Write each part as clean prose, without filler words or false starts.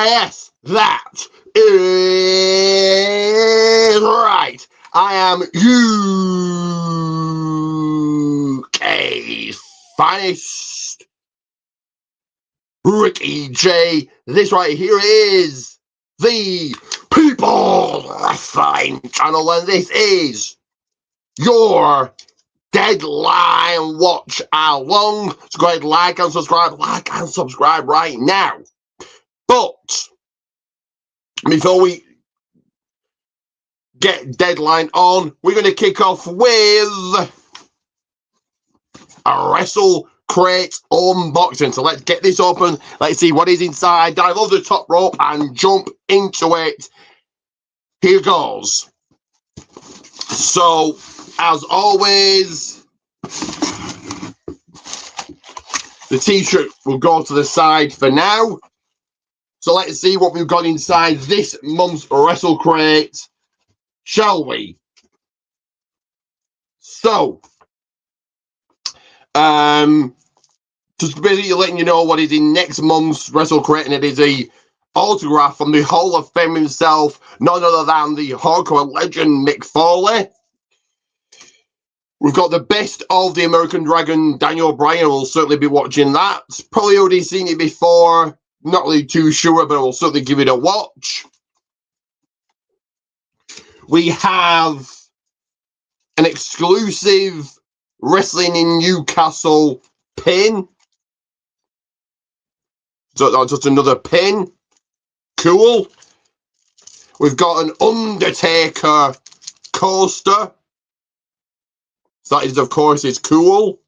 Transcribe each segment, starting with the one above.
Yes, that is right. I am UK's finest Ricky J. This right here is the People Wrestling Channel, and this is your Deadline Watch Along. So go ahead, like and subscribe right now. But before we get Deadline on, we're going to kick off with a Wrestle Crate unboxing. So let's get this open. Let's see what is inside. Dive over the top rope and jump into it. Here goes. So, as always, the t-shirt will go to the side for now. So let's see what we've got inside this month's Wrestle Crate, shall we? So, just basically letting you know what is in next month's Wrestle Crate, and it is a autograph from the Hall of Fame himself, none other than the hardcore legend Mick Foley. We've got the best of the American Dragon, Daniel Bryan. We'll certainly be watching that. Probably already seen it before. Not really too sure, but we'll certainly give it a watch. We have an exclusive Wrestling in Newcastle pin. So that's just another pin. Cool. We've got an Undertaker coaster. So that is, of course, is cool.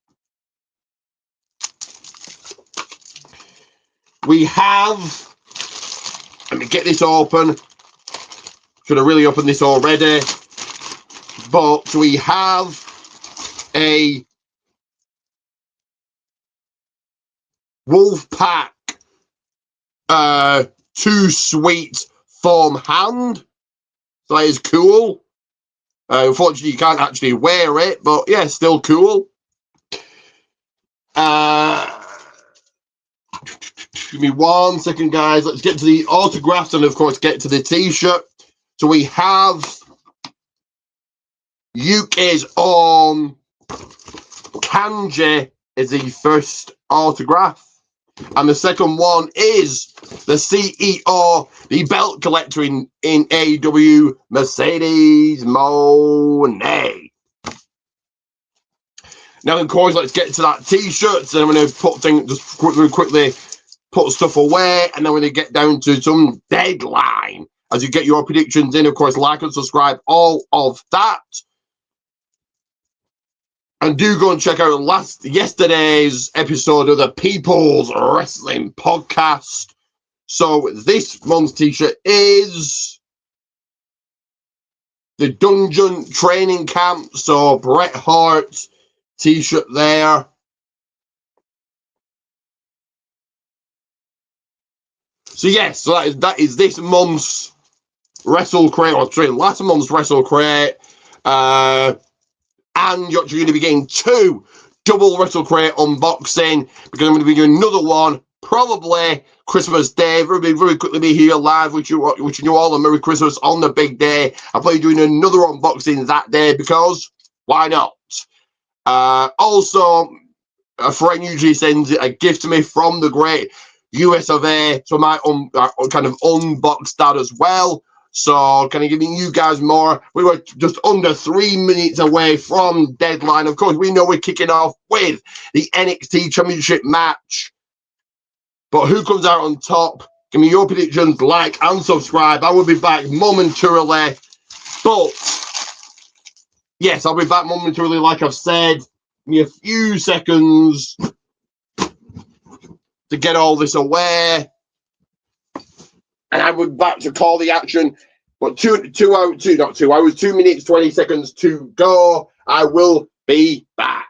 We have, let me get this open. Should have really opened this already. But we have a Wolfpack Too Sweet foam hand. So that is cool. Unfortunately, you can't actually wear it, but yeah, still cool. Give me 1 second, guys. Let's get to the autographs and, of course, get to the t-shirt. So we have UK's own Kanji is the first autograph. And the second one is the CEO, the belt collector in AEW, Mercedes Moné. Now, of course, let's get to that t-shirt. So I'm going to put things, just quickly put stuff away, and then we're going to get down to some Deadline. As you get your predictions in, of course, like and subscribe, all of that. And do go and check out yesterday's episode of the People's Wrestling Podcast. So this month's t-shirt is the Dungeon Training Camp. So Bret Hart's t-shirt there. So yes, so that is this month's Wrestle Crate, or sorry, last month's Wrestle Crate. And you're actually going to be getting 2 double Wrestle Crate unboxing, because I'm going to be doing another one probably Christmas Day. Very quickly be here live, wishing you all a Merry Christmas on the big day. I'll probably doing another unboxing that day, because why not? Also, a friend usually sends a gift to me from the great US of A, so I might kind of unbox that as well. So, kind of giving you guys more. We were just under 3 minutes away from Deadline. Of course, we know we're kicking off with the NXT Championship match. But who comes out on top? Give me your predictions, like and subscribe. I will be back momentarily. But, yes, I'll be back momentarily, like I've said. Give me a few seconds to get all this away. And I would back to call the action. But 2 minutes, 20 seconds to go. I will be back.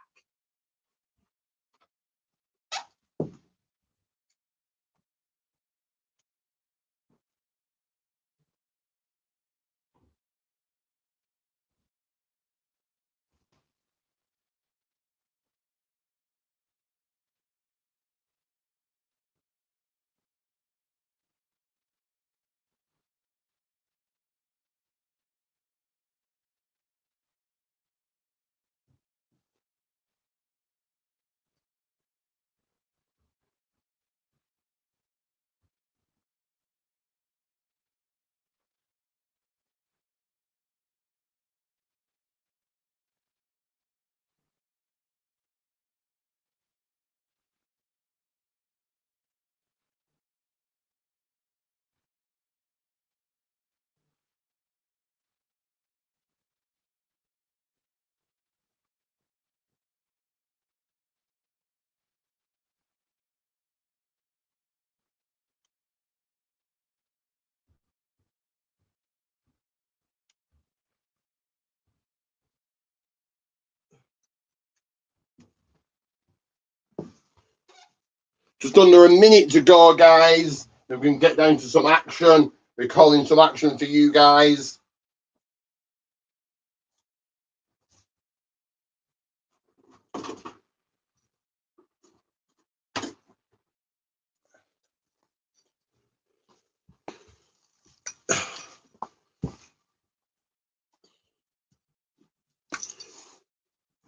Just under a minute to go, guys. If we can get down to some action, we're calling some action for you guys.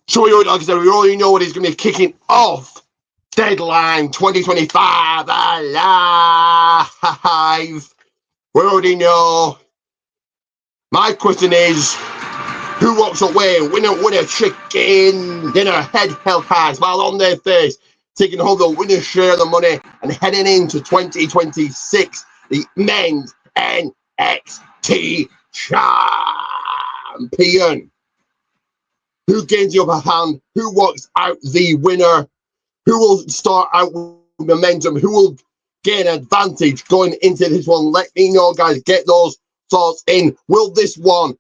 So, like I said, we already know what is going to be kicking off. Deadline 2025 alive. We already know. My question is, who walks away winner chicken dinner, head held high, smile on their face, taking home the winner's share of the money and heading into 2026, the men's NXT champion. Who gains the upper hand? Who walks out the winner? Who will start out with momentum? Who will gain advantage going into this one? Let me know, guys. Get those thoughts in. Will this one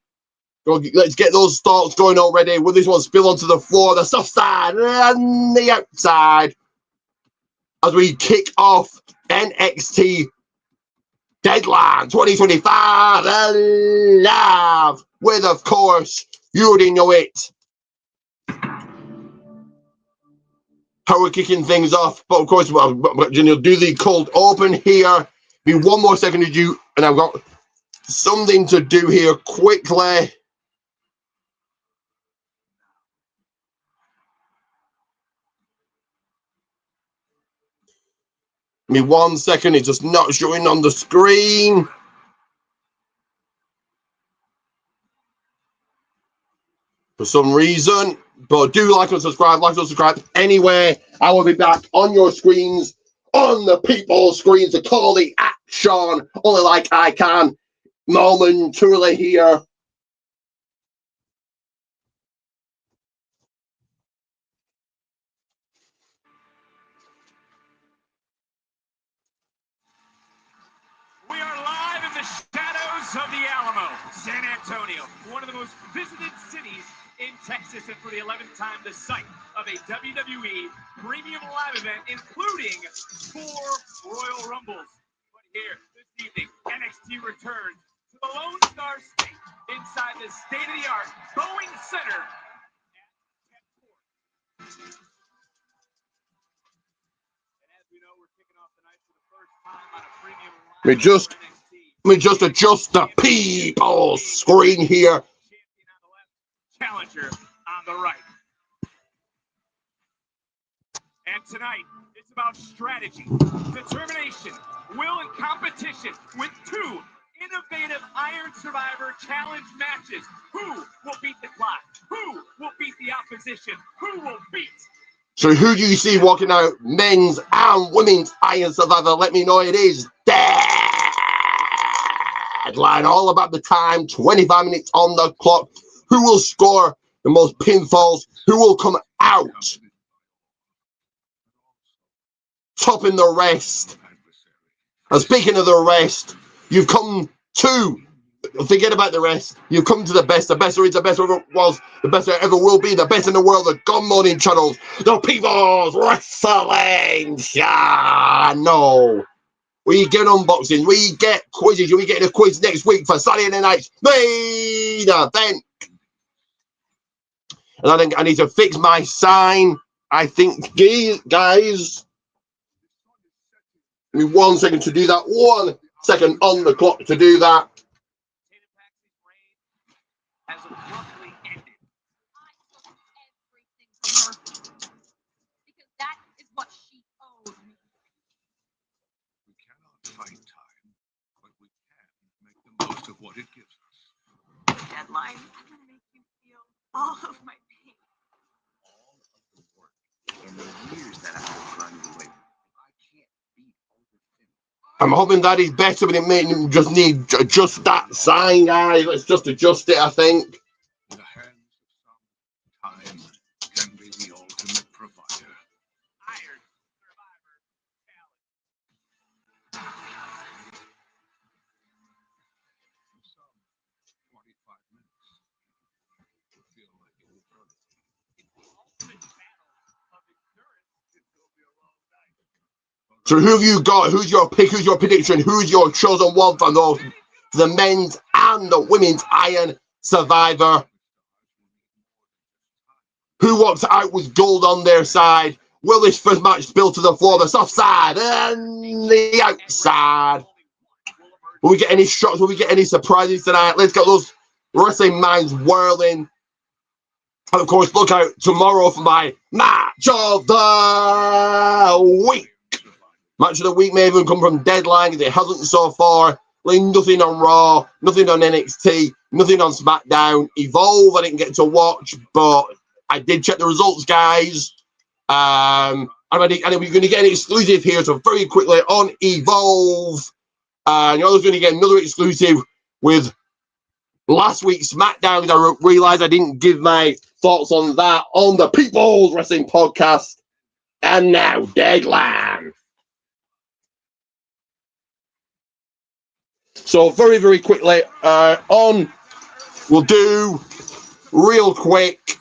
let's get those thoughts going already? Will this one spill onto the floor, the soft side and the outside as we kick off NXT Deadline 2025 alive with, of course, you already know it, how we're kicking things off. But of course, we'll do the cold open here. Be one more second to do, and I've got something to do here quickly. Give me 1 second, it's just not showing on the screen. For some reason, but do like and subscribe, Anyway, I will be back on your screens, on the people's screens, to call the action, only like I can, momentarily here. We are live in the shadows of the Alamo, San Antonio, one of the most visited cities in Texas, and for the 11th time, the site of a WWE premium live event, including 4 Royal Rumbles. But here, this evening, NXT returns to the Lone Star State inside the state-of-the-art Boeing Center. And as we know, we're kicking off the night for the first time on a premium live event. Let me just adjust the people's screen here. Champion on the left, challenger on the right. And tonight, it's about strategy, determination, will, and competition with 2 innovative Iron Survivor Challenge matches. Who will beat the clock? Who will beat the opposition? Who will beat? So who do you see walking out, men's and women's Iron Survivor? Let me know. It is Deadline, all about the time, 25 minutes on the clock. Who will score the most pinfalls? Who will come out topping the rest? And speaking of the rest, you've come to, forget about the rest, you've come to the best. The best there is, the best there ever was, the best there ever will be, the best in the world, the Gun Morning channels, the People's Wrestling Channel. We get unboxings, we get quizzes, we get a quiz next week for Saturday night's main event. And I think I need to fix my sign. I think, guys, give me 1 second to do that. 1 second on the clock to do that. Has abruptly ended. I took everything from her because that is what she owed me. We cannot fight time, but we can make the most of what it gives us. Deadline. I'm gonna make you feel all of my pain. All of the work and the years that I have run away. I can't beat over thin. I'm hoping that is better, but it may just need just that sign, guys. Let's just adjust it, I think. In the hands of some, time can be the ultimate provider. Iron Survivor Challenge. For some, 25 minutes will feel like an eternity. It's the ultimate battle of endurance. It's going to be a long night. So who have you got? Who's your pick? Who's your prediction? Who's your chosen one for those, the men's and the women's Iron Survivor? Who walks out with gold on their side? Will this first match spill to the floor, the soft side and the outside? Will we get any shots? Will we get any surprises tonight? Let's get those wrestling minds whirling. And of course, look out tomorrow for my match of the week. Match of the week may even come from Deadline, because it hasn't so far. Like nothing on Raw, nothing on NXT, nothing on SmackDown. Evolve, I didn't get to watch, but I did check the results, guys. And we're going to get an exclusive here, so very quickly on Evolve. You're also going to get another exclusive with last week's SmackDown. I realized I didn't give my thoughts on that on the People's Wrestling Podcast. And now, Deadline. So very, very quickly, we'll do real quick.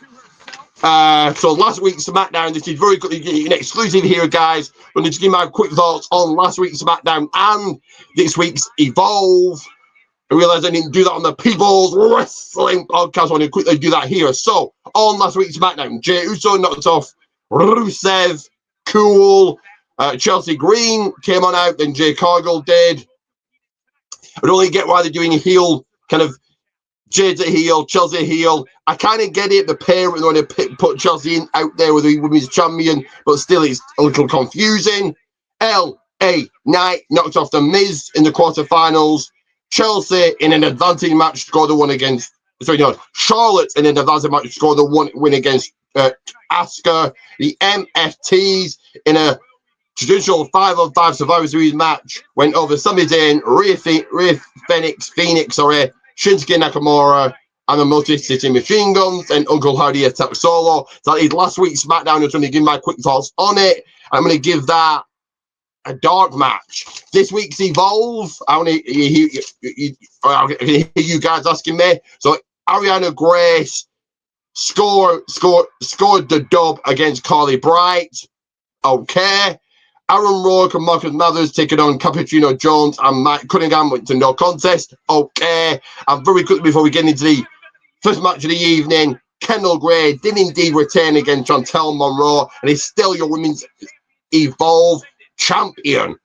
So last week's SmackDown, this is very quickly an exclusive here, guys. I'm going to give my quick thoughts on last week's SmackDown and this week's Evolve. I realized I didn't do that on the People's Wrestling Podcast. I want to quickly do that here. So on last week's SmackDown, Jey Uso knocked off Rusev, Cool. Chelsea Green came on out, then Jay Cargill did. I don't really get why they're doing a heel, kind of Jade's a heel, Chelsea a heel. I kind of get it, the pair when they put Chelsea in out there with the women's champion, but still it's a little confusing. LA Knight knocked off the Miz in the quarterfinals. Chelsea in an advancing match scored the one against, Charlotte in an advancing match scored the one win against Asuka. The MFTs in a traditional 5-on-5 Survivor Series match went over Sami Zayn, Phoenix, Shinsuke Nakamura, and the Multi-City Machine Guns, and Uncle Howdy attacked Solo. So that is last week's SmackDown. I'm going to give my quick thoughts on it. I'm going to give that a dark match. This week's Evolve, I want to hear you guys asking me. So Ariana Grace scored the dub against Carly Bright. Okay. Aaron Rourke and Marcus Mathers taking on Cappuccino Jones and Mike Cunningham went to no contest. Okay. And very quickly before we get into the first match of the evening, Kendall Gray did indeed return against Chantel Monroe and is still your women's Evolve champion.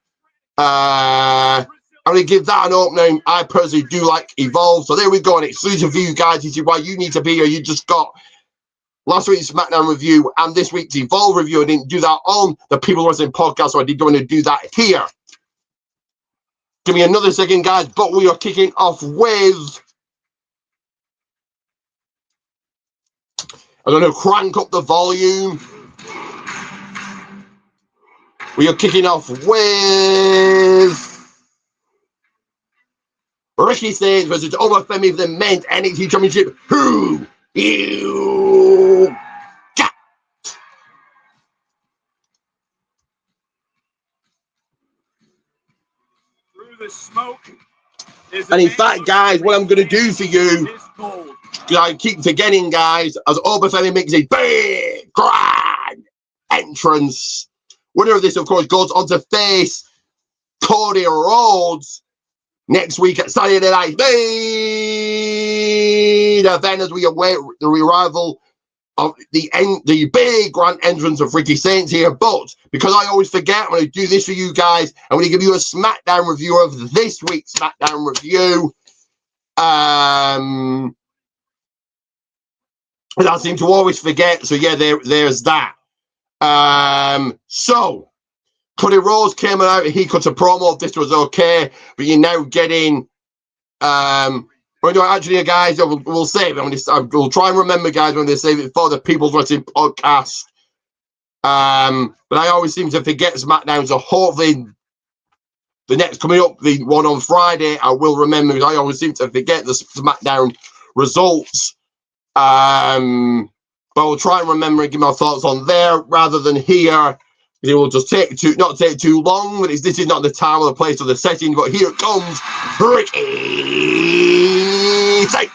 I'm going to give that an opening. I personally do like Evolve. So there we go. An exclusive for you guys. This is why you need to be here. You just got last week's SmackDown review and this week's Evolve review. I didn't do that on the People Wrestling Podcast, so I did want to do that here. Give me another second, guys, but we are kicking off with... I'm going to crank up the volume. We are kicking off with... Ricky Starks versus Obafemi for the men's NXT Championship. Who you got? Through the smoke. And in fact, guys, what I'm going to do for you, I keep forgetting, guys, as Obafemi makes a big, grand entrance. Winner of this, of course, goes on to face Cody Rhodes next week at Saturday Night Main Event as we await the revival of the big grand entrance of Ricky Saints here. But because I always forget, I'm going to do this for you guys. I'm going to give you a SmackDown review of this week's SmackDown review. And I seem to always forget. So yeah, there's that. So Cody Rhodes came out, he cut a promo. This was okay, but you're now getting actually, guys, we'll save it. We'll try and remember, guys, when they save it for the People's Wrestling Podcast. But I always seem to forget SmackDown, so hopefully the next coming up, the one on Friday, I will remember, because I always seem to forget the SmackDown results. But I'll try and remember and give my thoughts on there rather than here. It will just not take too long, but this is not the time or the place or the setting. But here comes Ricky Saints.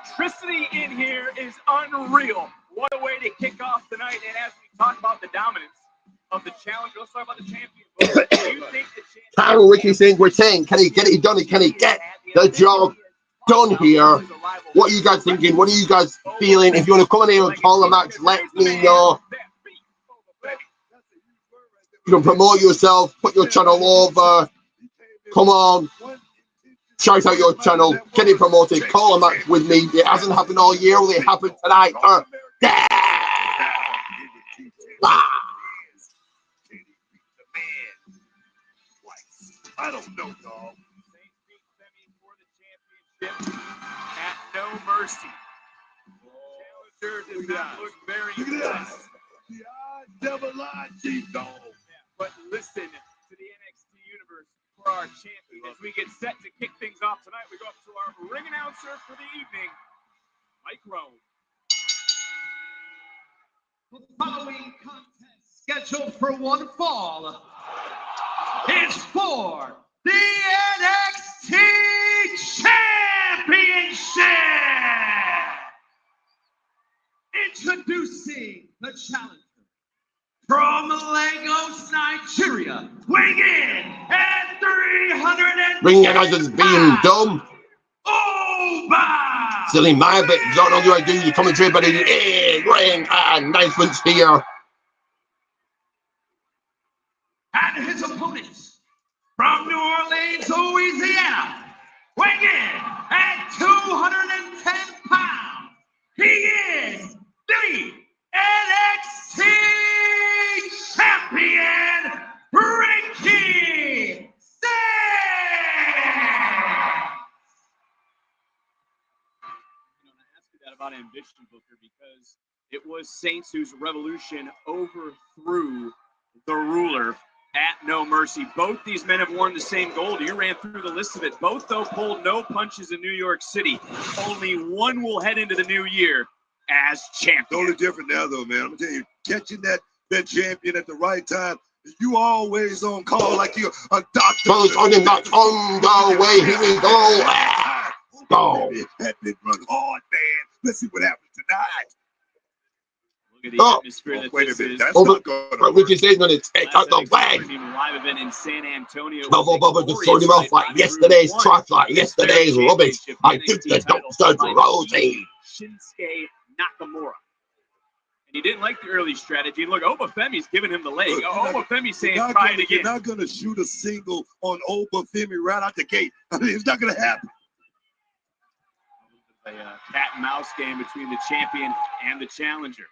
electricity in here is unreal. What a way to kick off tonight. And as we talk about the dominance of the challenger, let's talk about the champion. Do you think the champion Can Ricky Singh retain? Can he get it done? Can he get the job done here? What are you guys thinking? What are you guys feeling? If you want to come in here and call the match, let me know. You can promote yourself, put your channel over. Come on. Shout out your channel, get it promoted, call a match with me. It hasn't happened all year, only it happened tonight. I don't know, dog. At No Mercy. Challenger does not look very impressed. Double line, Chief Dog. But listen to the NXT universe for our champion as we get set to kick things off tonight. We go up to our ring announcer for the evening, Mike Rome. The following contest scheduled for one fall is for the NXT Championship. Introducing the challenger from Lagos, Nigeria, weighing in at 300. Ring announcers being done. Over. Silly my bit, don't know what I do. You commentary, but in ring announcements here. And his opponents from New Orleans, Louisiana, weighing in at 210 pounds. He is the NXT champion, Ricky About ambition, Booker, because it was Saints whose revolution overthrew the ruler at No Mercy. Both these men have worn the same gold. You ran through the list of it. Both, though, pulled no punches in New York City. Only one will head into the new year as champion. Totally different now, though, man. I'm gonna tell you, catching that champion at the right time. You always on call like you're a doctor. So it's on the way. Here we go. Go. That been run hard, man. Let's see what happens tonight. Look at the atmosphere that wait this a minute. is. That's not gonna Which is going to take out the bag. Live event in San Antonio. Bubba just throwing him off like yesterday's trash, like yesterday's rubbish. I think the dumpster Rosie. Shinsuke Nakamura. And he didn't like the early strategy. Look, Obafemi's giving him the leg. Obafemi's saying, try it again. You're not going to shoot a single on Obafemi right out the gate. I mean, it's not going to happen. A cat and mouse game between the champion and the challenger.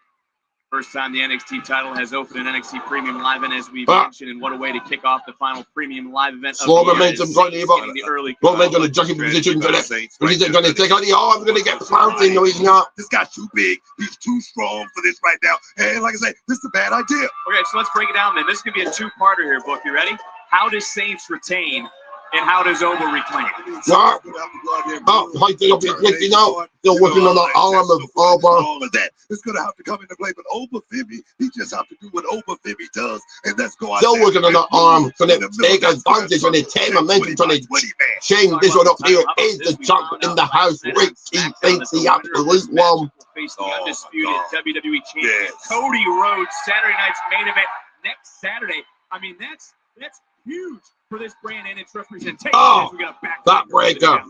First time the NXT title has opened an NXT Premium Live event, as we mentioned, and what a way to kick off the final Premium Live event. Slow momentum going here, but the early. Roman going to jockey position for that. He's going to take on the arm. Going to get planted. No, he's not. This guy's too big. He's too strong for this right now. And like I say, this is a bad idea. Okay, so let's break it down then. This is going to be a two-parter here, Book. You ready? How does Saints retain? And how does Oba reclaim? I think you know, they're working on the arm of Oba. All of that is going to have to come into play. But Obafemi, he just have to do what Obafemi does. And let's go out Still there. working on the arm. Going to take advantage when they take momentum. Going to change this one up here. Is the jump in the house. Ricky thinks the absolute one. Face the undisputed WWE champion Cody Rhodes. Saturday night's main event next Saturday. I mean, that's huge for this brand and its representation. Oh, that breaker.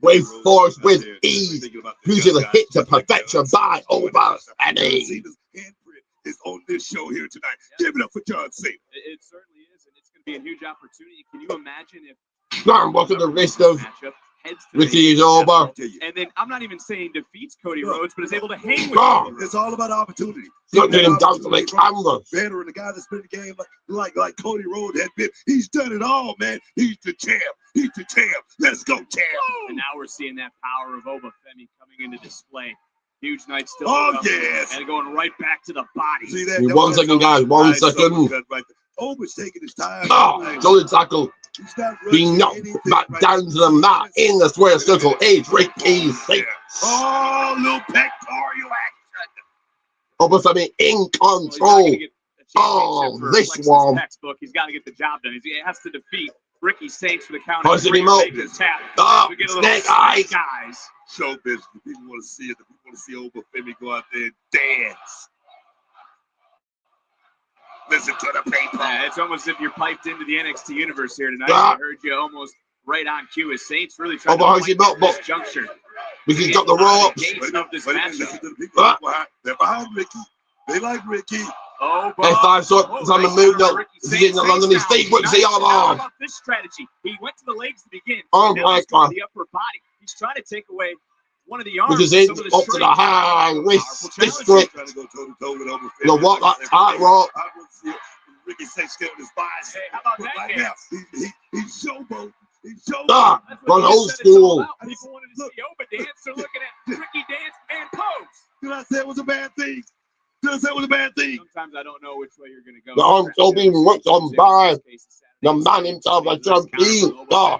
With force, with ease. Using the hit to perfection by Oba and E. Is on this show here tonight. Give it up for John Cena. It certainly is, and it's going to be a huge opportunity. Can you imagine if Welcome to the rest of Ricky is over. And then I'm not even saying defeats Cody Rhodes, but is able to hang with him. It's all about opportunity. Not getting him down to the camera. Veteran, the guy that's been in the game like Cody Rhodes had been. He's done it all, man. He's the champ. He's the champ. Let's go, champ. And now we're seeing that power of Obafemi coming into display. Huge night still. Oh, yes. And going right back to the body. See that? 1 second, guys. 1 second. Oba's taking his time. Oh, solid tackle. Being knocked back down to the mat in the square circle. It's Ricky Singh. Oh, little pectoral action. Obafemi in control. Oh, this one. Textbook. He's got to get the job done. He has to defeat Ricky Saints for the count. Pushing him up. Oh, We get a little snake eyes. Show business. The people want to see it. The people want to see Obafemi go out there and dance. Listen to the people. Yeah, it's almost as if you're piped into the NXT universe here tonight. Ah. I heard you almost right on cue. As Saints really trying Over to him up, this juncture. Because he's got the ropes. Listen to the people. They're behind Ricky. They like Ricky. Oh, F5 it's on the move now. He's getting along on his feet. What's the arm on? About this strategy, he went to the legs to begin. Oh Now my he's going God. to the upper body. He's trying to take away one of the arms. Because he's some of up to the high wrist district. Trying to go toe-to-toe with Obafemi. You know what? That tight rope. I want to see Ricky Saints get on his biceps. Hey, how about But that, right Gats? now, he's showboating. He's showboating. Ah, That's what run you old said it's all school. about. People wanted to see Oba dance. They're looking at Ricky dance and pose. Did I say it was a bad thing? Did I say it was a bad thing? Sometimes I don't know which way you're going to go. The arm still being worked on by the man himself, a champion. Oh,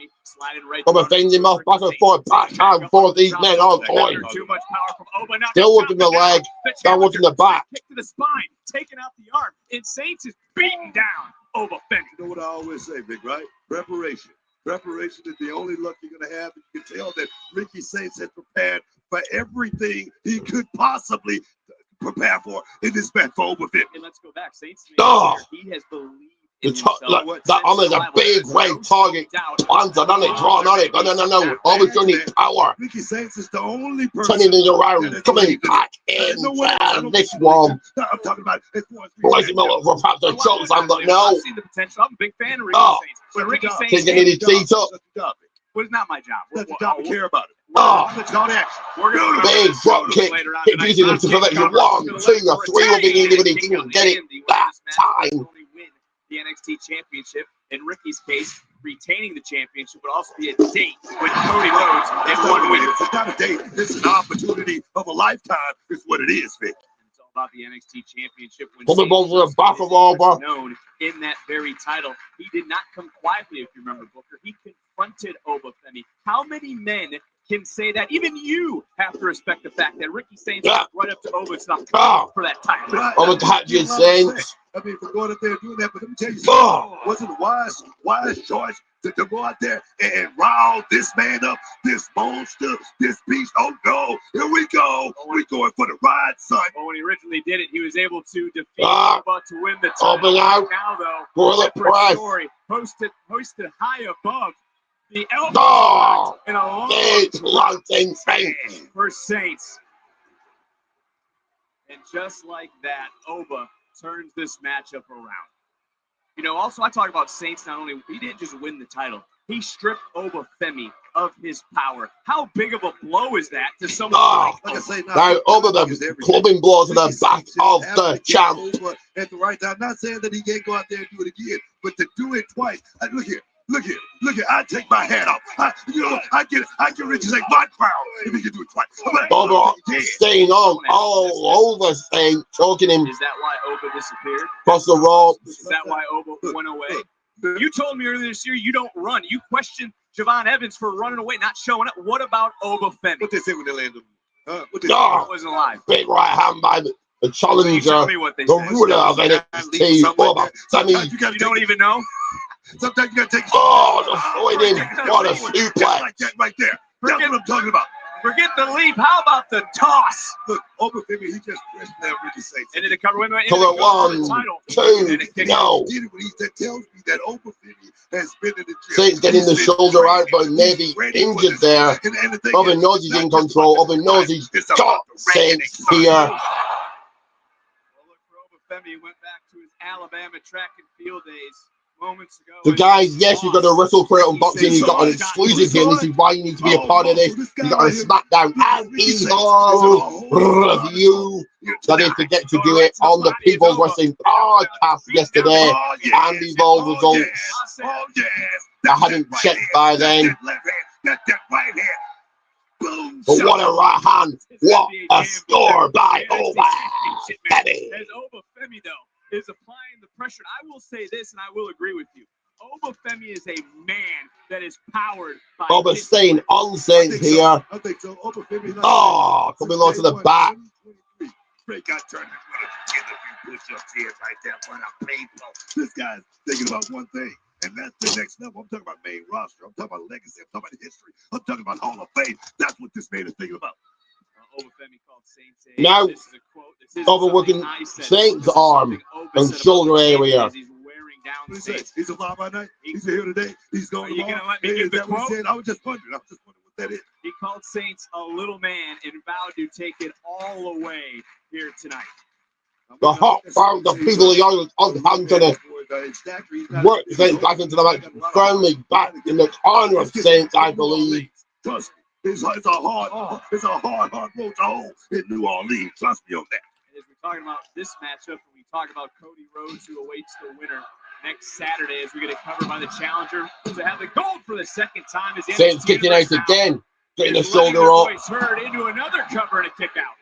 Obafemi him off back and forth, back and forth. These men are going. Too much power from Oba. Now Still working the leg, still working the back. Kick to the spine, taking out the arm. And Saints is beating down Obafemi. You know what I always say, Vic, right? Preparation. Preparation is the only luck you're going to have. You can tell that Ricky Saints has prepared for everything he could possibly prepare for in this match for Obafemi. And let's go back. Saints, Oh. he has believed The in top, himself. look, that arm is a big red target. Planted on it, drawn on it. No. Always going to need power. Ricky Saints is the only person. Turning it around, coming back in. And this one. I'm talking about it. Boys, him over perhaps a choke slam, but no. I've seen the potential. I'm a big fan of Ricky Oh. Saints. But Ricky Saints He's going to need his feet up. was not my job. That's the job to care about it. Oh. That's all that. We're going to Big drop kick. Hit using him to prevent you. 1, 2, or 3 will be needed, but he didn't get it that time. The NXT Championship, in Ricky's case, retaining the championship would also be a date with Cody Rhodes in 1 week. It's not a date. It's an opportunity of a lifetime. Is what it is, Vic. It's all about the NXT Championship. When Coming over the back of over. known in that very title, he did not come quietly. If you remember, Booker, he confronted Obafemi. How many men can say that? Even you have to respect the fact that Ricky Saints went right up to Oba for that title. Right. Over the hat, you Saints. I mean, for going up there and doing that, but let me tell you Oh. something. Wasn't a wise choice to go out there and rile this man up, this monster, this beast. Oh no, here we go. We're going for the ride, son. Well, when he originally did it, he was able to defeat Ah. Oba to win the Oba title. out. Now, though, For the separate prize. story, hoisted high above the elbow Oh. in a long It's Launching Saints. for Saints. And just like that, Oba turns this matchup around. You know, also I talk about Saints. Not only he didn't just win the title, he stripped Obafemi of his power. How big of a blow is that to someone Oh. Like I say, Now, over the clubbing blow to the back of the champ. At the right time. Not saying that he can't go out there and do it again, but to do it twice. Look here. I take my hat off. I get Ricky like my crown if he can do it twice. Over staying on all over Saints, choking him Is that why Oba disappeared? across the rope. Is that why Oba went away? You told me earlier this year you don't run. You questioned Javon Evans for running away, not showing up. What about Obafemi? What they say when they land him? What they Oh. I wasn't alive. Big right hand by the You challenger, tell me what they the said. ruler of NXT, Obafemi. You don't even know? Sometimes you gotta take. Oh, destroyed him. What a Just suplex. like that right there. That's what I'm talking about. Forget the leap. How about the toss? Look, Obafemi, he just pressed down Ricky Saints. Into the cover. Wait a minute. Cover Into the cover for the 1, title. 2, no. That tells me that Obafemi has been in the gym. Saints getting the He's been shoulder out, but training. maybe He's ready for injured this. there. And the thing Oba is, knows he's it's in not just control. about Oba the knows fight. he's It's about got the Saints reckoning, here. Well, look for Obafemi. Went back to his Alabama track and field days moments ago. The guys, yes, you've got to wrestle for it on boxing. You've got an exclusive here. This is why you need to be a part of this. You've got a SmackDown and Evo review. That is to get to do it on the People's Wrestling podcast yesterday. Oh, yes. And Evolve Oh, results. yes. Oh, yes. I hadn't checked by then. That's that right hand. Boom. But what a right hand. What a score by As Obafemi. Obafemi, though, is applying the pressure. I will say this, and I will agree with you. Obafemi is a man that is powered by Oba his- staying on Saints here. I think so. Obafemi. Oh, coming on to the back. Break out turning with a kid if you push up here right there for the people. This guy's thinking about one thing, And that's the next level. I'm talking about main roster. I'm talking about legacy. I'm talking about history. I'm talking about Hall of Fame. That's what this man is thinking about. Obafemi called Saints Now, this is a quote. This is overworking Saints' arm and shoulder area. He's wearing down What Saints. He's a fly by night. He's here today. He's going Are you tomorrow. gonna let me give the Is that what he quote? said? I was just wondering. what that is. He called Saints a little man and vowed to take it all away here tonight. The hot crowd, the people on hand to the work Saints back into the match, firmly back in the corner of Saints, I believe. Trust me, it's a hard road to hoe in New Orleans. Trust me on that. As we're talking about this matchup, and we talk about Cody Rhodes, who awaits the winner next Saturday, as we get it covered by the challenger to have the gold for the second time. As Saints kicking out again, getting the shoulder up. Heard into another cover and a kick out.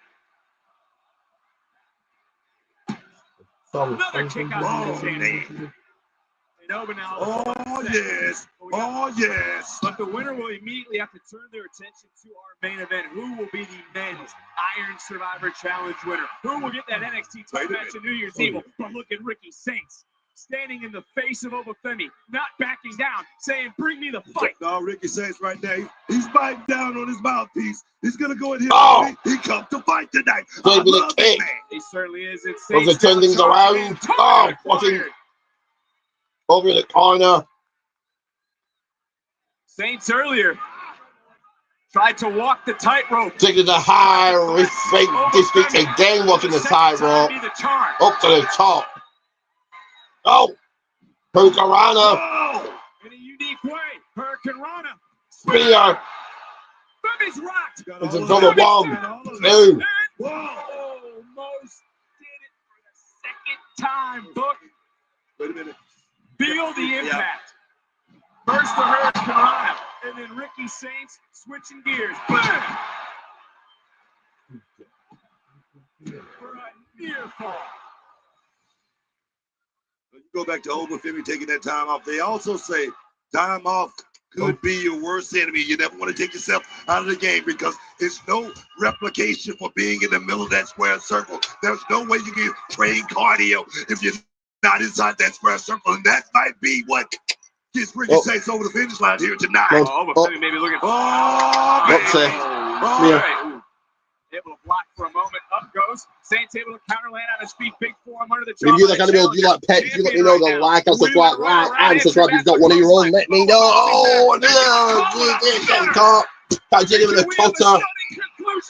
Another kick out. Oh, yes. Oh, yes. But the winner will immediately have to turn their attention to our main event. Who will be the men's Iron Survivor Challenge winner? Who will get that NXT title match on New Year's Eve? But look at Ricky Saints standing in the face of Obafemi, not backing down, saying, bring me the fight. No, Ricky Saints right there. He's biting down on his mouthpiece. He's going to go in here. Oh. He come to fight tonight. He certainly is. It's Those are turn things around. Oh, watching over in the corner. Saints earlier tried to walk the tightrope. Taking the high risk district again, walking the tightrope up to the top. Oh, Hurricanrana. Oh, in a unique way, Hurricanrana. Spear. Femi's rocked. It's a double bomb. Two. Whoa, almost did it for the second time. Book. Wait a minute. Feel the impact. First the Hurricanrana, and then Ricky Saints switching gears. Bam! For a near fall. You go back to Obafemi taking that time off. They also say time off could be your worst enemy. You never want to take yourself out of the game because it's no replication for being in the middle of that square circle. There's no way you can train cardio if you're not inside that square circle, and that might be what gets Ricky Saints over the finish line here tonight. Obafemi maybe looking. Able to block for a moment. Up goes. Saints able to counterland on his feet. Big forearm under the jaw. If you like animals, you like pets, you let me know the like and subscribe, and subscribe if you're not one of your own. Let me know. Oh, no. Can't get him in the cutter.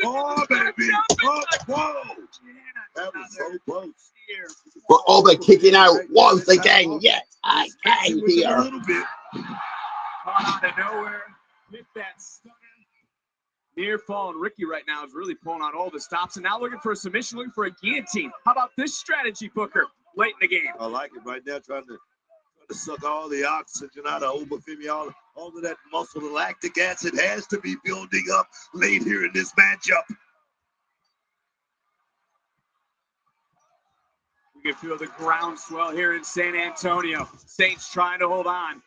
Oh, baby. Oh, whoa. That was so close. But Oba kicking out once again. Yes, I can hear. A little bit. Caught out of nowhere. Hit that stunner. Near fall, and Ricky right now is really pulling on all the stops, and now looking for a submission, looking for a guillotine. How about this strategy, Booker, late in the game? I like it right now, trying to suck all the oxygen out of Obafemi, all of that muscle, the lactic acid has to be building up late here in this matchup. We can feel the groundswell here in San Antonio. Saints trying to hold on.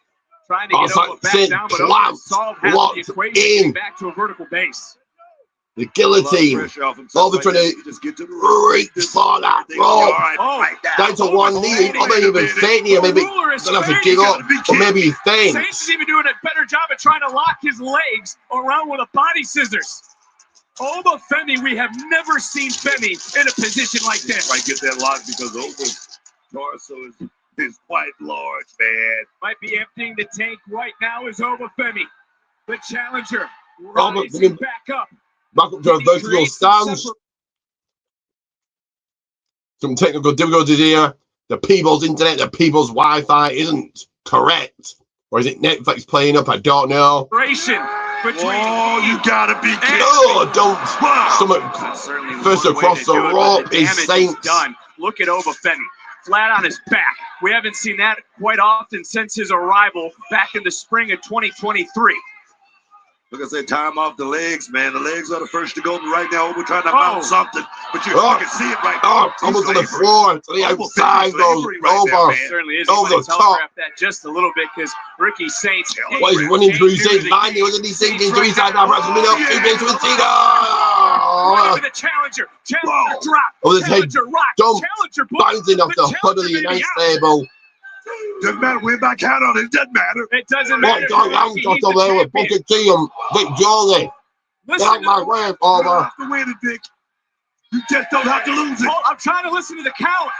Trying to get Oba back down, but Oba solved half the equation, getting back to a vertical base. The guillotine. Oba trying to reach for that rope. Down to one knee. Oba even fainting here. Maybe gonna have to give up, or maybe he faints. Saints is even doing a better job at trying to lock his legs around with a body scissors. Obafemi, we have never seen Femi in a position like this. I get that lock because Oba's torso is quite large, man. Might be emptying the tank right now is Obafemi. The challenger rising back up. Back up to a vertical stance. Some technical difficulties here. The people's internet, the people's Wi-Fi isn't correct. Or is it Netflix playing up? I don't know. Oh, you gotta be kidding. Oh, don't. First across the rope is Saints. Done. Look at Obafemi. Flat on his back. We haven't seen that quite often since his arrival back in the spring of 2023. Look, I said time off the legs, man. The legs are the first to go. But right now, we're trying to mount something. But you can see it right now. Almost on the floor. To the outside goes over. Certainly is. Over the top. That just a little bit because Ricky Saints. Well, he's running through Saints. He wasn't he sinking to his side now. Coming up. Keep into his feet. The challenger. Challenger drop. Over his head. Challenger rock. Dump. Challenger Bouncing off the hood of the announce table. Doesn't matter. Win by count on it. It doesn't matter. It doesn't What matter. going on He's just the over there with champion. Booker T and Vic Jolly? Listen Get to my the- way, You don't over. have to win it, Dick. You just don't have to lose it. Oh, I'm trying to listen to the count.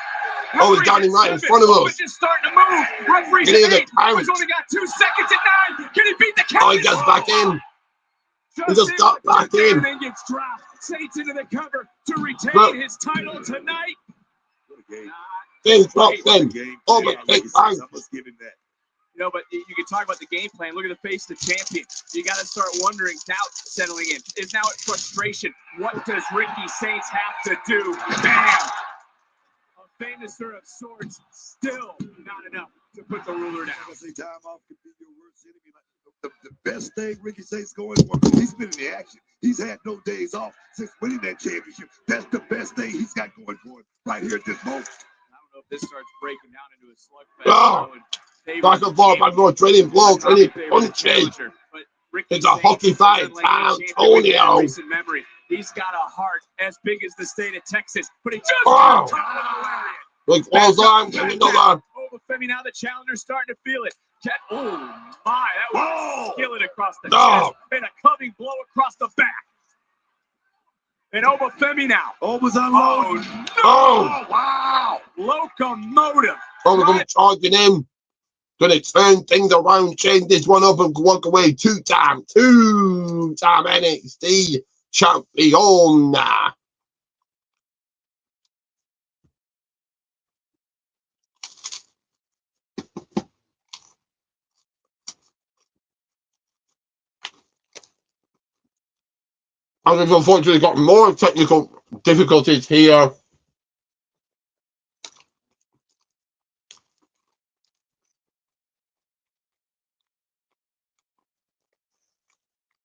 Oh, he's got him right in front of us. Owen's just starting to move. Referee's Get in at the 8. count. He's only got 2 seconds at 9. Can he beat the count? Oh, he gets back in. He just got back in. And then gets dropped. Saints into the cover to retain Look. his title tonight. What a game. Then drops in. Game. Oh, Yeah, but Ricky big Saints, bang. I must give him that. You know, but you can talk about the game plan. Look at the face of the champion. You got to start wondering, doubt settling in. Is now at frustration. What does Ricky Saints have to do? Bam! A famouser of sorts, still not enough to put the ruler down. I say time off can be your worst enemy. Like, the best thing Ricky Saints going for, he's been in the action. He's had no days off since winning that championship. That's the best thing he's got going for him right here at this moment. I don't know if this starts breaking down into a slugfest. Oh, back and forth, back and forth, trading blows, trading punches. But Ricky It's a Saints hockey fight, doesn't like any champion we've had in Antonio. recent memory. He's got a heart as big as the state of Texas, but he just Wow. got top of the lariat. Big falls on, and another. Femi, now the challenger's starting to feel it. Oh my, that was Whoa. a skillet across the No. chest and a clubbing blow across the back. And Femi now. Oh, was unloaded. No! Oh. Wow. Locomotive. Oh, we're going to charging him. Going to turn things around, change this one up, and walk away. Two-time NXT champion. And we've unfortunately got more technical difficulties here.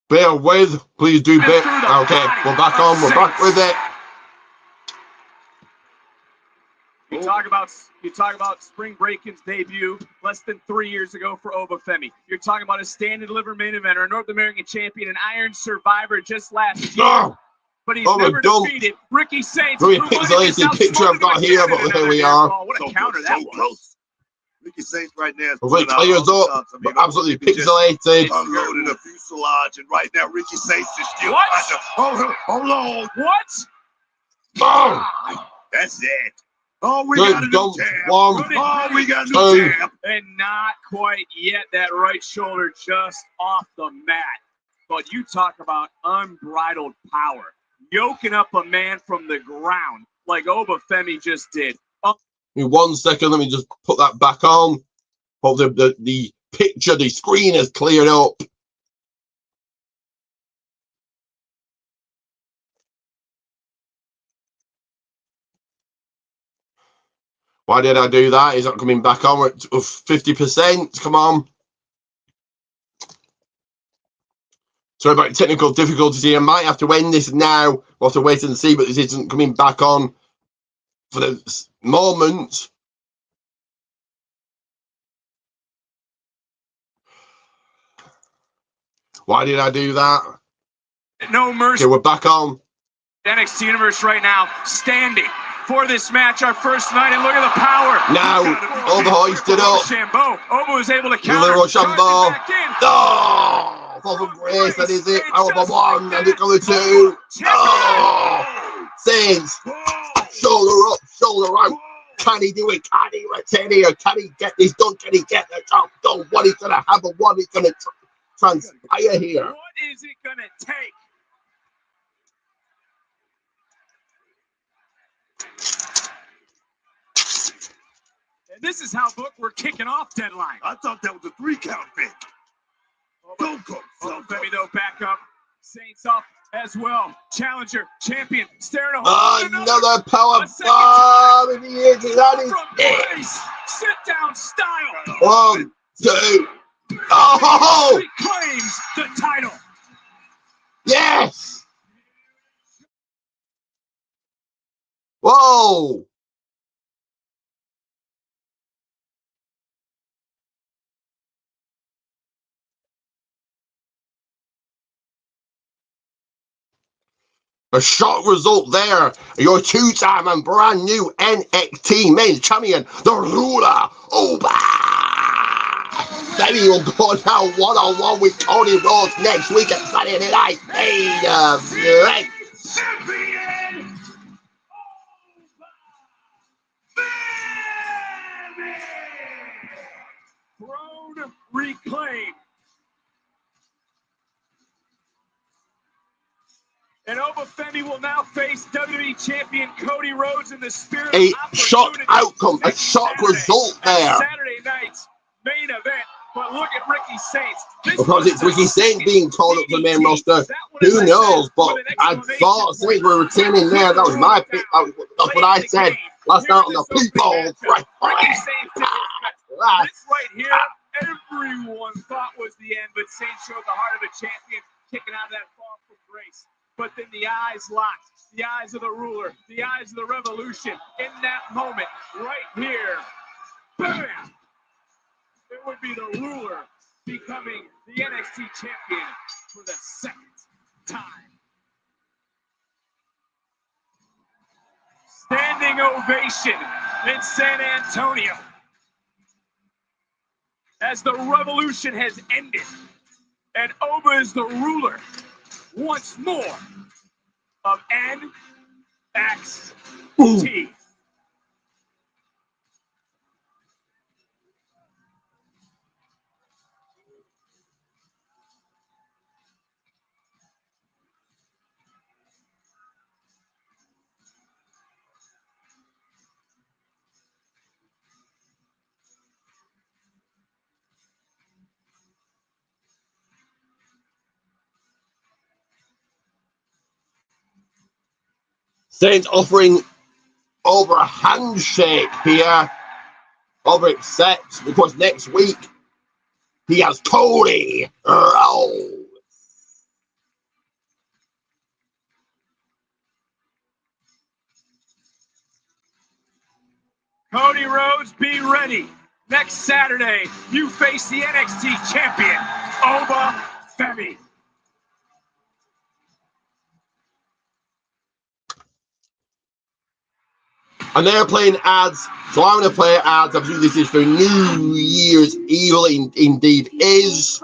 Bear with, please do bear. Okay, we're back on, we're back with it. You talk about Spring Breakin's debut less than 3 years ago for Femi. You're talking about a stand and deliver main eventer, a North American champion, an Iron Survivor just last year. No, But he's Oh, we're never done. defeated Ricky Saints. Very who wanted to pixelated get picture I've got outspoken here, again but in here we another are. ball. What a So counter close, that so was. close. Ricky Saints right now. We're very clears up, but absolutely pixelated. Unloaded a fuselage, and right now Ricky Saints is still What? trying to hold on. What? Oh, That's it. Oh, we good got a new dump, champ. one, Oh, we got a new two. champ. And not quite yet. That right shoulder just off the mat. But you talk about unbridled power. Yoking up a man from the ground like Femi just did. In 1 second, let me just put that back on. Hope the picture, the screen is cleared up. Why did I do that? Is that coming back on? We're at 50%. Come on. Sorry about technical difficulties here. I might have to end this now. We'll have to wait and see, but this isn't coming back on for the moment. Why did I do that? No mercy. Okay, we're back on. NXT Universe right now, standing for this match, our first night, and look at the power. Now, hoisted up. Shambo. Obo was able to counter. Little Shambo. Back in. Oh, for Grace, that is it. Power for one, and it's going two. Oh, Saints, shoulder up, shoulder out. Can he do it? Can he retain here? Can he get this done? Can he get the job done? What is going to happen? What is going to transpire here? What is it going to take? And this is how book we're kicking off deadline. I thought that was a 3-count pick. Don't go. Femi though back up. Saints up as well. Challenger, champion, staring a hole. Another power bomb in the edge. That is it. Grace, sit down style. 1, 2. Oh, Reclaims the title. yes. Whoa. A shock result there. Your two-time and brand new NXT Men's Champion, the ruler, Oba. Femi will go down one-on-one with Cody Rhodes next week at Saturday Night Main. Champion Throne reclaimed. And Oba Femi will now face WWE Champion Cody Rhodes in the spirit A of shock opportunity outcome, a next shock Saturday result at there. Saturday night's main event. But look at Ricky Saints. This Because was it's the Ricky Saints second being called up to the main DDT. roster. That one, as Who I knows? said, But with an I exclamation thought Saints point. were retaining there. That was my pick. That's what I said last night on the People. Ricky Saints did this Last This right here, everyone thought was the end, but Saints showed the heart of a champion, kicking out of that fall from grace. But then the eyes locked, the eyes of the ruler, the eyes of the revolution. In that moment, right here, bam! It would be the ruler becoming the NXT champion for the second time. Standing ovation in San Antonio as the revolution has ended and Oba is the ruler once more of NXT. Saints offering over a handshake here. Over accepts because next week he has Cody Rhodes. Cody Rhodes, be ready. Next Saturday, you face the NXT champion, Oba Femi. And they're playing ads, so I'm going to play ads. I believe this is for New Year's Evil, indeed is.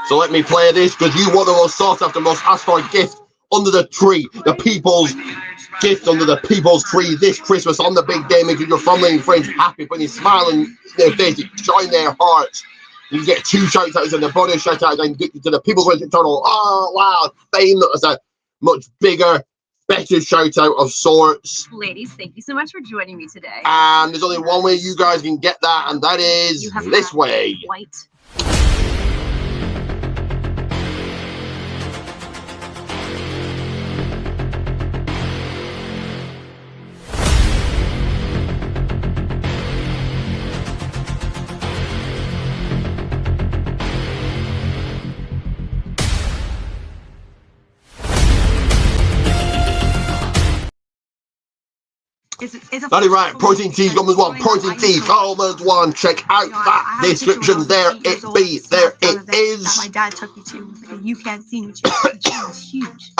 So let me play this, because you want the most sought after, most asked for gift under the tree. The people's gift under the people's tree this Christmas on the big day, making your family and friends happy, putting a smile on their faces, join their hearts. You get 2 shout outs and a bonus shout out and get you to the People's Wrestling Channel. Oh, wow, fame. That's a much bigger, better shout out of sorts. Ladies, thank you so much for joining me today. And there's only one way you guys can get that, and that is this way. White. That is right. Protein Tea, Gomers 1. Protein Tea, Gomers 1. Check out that description. There it be. There it is. That my dad took me to. You can't see me. It's huge.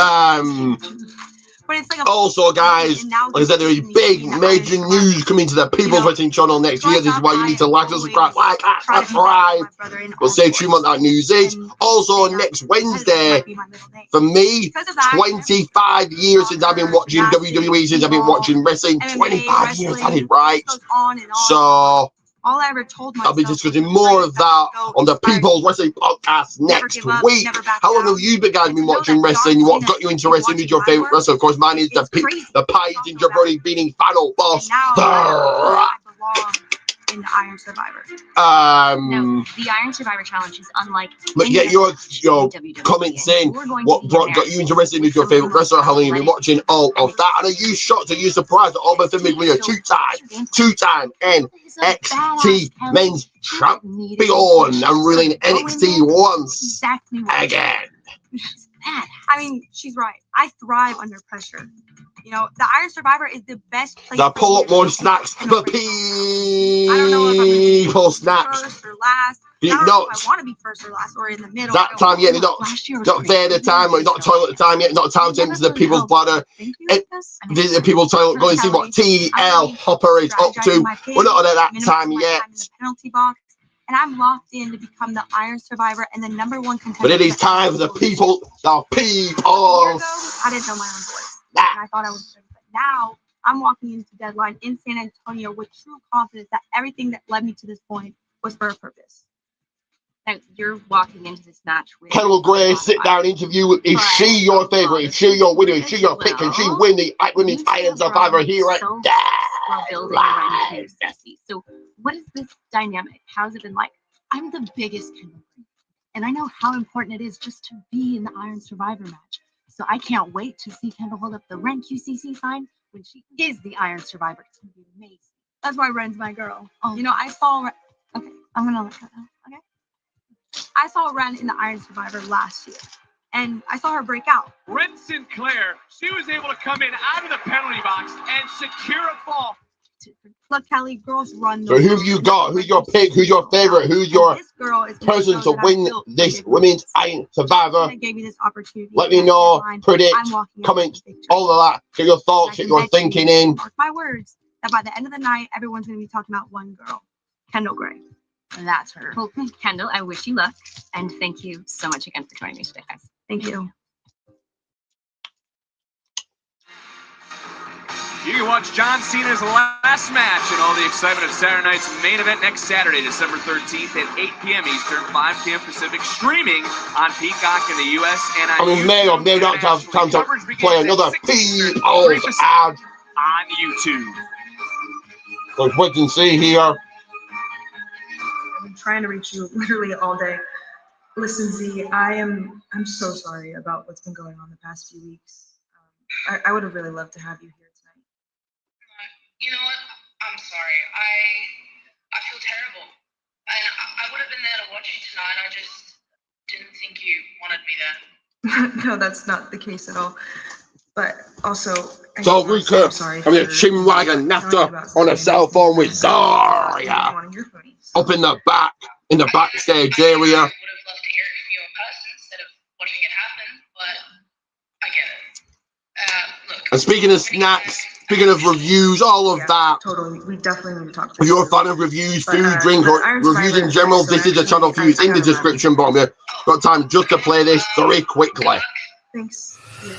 But it's like also, guys, like I said, there is big, major news coming to the People's Wrestling Channel next year. This is why you need to like and subscribe. Subscribe. We'll stay tuned on that news. Also, next Wednesday, for me, 25 years since I've been watching WWE, since I've been watching wrestling. 25 years, that is right. So all I ever told myself, I'll be discussing more of that on the People's Wrestling Podcast next week. How long have you guys been watching wrestling? What got you into wrestling? Who's your favorite wrestler? Of course, mine is the Pie Ginger Brody beating Final Boss. In the Iron Survivor. No, the Iron Survivor Challenge is unlike. But get your comment saying what got you into wrestling, is your favorite wrestler, how long you've been watching all of that. And are you shocked? Are you surprised that Oba Femi will be a two-time NXT men's champion and ruling NXT once again? I mean, she's right. I thrive under pressure. You know, the Iron Survivor is the best place. Now pull up more snacks. The people snacks. First or last. You I don't know, know if I want to be first or last or in the middle. that time yet, not there the time, or not toilet time yet, not time to empty the people's bladder. Visit the people's toilet, go and see what TL Hopper is up to. We're not at that time yet. Penalty box, and I'm locked in to become the Iron Survivor and the #1 contender. But it is time for the people. I didn't know my own voice. And I thought I was good. But now I'm walking into Deadline in San Antonio with true confidence that everything that led me to this point was for a purpose. Now, you're walking into this match with Kendall Gray sit down interview. Is she your favorite? Is she your winner? Is she your pick? Can she win the Women's Iron Survivor here at Deadline? So what is this dynamic? How's it been like? I'm the biggest Kendall Gray, and I know how important it is just to be in the Iron Survivor match. So I can't wait to see Kendall hold up the Ren QCC sign when she is the Iron Survivor. It's gonna be amazing. That's why Ren's my girl. Oh. You know, I saw Ren. Okay, I'm gonna let her know. Okay. I saw Ren in the Iron Survivor last year, and I saw her break out. Ren Sinclair, she was able to come in out of the penalty box and secure a fall. Look, Kelly, girls run. So who you got? Who's your pick? Who's your favorite? Who's your person to win this Women's Iron Survivor? Gave me this opportunity. Let me know, predict, comment, all of that. Get your thoughts, get your thinking in. Mark my words that by the end of the night, everyone's going to be talking about one girl, Kendall Gray. And that's her. Well, Kendall, I wish you luck, and thank you so much again for joining me today, guys. Thank you. You can watch John Cena's last match and all the excitement of Saturday night's main event next Saturday, December 13th at 8 p.m. Eastern, 5 p.m. Pacific, streaming on Peacock in the U.S. and on YouTube. May or may not have time to play another people's ad on YouTube. Let's wait and see here. I've been trying to reach you literally all day. Listen, Z, I'm so sorry about what's been going on the past few weeks. I would have really loved to have you here tonight. You know what? I'm sorry. I feel terrible. And I would have been there to watch you tonight. I just didn't think you wanted me there. No, that's not the case at all. But also, so we could, I mean, a chinwagon napper on a cell phone with Zarya up in the backstage area. I would have loved to hear it from you in person instead of watching it happen, but I get it. Look, and speaking of snacks, speaking of reviews, all of that. Totally, we definitely need to talk. If you're a fan of reviews, food, drink, or reviews in general, this is the channel for you. It's in the description box. We've got time just to play this very quickly. Thanks. Yeah.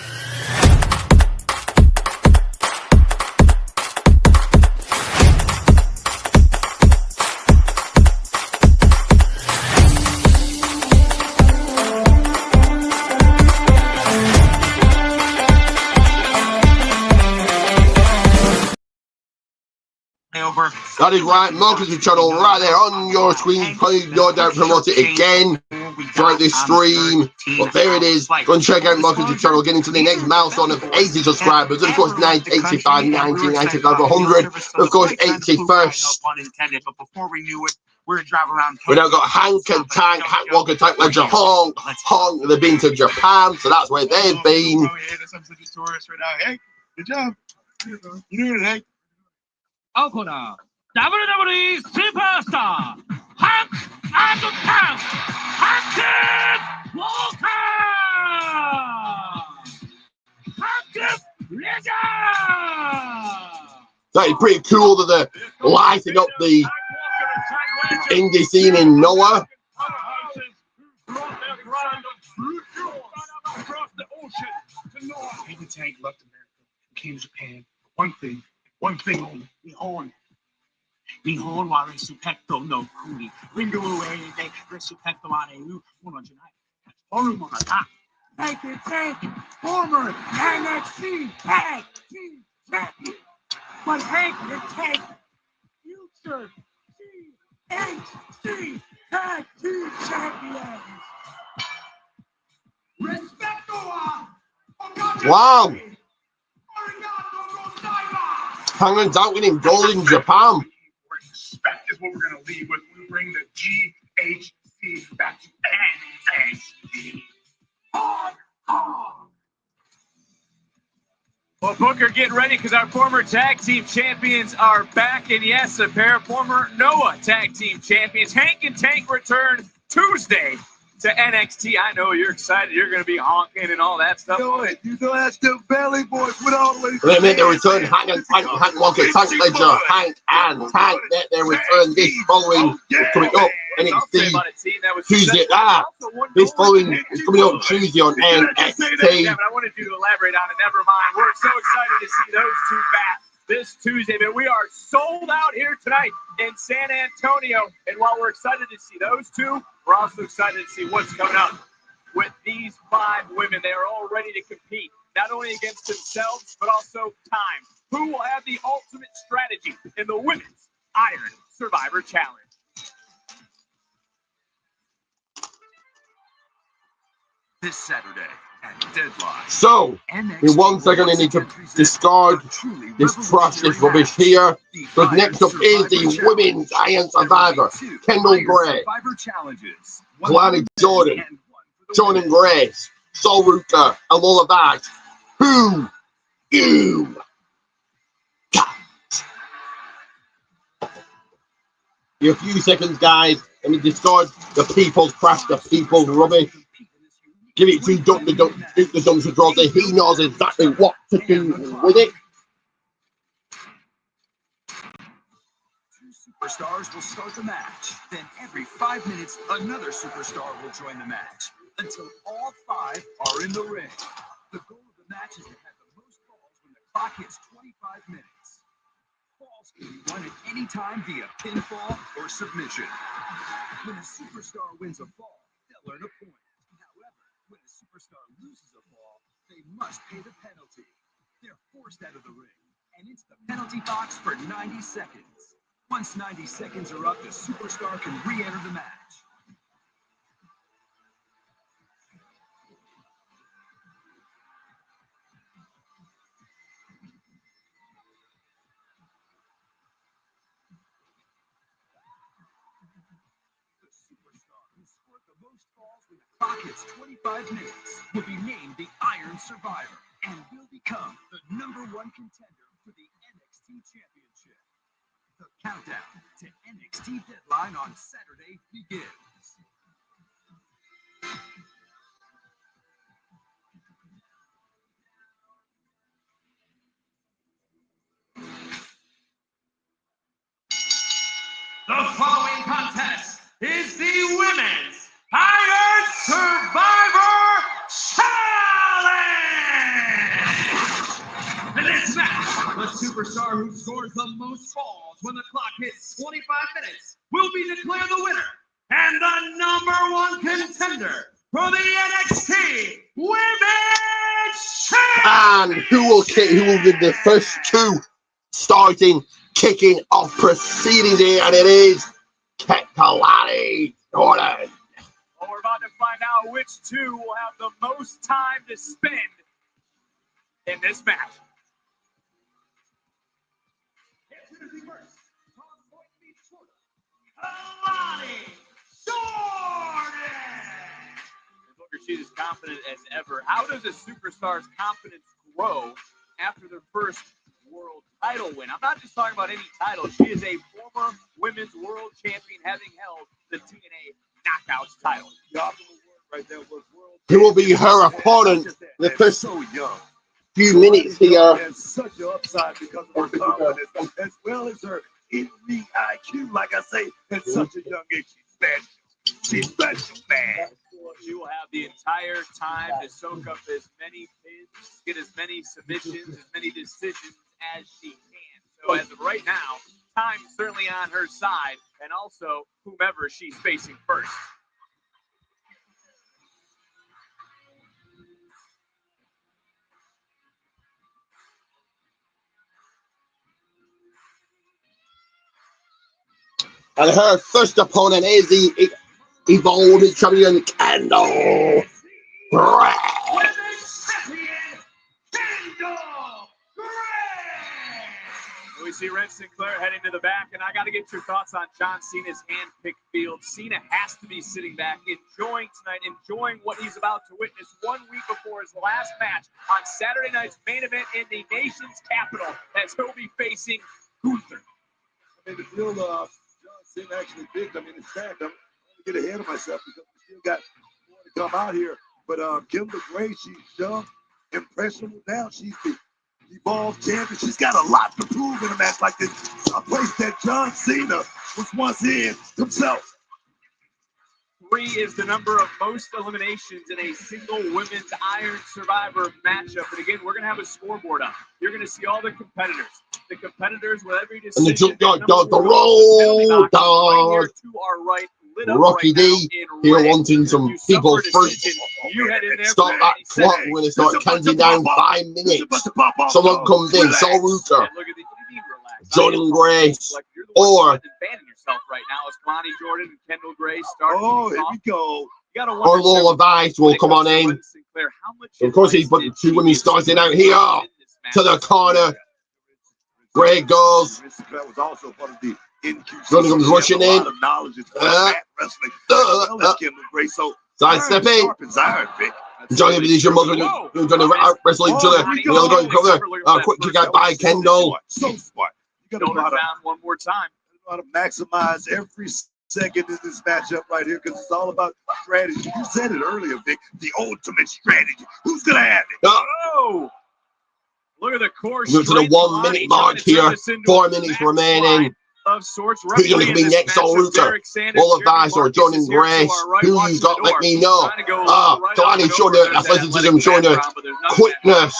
That is right, MARKCUS channel right there on your screen. Please no doubt promote it again throughout this stream. But there it is. Go and check out MARKCUS channel, getting to the next milestone of 80 subscribers. And of course, 85, 90, 95, 100. Of course, 81st. But before we knew it, we were driving around. We now got Hank and Tank, Hank Walker, Tank Ledger, Honk. They've been to Japan, so that's where they've been. Hey, good job. You doing it, Hank? 青コーナー WWE スーパースターハンク&タンクハンクウォーカーハンクレジャー That is pretty cool that they're lighting up the indie scene in Noah. Hank and Tank left America, came to Japan. One thing only, Nihon wa respecto no kuni. Ringo uwe de respecto are uno janai. Horumo na ta. Hank and Tank, former NXT Tag Team Champion. But Hank and Tank, future NXT Tag Team Champions. Respecto wa. Wow. Hanging out with him, gold in Japan. Respect is what we're going to leave with. We bring the GHC back to NXT. Well, Booker, get ready because our former tag team champions are back. And yes, a pair of former Noah tag team champions. Hank and Tank return Tuesday to NXT. I know you're excited. You're going to be honking and all that stuff. You know that's the Valley Boys would always. They make their return. Hank and Tank, Hank Walker, Tank Ledger, Hank and Tank make their return this following coming up NXT Tuesday. This following is coming up Tuesday on NXT. Yeah, but I wanted you to elaborate on it. Never mind. We're so excited to see those two back this Tuesday. But we are sold out here tonight in San Antonio. And while we're excited to see those two, we're also excited to see what's coming up with these 5 women. They are all ready to compete, not only against themselves, but also time. Who will have the ultimate strategy in the Women's Iron Survivor Challenge? This Saturday at Deadline. So, in 1 second, I need to discard this trash, this rubbish here. Because next up is the Women's Iron Survivor. Kendall Gray, Kalani Jordan, Jordan Grace, Sol Ruka, and all of that. Who you got? In a few seconds, guys, let me discard the people's trash, the people's rubbish. Give it to Duke the Dumpster Drozzy. He knows exactly what to do with it. Superstars will start the match. Then every 5 minutes, another superstar will join the match until all 5 are in the ring. The goal of the match is to have the most falls when the clock hits 25 minutes. Falls can be won at any time via pinfall or submission. When a superstar wins a fall, they'll earn a point. When a superstar loses a fall, they must pay the penalty. They're forced out of the ring and into the penalty box for 90 seconds. Once 90 seconds are up, the superstar can re-enter the match. The superstar who scored the most falls when the clock hits 25 minutes will be named the Iron Survivor and will become the #1 contender for the NXT Championship. The countdown to NXT Deadline on Saturday begins. The following contest is the Women's Iron Survivor Challenge! In this match, the superstar who scores the most falls when the clock hits 25 minutes will be declared the winner and the #1 contender for the NXT Women's Championship! And who will be the first 2 starting kicking off proceedings here? And it is Kalani Jordan. Well, we're about to find out which 2 will have the most time to spend in this match. Kalani Jordan! She's as confident as ever. How does a superstar's confidence grow after their first world title win? I'm not just talking about any title. She is a former women's world champion, having held the TNA Knockouts title. Who will be her opponent the first few minutes here? And such an upside because of her confidence, as well as her in-ring IQ. Like I say, at such a young age, she's special. She's special, man. She will have the entire time to soak up as many pins, get as many submissions, as many decisions as she can. So as of right now, time's certainly on her side, and also whomever she's facing first. And her first opponent is the Evolved Champion Kendall Gray. We we see Red Sinclair heading to the back, and I got to get your thoughts on John Cena's hand-picked field. Cena has to be sitting back, enjoying tonight, enjoying what he's about to witness 1 week before his last match on Saturday night's main event in the nation's capital, as he'll be facing Gunther. I mean, the field John Cena actually picked. I mean, it's stacked. I'm going to get ahead of myself because we still got more to come out here. But Kimber Gray, she's young, impressionable now. She's the Evolved champion. She's got a lot to prove in a match like this. A place that John Cena was once in himself. 3 is the number of most eliminations in a single women's Iron Survivor matchup. And again, we're going to have a scoreboard up. You're going to see all the competitors. The competitors with every decision. And the junkyard dog, the roll dog. Right to our right, lit up Rocky right D here wanting some people first. You head in there. Stop that clock. We're going to start counting down 5 minutes. Someone comes in, Sol Ruta, Jordan Grace, or right now is Kalani Jordan and Kendall Gray starting. Oh, here we go. Or Lola Vice will come on in. Of course, he's put the 2 women starting out here to the corner. Gray goes. That was also part of the Jordan comes rushing in. Side stepping. Johnny with your mother. You're going to wrestle each other. The other going to cover. Quick kick out by Kendall. So smart. You got to know one more time. How to maximize every second in this matchup right here because it's all about strategy. You said it earlier, Vic. The ultimate strategy. Who's gonna have it? Oh! Look at the course. We're to the 1 minute mark here. 4 minutes remaining. Of sorts. Who's going to be next on Ruta? Lola Vice or Jordan Grace? Who you got? Let me know. Kalani showing the athleticism, showing the quickness,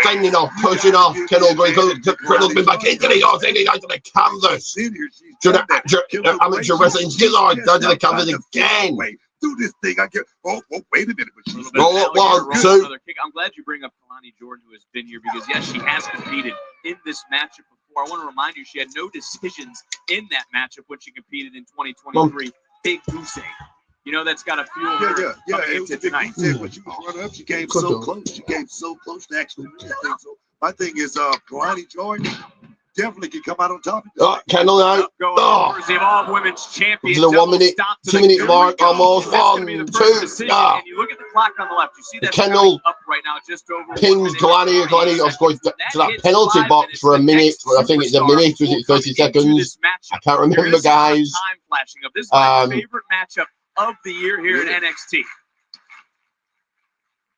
fending off, pushing off. Kendall going to back into the yard, into the canvas. To the amateur wrestling Gillard down to the canvas again. Do this thing. I get. Oh, wait a minute. Roll up 1, 2. I'm glad you bring up Kalani Jordan, who has been here because yes, she has competed in this matchup before. I want to remind you, she had no decisions in that matchup when she competed in 2023. Big goose egg. You know that's got to fuel her. Yeah. It was a big goose egg when she was running up. She came so close. She came so close to actually winning the thing. So my thing is, Kalani Jordan definitely can come out on top. Kendall now. The Evolved Women's Champion. To the 1 minute, 2 minute mark almost. 1, 2. And you look at the clock on the left. You see that Kendall up right now, just over pins Kalani. Kalani goes to that penalty box for a minute. I think it's a minute. Was it 30 seconds? I can't remember, guys. Time flashing of this is my favorite matchup of the year here at NXT.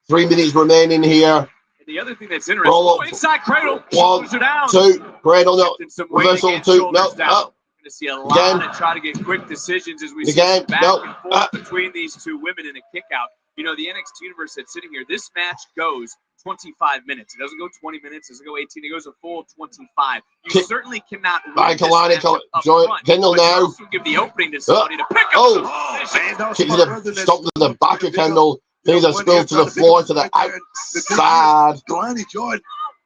3 minutes remaining here. The other thing that's interesting, inside cradle, 1, 2, cradle, no, reversal 2, no, going to see a lot of try to get quick decisions as we see back and forth between these two women in a kick out. You know, the NXT universe that's sitting here, this match goes 25 minutes. It doesn't go 20 minutes, it doesn't go 18, it goes a full 25. You certainly cannot win this matchup up front, Kendall but now. you also give the opening to somebody to pick up kick to the stop to the back of Kendall. Things are spilled to the floor, to the outside. Kalani Jordan,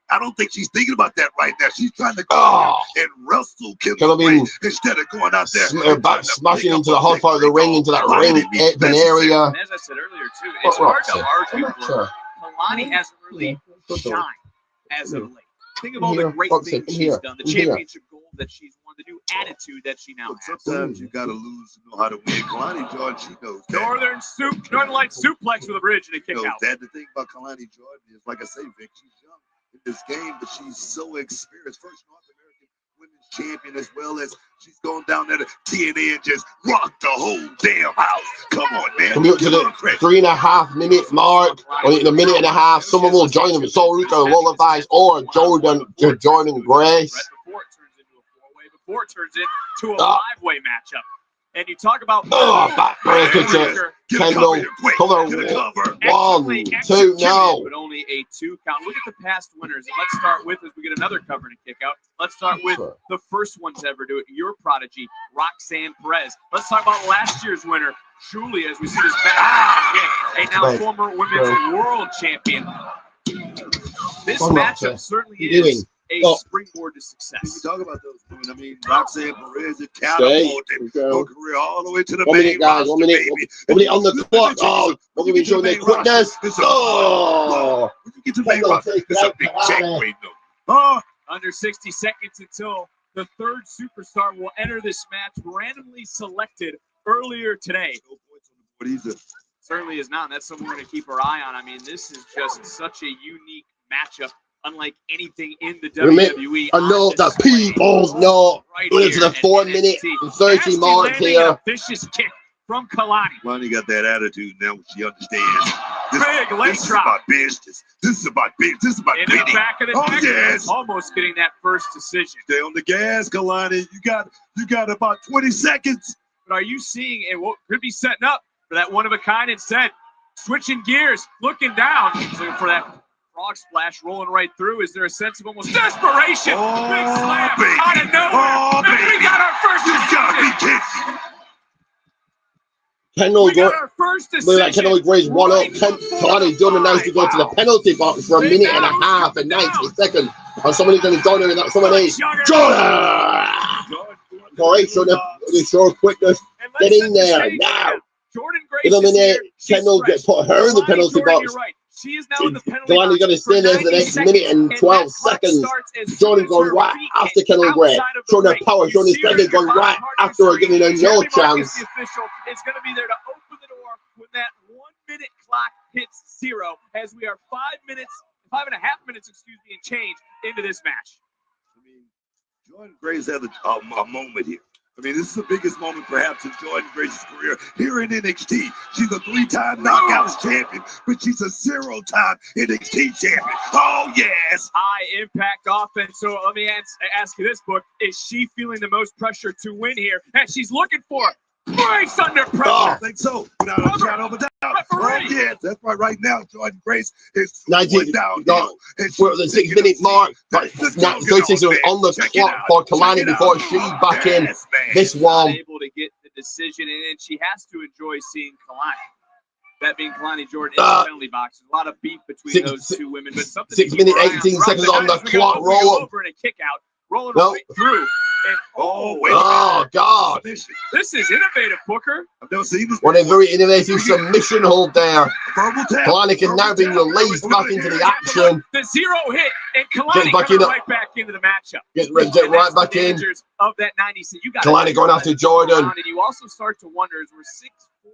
I don't think she's thinking about that right now. She's trying to go and wrestle Kimber Gray instead of going out there. Smashing into the hot part of the ring, into that ring open area. And as I said earlier, too, it's hard to argue for Kalani hasn't really shined as of late. Think of all the great things she's done, the championship gold that she's won, the new attitude that she now has. Sometimes you got to lose to know how to win. Kalani Jordan, she knows that. Northern Light suplex with a bridge and a kick out. That the thing about Kalani Jordan is, like I say, Vic, she's young in this game, but she's so experienced. First North American Women's Champion, as well as she's going down there to TNA and just rock the whole damn house. Come on, man. Coming up to the 3.5 minute mark, or in a minute and a half, someone will join them. Sol Ruta, Lola Vice, or Jordan Grace. Before it turns into a 5-way matchup. And you talk about backbreaker to Kendall. Cover 1, 2, no. But only a 2 count. Look at the past winners. And let's start with, as we get another cover and a kick out, let's start with the first one to ever do it, your prodigy, Roxanne Perez. Let's talk about last year's winner, Julie, as we see this back kick. A now former women's world champion. This matchup certainly is a springboard to success. When you talk about those women, I mean, Roxanne Perez is catapulted her career all the way to the main roster, One minute on the clock. Oh, we're going to be showing their quickness. When you get to the main roster, it's a big check weight, though. Under 60 seconds until the third superstar will enter this match, randomly selected earlier today. No points on the board either. Certainly is not, and that's something we're going to keep our eye on. I mean, this is just such a unique matchup, unlike anything in the WWE. I know that people know going to the 4 minute and 30 mark here. A vicious kick from Kalani. Kalani got that attitude now. She understands. Big leg this is drop. about business. This is about business. This is about In the bidding. back of the Oh neck, yes. almost getting that first decision. Stay on the gas, Kalani. You got about 20 seconds. But are you seeing it? What could be setting up for that one of a kind instead? Switching gears, looking down, looking for that frog splash rolling right through. Is there a sense of almost desperation? Oh, Big slam baby. out of nowhere. Oh, And we baby. got our first You gotta be decision. kidding. Kendall We got our first Look at decision. Kendall Gray's one up. Right Kalani doing a nice to go to the penalty box for a minute and a half and 90 seconds. And somebody's going to join her in that. Someone is Jordan. Great, show quickness. And let's Get set in the there stage now. again. Jordan Grace In a is minute, here. She's Kendall fresh. put her in the Kalani penalty Jordan, box. you're right. She is now in the penalty Kalani box going to for stay there for the 90 next seconds, minute and that 12 clock seconds. starts as Jordan soon as going her right feet after hit Kendall Gray. outside of the Showing her ring. power, You showing his see her standing, going combined right heart after her, rate. giving her no Jeremy Marcus, chance. the official, is going to be there to open the door when that 1 minute clock hits 0, as we are 5 minutes, 5.5 minutes, and change into this match. I mean, Jordan Grace had a moment here. I mean, this is the biggest moment perhaps in Jordan Grace's career here in NXT. She's a 3-time Knockouts champion, but she's a 0-time NXT champion. Oh, yes. High impact offense. So let me ask you this, Book. Is she feeling the most pressure to win here? And she's looking for Grace under pressure. I think so. Without a shadow of a doubt. Oh, yes. That's right now, Jordan Grace is 19 downhill. We're at the 6 minute mark. But 36 on the clock for Kalani before she's back in this one. Able to get the decision, and she has to enjoy seeing Kalani. That being Kalani Jordan in the penalty box. There's a lot of beef between those two women, but something 6 minutes, 18 seconds on the clock. Roll up. Over and a kick out, rolling right through. And God. This is innovative, Booker. I've never seen this. What a very innovative submission hold there. Verbal tap. Kalani can now be released back into the action. The 0 hit, and Kalani coming right back into the matchup. Get right back in. Of that 90, so you got Kalani going after Jordan. And you also start to wonder, as we're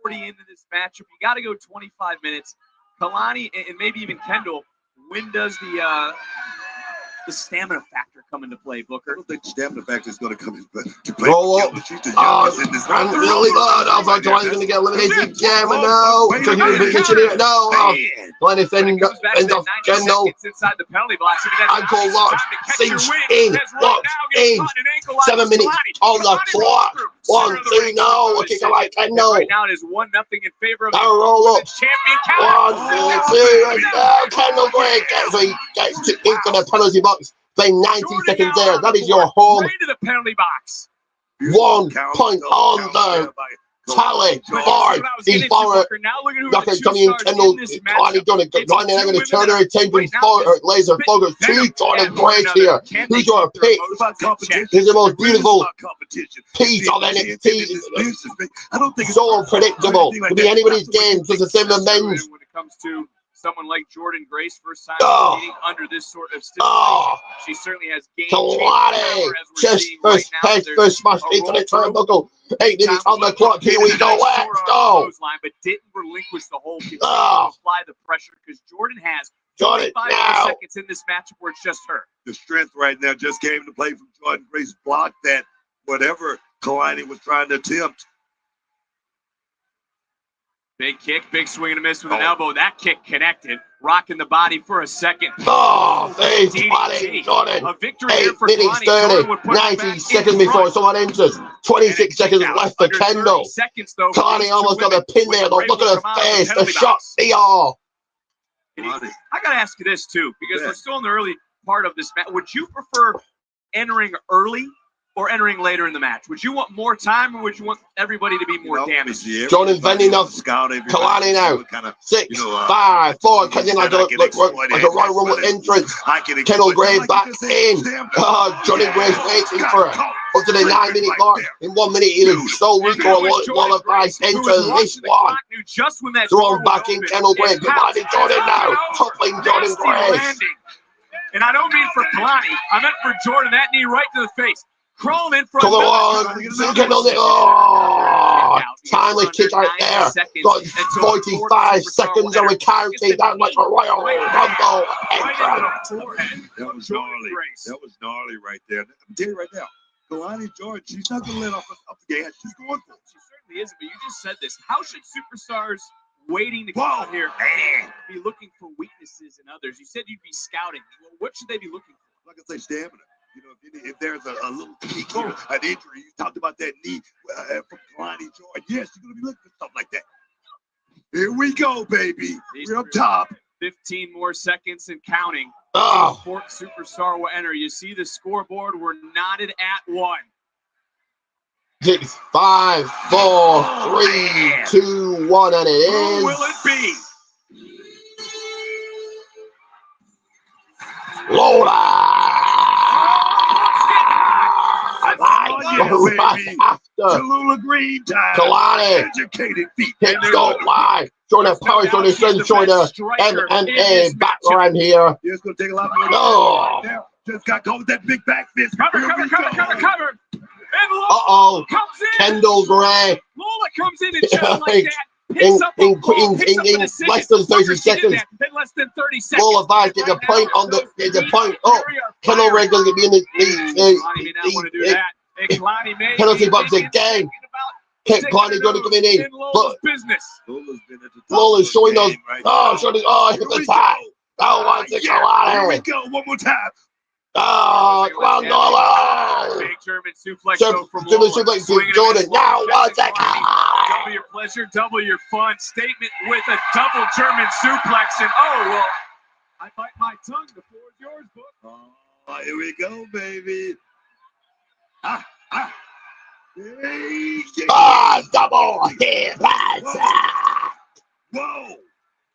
6:40 into this matchup, you got to go 25 minutes. Kalani and maybe even Kendall, when does the stamina factor come into play, Booker? I don't think the stamina factor is going to come into play. Roll up. And really good. I thought Kalani's going to get eliminated again, but no. No. Kalani ends up Kendall. Inside the penalty box. Ankle lock. Cinch in. Locked in. 7 minutes on the clock. 1, 2, no. Looking like Kendall. Right now it is 1-0 in favor of the roll up. champion. 1, 2, and now Kendall Gray gets into the penalty box. Playing 90 seconds there. That is your home. Right to the penalty box. 1 point on the tally for the forward. Dr. Tommy and Kendall, Kalani going to turn her attention for laser focus to Jordan Grace here. Who's your pick? This is the most beautiful piece of NXT. So unpredictable. Could be anybody's game, just the same as men's. When it comes to someone like Jordan Grace, first time competing under this sort of stipulation, she certainly has gained. Kalani, chest first, head first, smash into the turnbuckle. 8 minutes on the clock. Here we go. Let's go. But didn't relinquish the hold. Apply the pressure because Jordan has 25 seconds in this matchup where it's just her. The strength right now just came to play from Jordan Grace. Blocked that whatever Kalani was trying to attempt. Big kick, big swing and a miss with an elbow. That kick connected, rocking the body for a second. Face body, Jordan. A victory 8 here for minutes 30, 90 seconds before someone enters. 26 seconds left for Kendall. Kalani almost got a pin there. Look at her face. The shot, I got to ask you this, too, because we're still in the early part of this match. Would you prefer entering early or entering later in the match? Would you want more time, or would you want everybody to be more damaged? Jordan vending up Kalani now. 6, 5, 4, cutting like a Royal Rumble entrance. Kendall Gray back in. Jordan Gray's waiting for it. Up to the 9 minute mark. In 1 minute, either Soul Rico or Lullaby enters this one. Thrown back in Kendall Gray. Goodbye to Jordan now. Toppling Jordan Gray. And I don't mean for Kalani. I meant for Jordan. That knee right to the face. Crawling in for Come another. on. Timely kick out there. Got 45 seconds on the counting. That's like a Royal Rumble entrance. That was gnarly. That was gnarly right there. I'm telling you right now, Kalani Jordan, she's not going to let off the gas. She's going for it. She certainly isn't, but you just said this. How should superstars waiting to come out here be looking for weaknesses in others? You said you'd be scouting. Well, what should they be looking for? Like I say, stamina. You know, if there's a little tweak here, an injury, you talked about that knee from Kalani Jordan. Yes, you're going to be looking for stuff like that. Here we go, baby. We're up top. 15 more seconds and counting. Oh. Fourth superstar will enter. You see the scoreboard. We're knotted at 1. 6, 5, 4, 3, 2, 1, and it is. Who will it be? Lola! Right after Tallulah Green time. Kalani. Educated feet. Don't lie. Showing her power, showing her strength, showing her MMA background here. Yeah, it's going to take a lot more. No. Just got caught with that big back fist. Cover. And Uh-oh. comes in. Kendall Gray. Lola comes in and just like that. Picks up in a ball, picks up in an assist. less than 30 seconds. In less than 30 seconds. Lola Vice gets a point on the point up. Kendall Gray going to be in the penalty box again. Kalani going to come in. But Lola's showing those. Hit the tap. Oh, what's it, Kalani? Here we go. One more time. Oh, come on, Lola. Big German suplex from Jordan. Now, what's it? Double your pleasure, double your fun. Statement with a double German suplex. And well, I bite my tongue. The floor is yours, book. Oh, here we go, baby. Double hit pass. Whoa.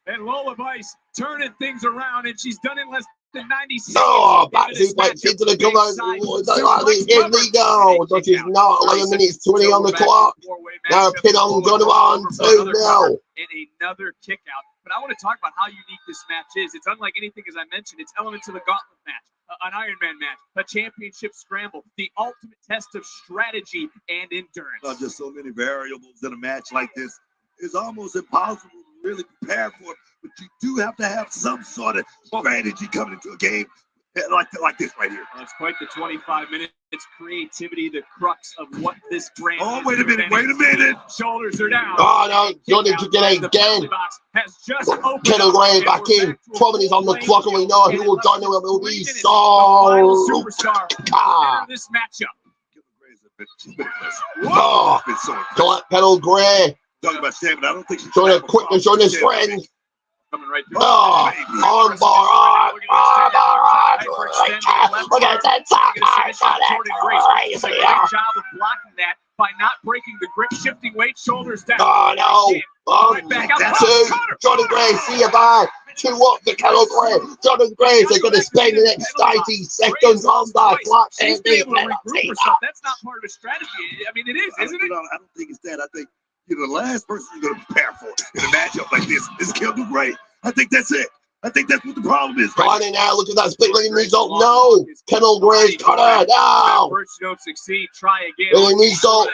And Lola Vice turning things around, and she's done in less than 90 seconds. No, back suplex into the cover. Here we go. So she's not 11 minutes 20 on the clock. Now pin on Jordan 1-2 now. And another kick out. But I want to talk about how unique this match is. It's unlike anything, as I mentioned. It's elements of a gauntlet match, an Ironman match, a championship scramble, the ultimate test of strategy and endurance. Just so many variables in a match like this. It's almost impossible to really prepare for it, but you do have to have some sort of strategy coming into a game like this right here. Well, it's quite the 25 minutes. It's creativity, the crux of what this brand is. Wait a minute. Shoulders are down. No, Jordan to get it again. Kendall Gray back in. 12 minutes on the clock, and we know who will join him. It will be superstar. This matchup. Kendall Gray. Talking about stamina, I don't think she's showing her quickness, showing his friends. Coming right through. Armbar. Look at that top. Great job of blocking that by not breaking the grip, shifting weight, shoulders down. Two. Jordan Gray, see you bye. 2 up to Kendall Gray. Jordan Gray is going to spend the next 90 seconds on the clock. That's not part of a strategy. I mean, it is, isn't it? I don't think it's that. I think the last person you're going to prepare for in a matchup like this is Kendall Gray. I think that's it. I think that's what the problem is. Come on in now. Look at that split lane result. No. Kendall Gray got her. No. First you don't succeed. Try again. Lane result.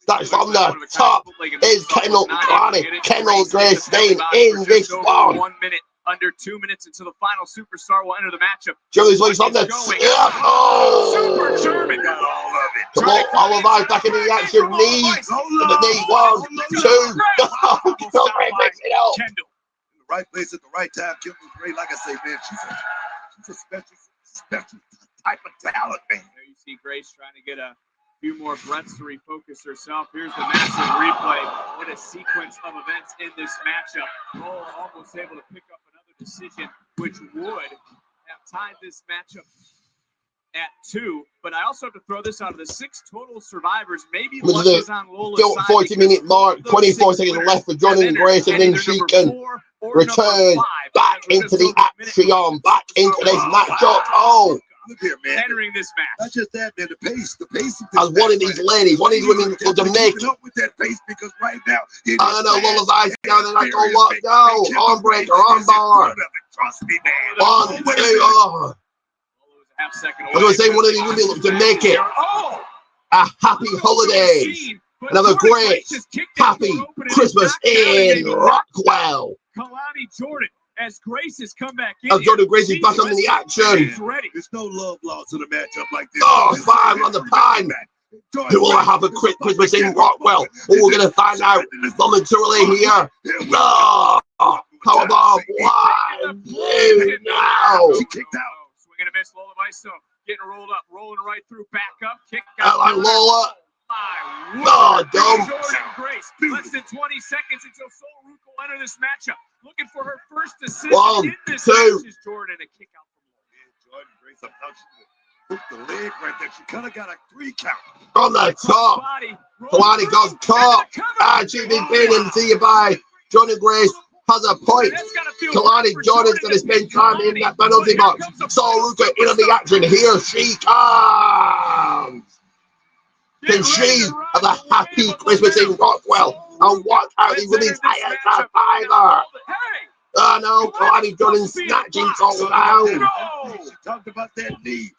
That's from the top. Is Kendall Gray staying in this one? 1 minute. Under 2 minutes until the final superstar will enter the matchup. Joey's waist on the Super German. Come on, Oliver back in the action. Knee. The knee. 1, 2. Kendall Gray picks it up. In the right place at the right time. Kendall Gray, like I say, man, she's a special type of talent, man. There you see Grace trying to get a few more breaths to refocus herself. Here's the massive replay. What a sequence of events in this matchup. Lola almost able to pick up another decision, which would have tied this matchup at 2. But I also have to throw this out of the 6 total survivors. Maybe luck is on Lola's side. 40-minute mark, 24 seconds left for Jordan Grace, and then she can return back into the action, back into this matchup. Look here, man. entering this match. Not just that, man. The pace of this I was one of these ladies, one of these women from Jamaica. Up with that pace because right now, I know Lullaby's down there. I go, what? Go. On breaker, on bar. Trust me, man. 1, 2, oh. I was going to say one of these women to make it a happy holidays and have a great happy Christmas in Rockwell. Kalani Jordan, as Grace has come back in. As Jordan Grace is back on in the action. There's no love lost in a matchup like this. Oh, 5 on the pine. Who will have a quick Christmas in Rockwell? Oh, we're going to find out momentarily here. Oh, powerbomb. 1, 2, now. She kicked out. Swing and a miss. Lola Viso getting rolled up, rolling right through, back up, kick I out. like Lola. Oh, dumb. Jordan Grace. Less than 20 seconds until Sol Ruca will enter this matchup. Looking for her first assist 1, in this 2. match is Jordan. A kick out from Lola. Jordan Grace, I'm out. Hook the leg right there. She kind of got a 3 count. On the top. Kalani goes top. And she's been beaten to you by Jordan Grace. Has a point. Kalani Jordan's going to spend time in that penalty box. Sol Ruca in on the action. Here she comes. Can she have a happy Christmas in Rockwell and walk out the women's highest survivor? Oh no, Kalani Jordan snatching Sol down. She talked about that knee.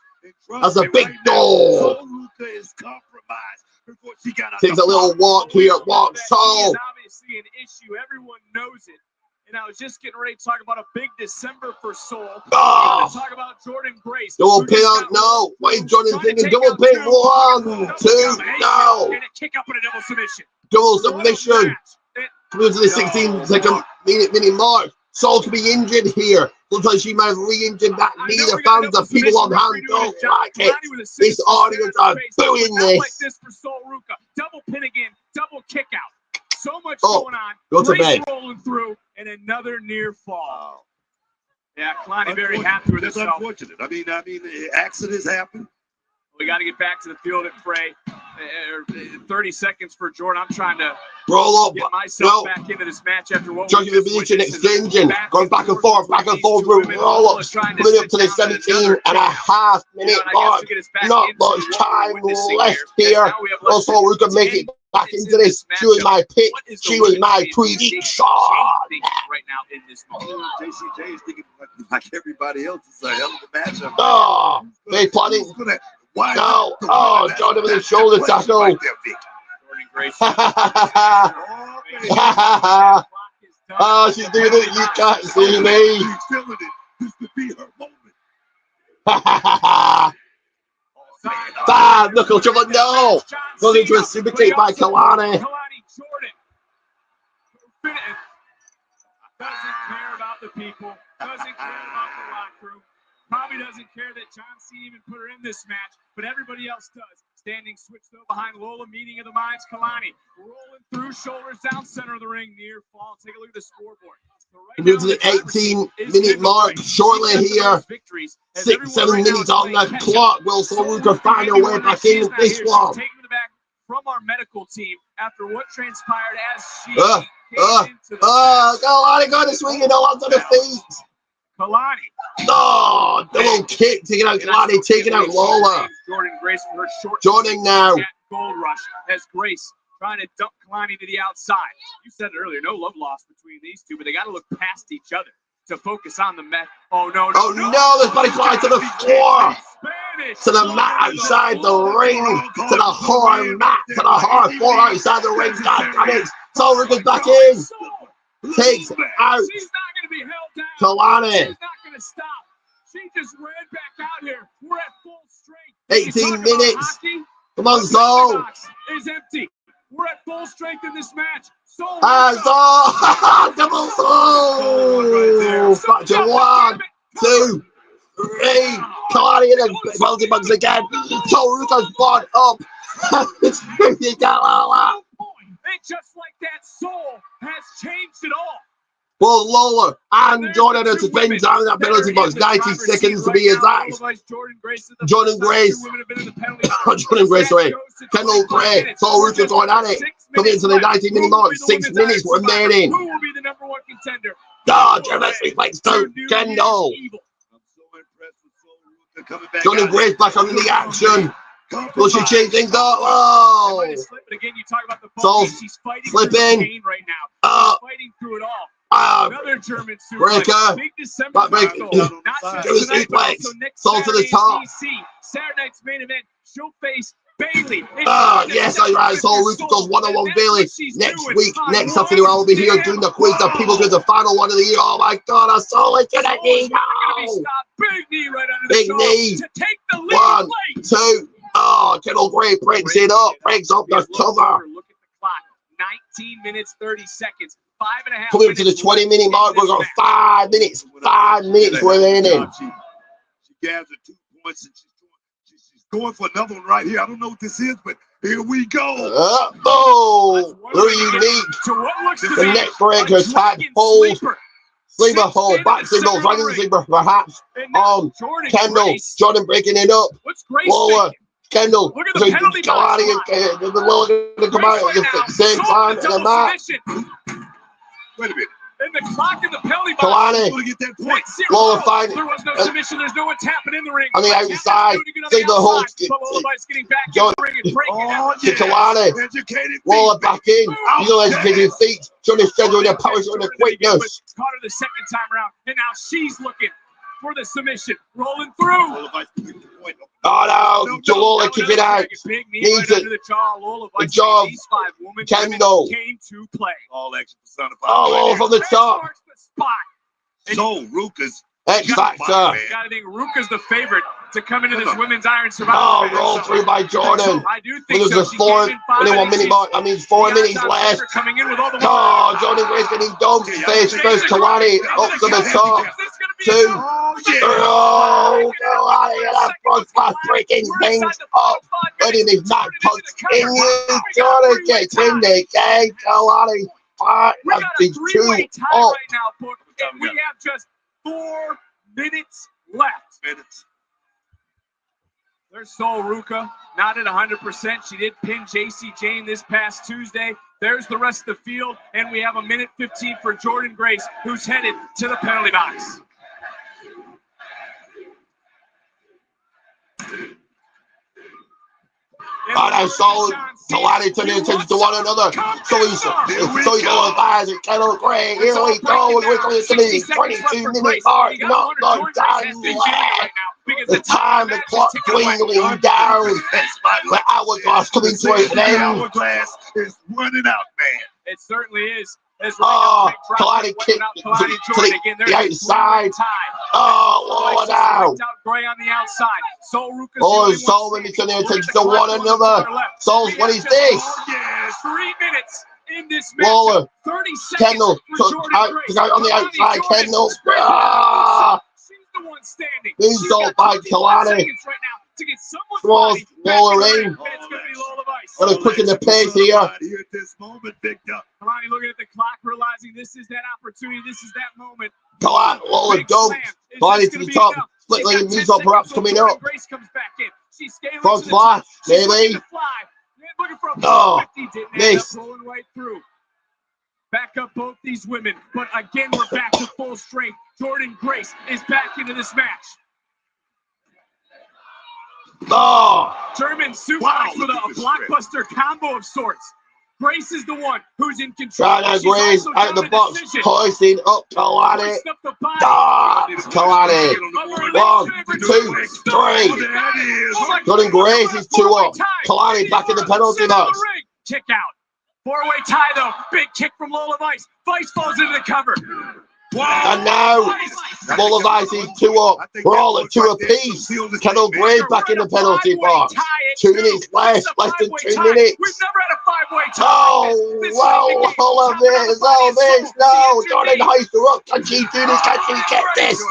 That's a big door. Sol Ruca is compromised before she got out. Takes a little walk here. Walk Sol. Obviously an issue. Everyone knows it. And I was just getting ready to talk about a big December for Sol. Oh. Talk about Jordan Grace. Double pin on, no. Why is Jordan thinking double pin? 1, 2, no. And a kick up and a double submission. Double submission. Coming to the 16-second minute mark. Sol could be injured here. Looks like she might have re-injured that knee. The fans, the people on hand don't like it. This audience are booing this. Double pin again. Double kick out. So much going on. Go to bed. Rolling through and another near fall. Yeah, Kalani very happy with herself. That's unfortunate. I mean, accidents happen. We got to get back to the field at Frey. 30 seconds for Jordan. I'm trying to roll up. Get myself back into this match after what Chucking the beach and exchanging. Going back and forth roll ups. Coming up to the 17.5 minute mark. Not much time left here. Also, we can make it back into this. She was my pick. She was my prediction. Right now in this moment. JCJ is thinking like everybody else. It's a hell of a matchup. Oh, they planning. No. Oh, Jordan with his shoulder tackle. Oh, she's doing it. You can't see me. She's feeling it. This could be her moment. Bad knuckle trouble. No. Goes into a super kick by Kalani. Kalani Jordan doesn't care about the people. Doesn't care about the locker room. Probably doesn't care that John Cena even put her in this match, but everybody else does. Standing switch though behind Lola, meeting of the minds. Kalani rolling through, shoulders down, center of the ring, near fall. Take a look at the scoreboard. Move to the 18-minute mark shortly here. 6-7 minutes on the clock. Will Sol Ruca find her way back in this one? Taking the back from our medical team after what transpired as she came into the Kalani got to swing it all onto the feet. Kalani. No, double kick, taking out Kalani, taking out Lola. Jordan Grace for her short. Jordan now. Gold rush as Grace trying to dump Kalani to the outside. You said it earlier, no love lost between these two, but they got to look past each other to focus on the Met. Oh no! Oh no! There's body fly to the floor, to the mat outside the ring, to the hard mat, to the hard floor outside the ring. God damn it! Sol Ruca's back in. Takes out Kalani. She's not going to stop. She just ran back out here. We're at full strength. 18 minutes. Come on, Sol. Is empty. We're at full strength in this match. Sol. Double Sol. Fracture 1, 2, 3. Kalani in the penalty box again. Sol Ruca's brought up. And just like that, Sol has changed it all. Well, Lola and Jordan are to spend time in that penalty box. 90 seconds to be exact. Jordan Grace. Jordan Grace, sorry. Kendall Gray. Sol Ruca going at it. Coming into the 90-minute mark. 6 minutes remaining. Who will be the number one contender? Gervais reflex to Kendall. I'm so impressed with Sol Ruca Jordan Grace back under the action. Will she change things up? Oh! Again, you talk about the So, she's fighting slipping. pain right now. She's fighting through it all. Another German breaker. Big December Break. not just tonight, but also next Soul to the Saturday top. in DC. Saturday night's main event. She'll face Bailey. Yes, I right. So Ruth does 1-on-1 Bailey next week. Next Saturday, I'll be here doing the quiz. The people do the final one of the year. Oh my God, I saw it to the knee. No. Big knee right under Big the knee. to take the lead. 1, 2. Oh, Kendall Gray breaks it up. Breaks up the cover. Look at the clock. 19 minutes, 30 seconds. 5.5 Coming up to the 20-minute mark. We've got 5 minutes. 5 minutes remaining. She gathered 2 points and she's going for another one right here. I don't know what this is, but here we go. Very unique. The neck breaker type hold. Sleeper hold. Back sleeper. Right in the sleeper, perhaps. On Kendall. Jordan breaking it up. Lower. Kendall. Look at the penalty box. The Lower going to come out at the same time in the match. Wait a minute. And the clock in the penalty box. Kalani. Get that point. Lower find. There was no submission. There's no one tapping in the ring. On the outside. See the hold. Getting back in the ring and breaking out. To Kalani. Lower back in. You know, educated feet. Trying to schedule their powers on the quickness. Caught her the second time around. And now she's looking for the submission. Rolling through. Oh no. Jalola kick it out. Needs it. Good job. Kendall. Came to play. All action personified. Oh, from the top. So, Ruka's X Factor. Gotta think Ruka's the favorite to come into this women's Iron Survivor. Oh, roll through by Jordan. I do think so. There's 4 minute mark. I mean, 4 minutes left. Oh, Jordan Grace getting dogged. Face first. Kalani up to the top. 2. Oh, Kalani and that front slash breaking things up. Ready this match continues. Jordan gets in the game. Kalani has been 2 up. We have just 4 minutes left. There's Sol Ruka, not at 100%. She did pin JC Jane this past Tuesday. There's the rest of the field, and we have 1:15 for Jordan Grace, who's headed to the penalty box. And I saw Kalani turn their attention to one another. So he's all advised. Kendall Gray. Here we go. We're going to the 22-minute mark. Not long time left. The time, the clock dwindling down. The hourglass coming to an end. Hourglass is running out, man. It certainly is. Oh, Kalani kicked to the outside. Oh, Lord, now. Gray on the outside. Oh, Sol when he's turning their attention to one another. Sol's, what is this? 3 minutes in this match. 30 seconds. Kendall out on the outside. Kendall. The one standing. Insult by Kalani. Throws Lola in. What a quick in the pace here. Here at this moment, Victor. Kalani looking at the clock, realizing this is that opportunity. This is that moment. Kalani, Lola don't. Kalani to the top. Split leg and knees up, perhaps coming up. Grace comes back in. She's scaling front flash, maybe. Oh, miss. Rolling right through. Back up both these women, but again we're back to full strength. Jordan Grace is back into this match. Oh, German suplex with a blockbuster combo of sorts. Grace is the one who's in control. Grace out the box, hoisting up Kalani. Kalani. 1, 2, 3. Jordan Grace is 2 up. Kalani back in the penalty box. Kick out. 4-way tie though. Big kick from Lola Vice. Vice falls into the cover. And now Lola Vice is 2 up. We're all at 2 apiece. Kendall Gray back in the penalty box. 2 minutes left. Less than 2 minutes. We've never had a 5-way tie. Oh, well, all of this. No. Jordan hoists her up. Can she do this? Can she get this?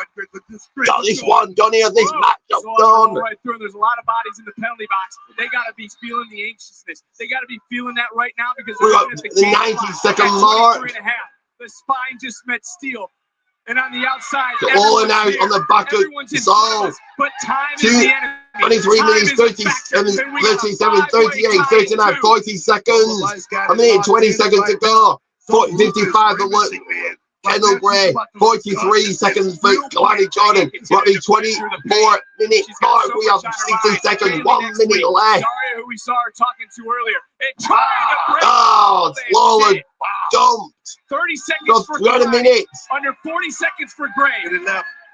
Got this one done here. This matchup done. Right through. There's a lot of bodies in the penalty box. They got to be feeling the anxiousness. They got to be feeling that right now because we're up the 90-second mark. The spine just met steel. And on the outside, all in out on the back of Sol. But time is the enemy. 23 minutes, 37, 38, 39, 40 seconds. A minute, 20 seconds to go. 55 to look. Kendall Gray, 43 seconds for Kalani Jordan. Robbie, 24 minutes more. We have 60 seconds, 1 minute left. Who we saw her talking to earlier. And trying to break. Oh, Lawler dumped. 30 seconds for 30 Gray. minutes. Under 40 seconds for Gray.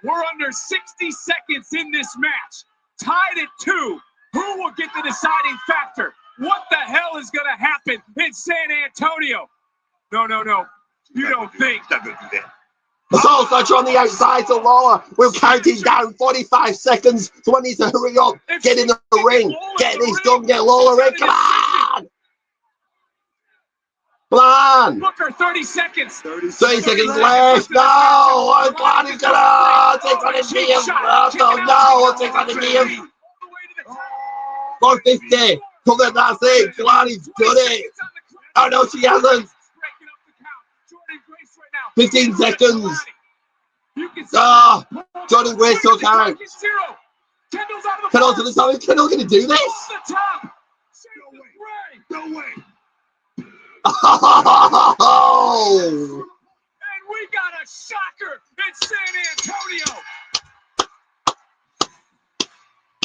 We're under 60 seconds in this match. Tied at 2. Who will get the deciding factor? What the hell is going to happen in San Antonio? No. You don't think. Assault Slasher on the outside to Lawler. We're counting down 45 seconds. So I need to hurry up. Get in the ring. Get this done. Get Lawler in. Come on. Come on. Booker, 30 seconds. 30 seconds left. No. I'm glad he's gonna take on his DM. No. I'll take on the DM. 450. Come on, that's it. Kalani's done it. Oh no, she hasn't. 15 seconds. Ah, Jordan Grace took out. Kendall to the top. Is Kendall going to do this? No way. Oh! And we got a shocker in San Antonio.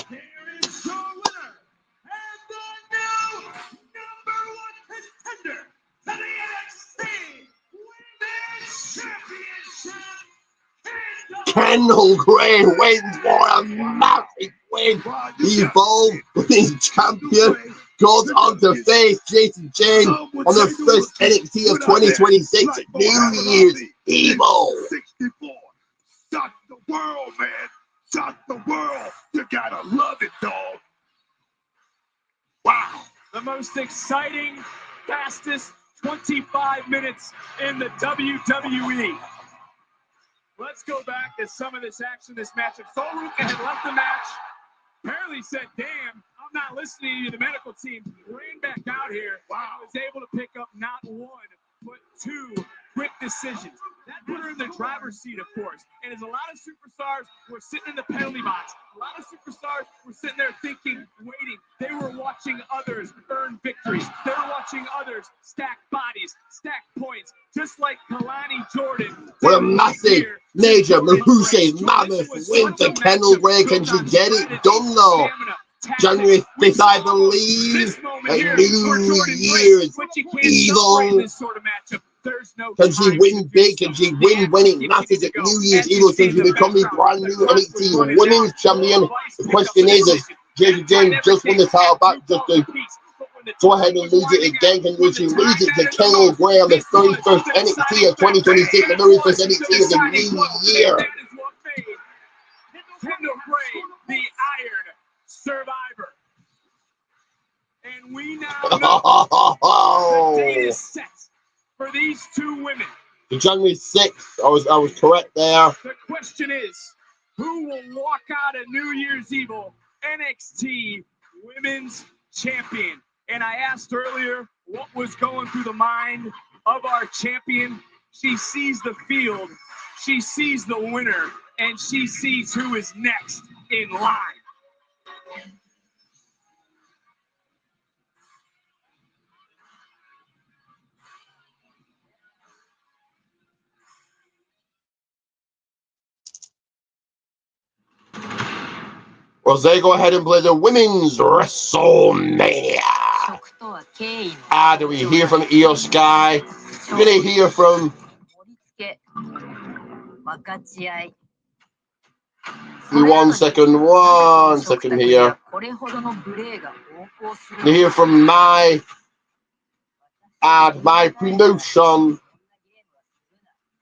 Here is your winner and the new #1 contender to the NXT Women's Championship. Kendall Gray wins for a massive win. He evolved with his champion. Goes on to face Jason Jane on the first NXT of 2026 New Year's Evil. 64. Shock the world, man. Shock the world. You gotta love it, dog. Wow. The most exciting, fastest 25 minutes in the WWE. Let's go back to some of this action, this matchup. Sol Ruka had left the match. Apparently said, damn, I'm not listening to the medical team. Ran back out here. Wow. Was able to pick up not 1, but 2 quick decisions. That put her in the driver's seat, of course. And as a lot of superstars were sitting in the penalty box, a lot of superstars were sitting there thinking, waiting. They were watching others earn victories. They were watching others stack bodies, stack points, just like Kalani Jordan. What a massive, major, Mahusse's mammoth win for Kendall Gray. Can she get it done, though? January 5th, I believe, a New Year's Evil. Can she win big? Can she win when it matters at New Year's Evil? Can she become the brand new NXT Women's Champion? The question is Jason James just won the title back, just to go ahead and lose it again. Can she lose it to Kendall Gray on the 31st NXT of 2026, the very first NXT of the new year? Kendall Gray, the Iron Survivor. And we now know the date is set for these 2 women. January 6th, I was correct there. The question is, who will walk out of New Year's Evil NXT Women's Champion? And I asked earlier what was going through the mind of our champion. She sees the field, she sees the winner, and she sees who is next in line. Rosé, go ahead and play the Women's WrestleMania. Do we hear from Io Sky? We're going to hear from... One second here. You hear from my promotion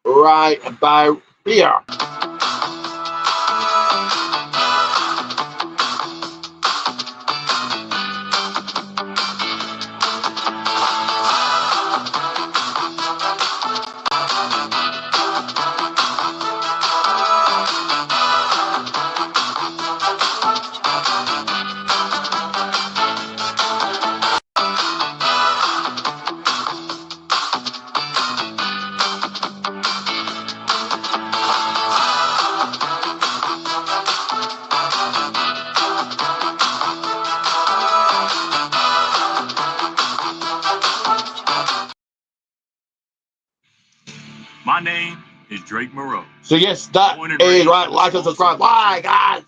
right about here. My name is Drake Moreau. So yes, that is right. Like and subscribe. Like and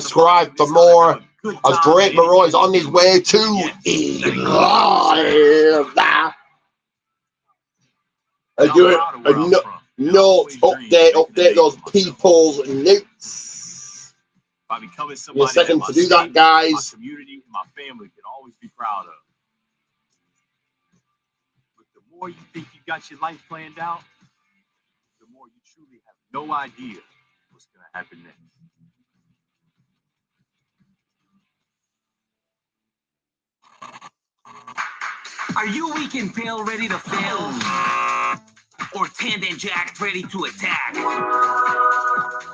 subscribe for more. As Drake Moreau is on his way to live. I do it. Notes, update those people's notes. By becoming Give me a second to do that, guys. My community and my family can always be proud of. But the more you think you got your life planned out, the more you truly have no idea what's going to happen next. Are you weak and pale, ready to fail? Or tanned and jacked, ready to attack?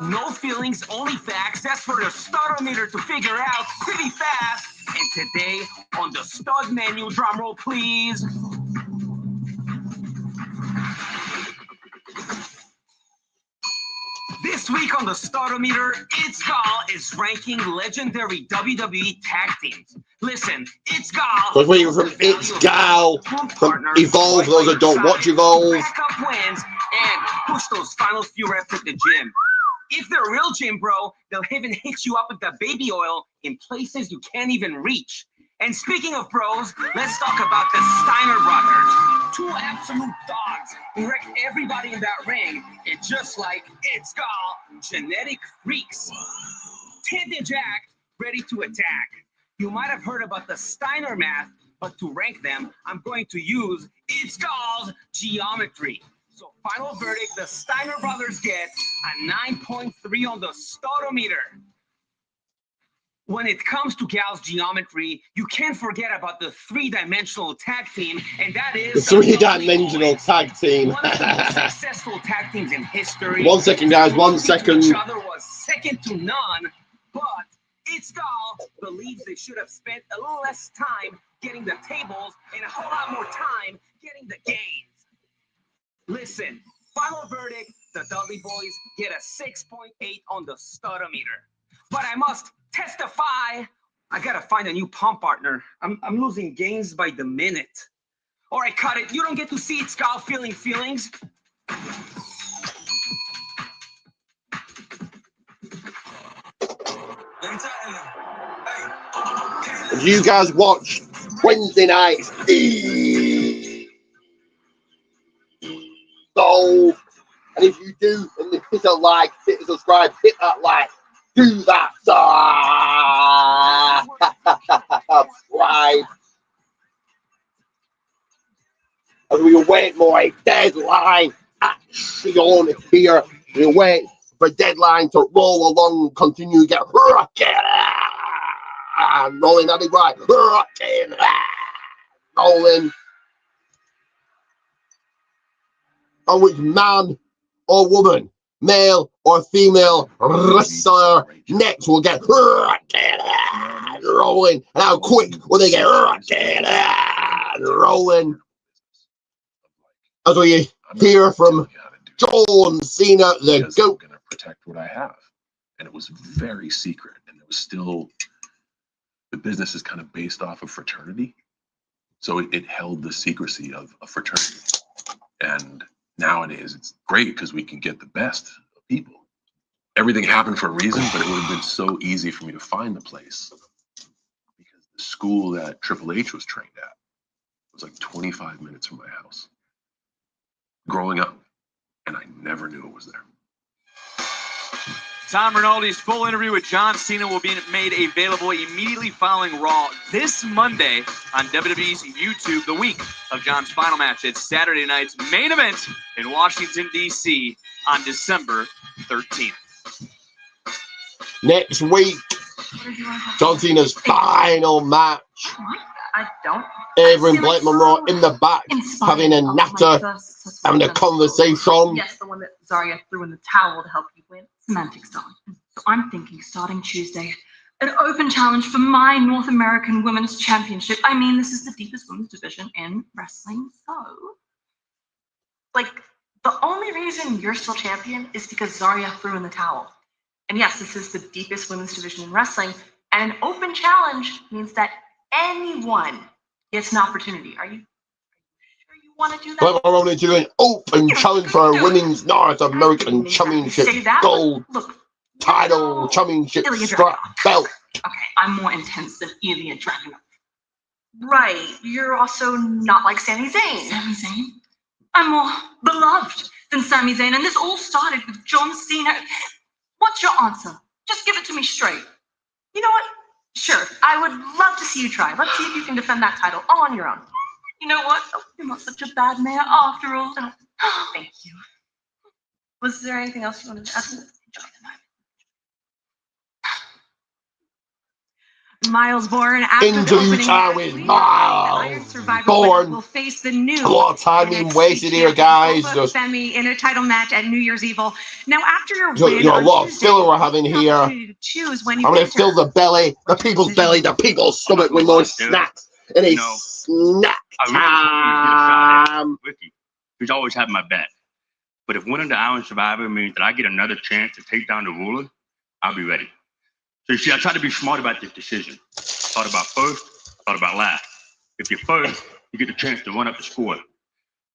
No feelings, only facts. That's for the startometer to figure out pretty fast. And today, on the stud menu, drumroll please. This week on the startometer, It's Gal is ranking legendary WWE tag teams. Listen, It's Gal. So we're waiting from It's Gal, from Evolve, those that don't watch Evolve. Back up wins and push those final few reps at the gym. If they're real gym bro, they'll even hit you up with the baby oil in places you can't even reach. And speaking of bros, let's talk about the Steiner brothers. Two absolute dogs who wrecked everybody in that ring. And just like It's Gal, genetic freaks. Tanned and jacked, ready to attack. You might have heard about the Steiner math, but to rank them, I'm going to use It's Gal's geometry. So final verdict, the Steiner brothers get a 9.3 on the startometer. When it comes to Gal's geometry, you can't forget about the three-dimensional tag team, and that is the three-dimensional tag team. One of the most successful tag teams in history. 1 second, guys. 1 second. Each other was second to none, but It's Gal believes they should have spent a little less time getting the tables and a whole lot more time getting the gains. Listen, final verdict: the Dudley Boys get a 6.8 on the startometer. But I must testify, I gotta find a new pump partner. I'm losing gains by the minute. All right, cut it. You don't get to see It's Gal feeling feelings. If you guys watch Wednesday nights, so, and if you do, and hit a like, hit a subscribe, hit that like. Do that, subscribe. As we await more a deadline action here. We wait for deadline to roll along, continue to get rocking, rolling at it right, rocking, rolling. On which man or woman, male or female wrestler next will get rolling, and how quick will they get rolling? As we hear from John Cena, the GOAT. I'm going to protect what I have, and it was very secret, and it was still, the business is kind of based off of fraternity, so it held the secrecy of a fraternity. And nowadays it's great because we can get the best of people. Everything happened for a reason, but it would have been so easy for me to find the place because the school that Triple H was trained at was like 25 minutes from my house growing up, and I never knew it was there. Tom Rinaldi's full interview with John Cena will be made available immediately following Raw this Monday on WWE's YouTube, the week of John's final match. It's Saturday night's main event in Washington, D.C. on December 13th. Next week, John Cena's final match. I don't. Avery and Blake Monroe in the back having a natter, having a conversation. Yes, the one that Zarya threw in the towel to help you win. Semantics, darling. So I'm thinking starting Tuesday, an open challenge for my North American Women's Championship. I mean, this is the deepest women's division in wrestling, so like the only reason you're still champion is because Zarya threw in the towel. And yes, this is the deepest women's division in wrestling, and an open challenge means that anyone gets an opportunity. Are you sure you want to do We're that? going to do an open challenge for a women's North American Championship Say that, gold look, title no. championship Ilya strap belt. Okay, I'm more intense than Ilya Dragunov. Right, you're also not like Sami Zayn. Sami Zayn? I'm more beloved than Sami Zayn, and this all started with John Cena. What's your answer? Just give it to me straight. You know what? Sure, I would love to see you try. Let's see if you can defend that title all on your own. You know what? Oh, you're not such a bad man after all. Thank you. Was there anything else you wanted to ask me? Miles Bourne after the Interview opening time with Miles Bourne. will face the new A lot of time being NXT wasted here, guys. champion Just Femi in a title match at New Year's Evil. Now, after your a win on lot of Tuesday, filler we're having you have here. an opportunity to choose when you I'm going to enter. fill the belly, the people's belly, the people's stomach with more snacks. And it's snack time. Ricky, he's always had my back. But if winning the Iron Survivor means that I get another chance to take down the ruler, I'll be ready. So you see, I tried to be smart about this decision. Thought about first, thought about last. If you're first, you get the chance to run up the score.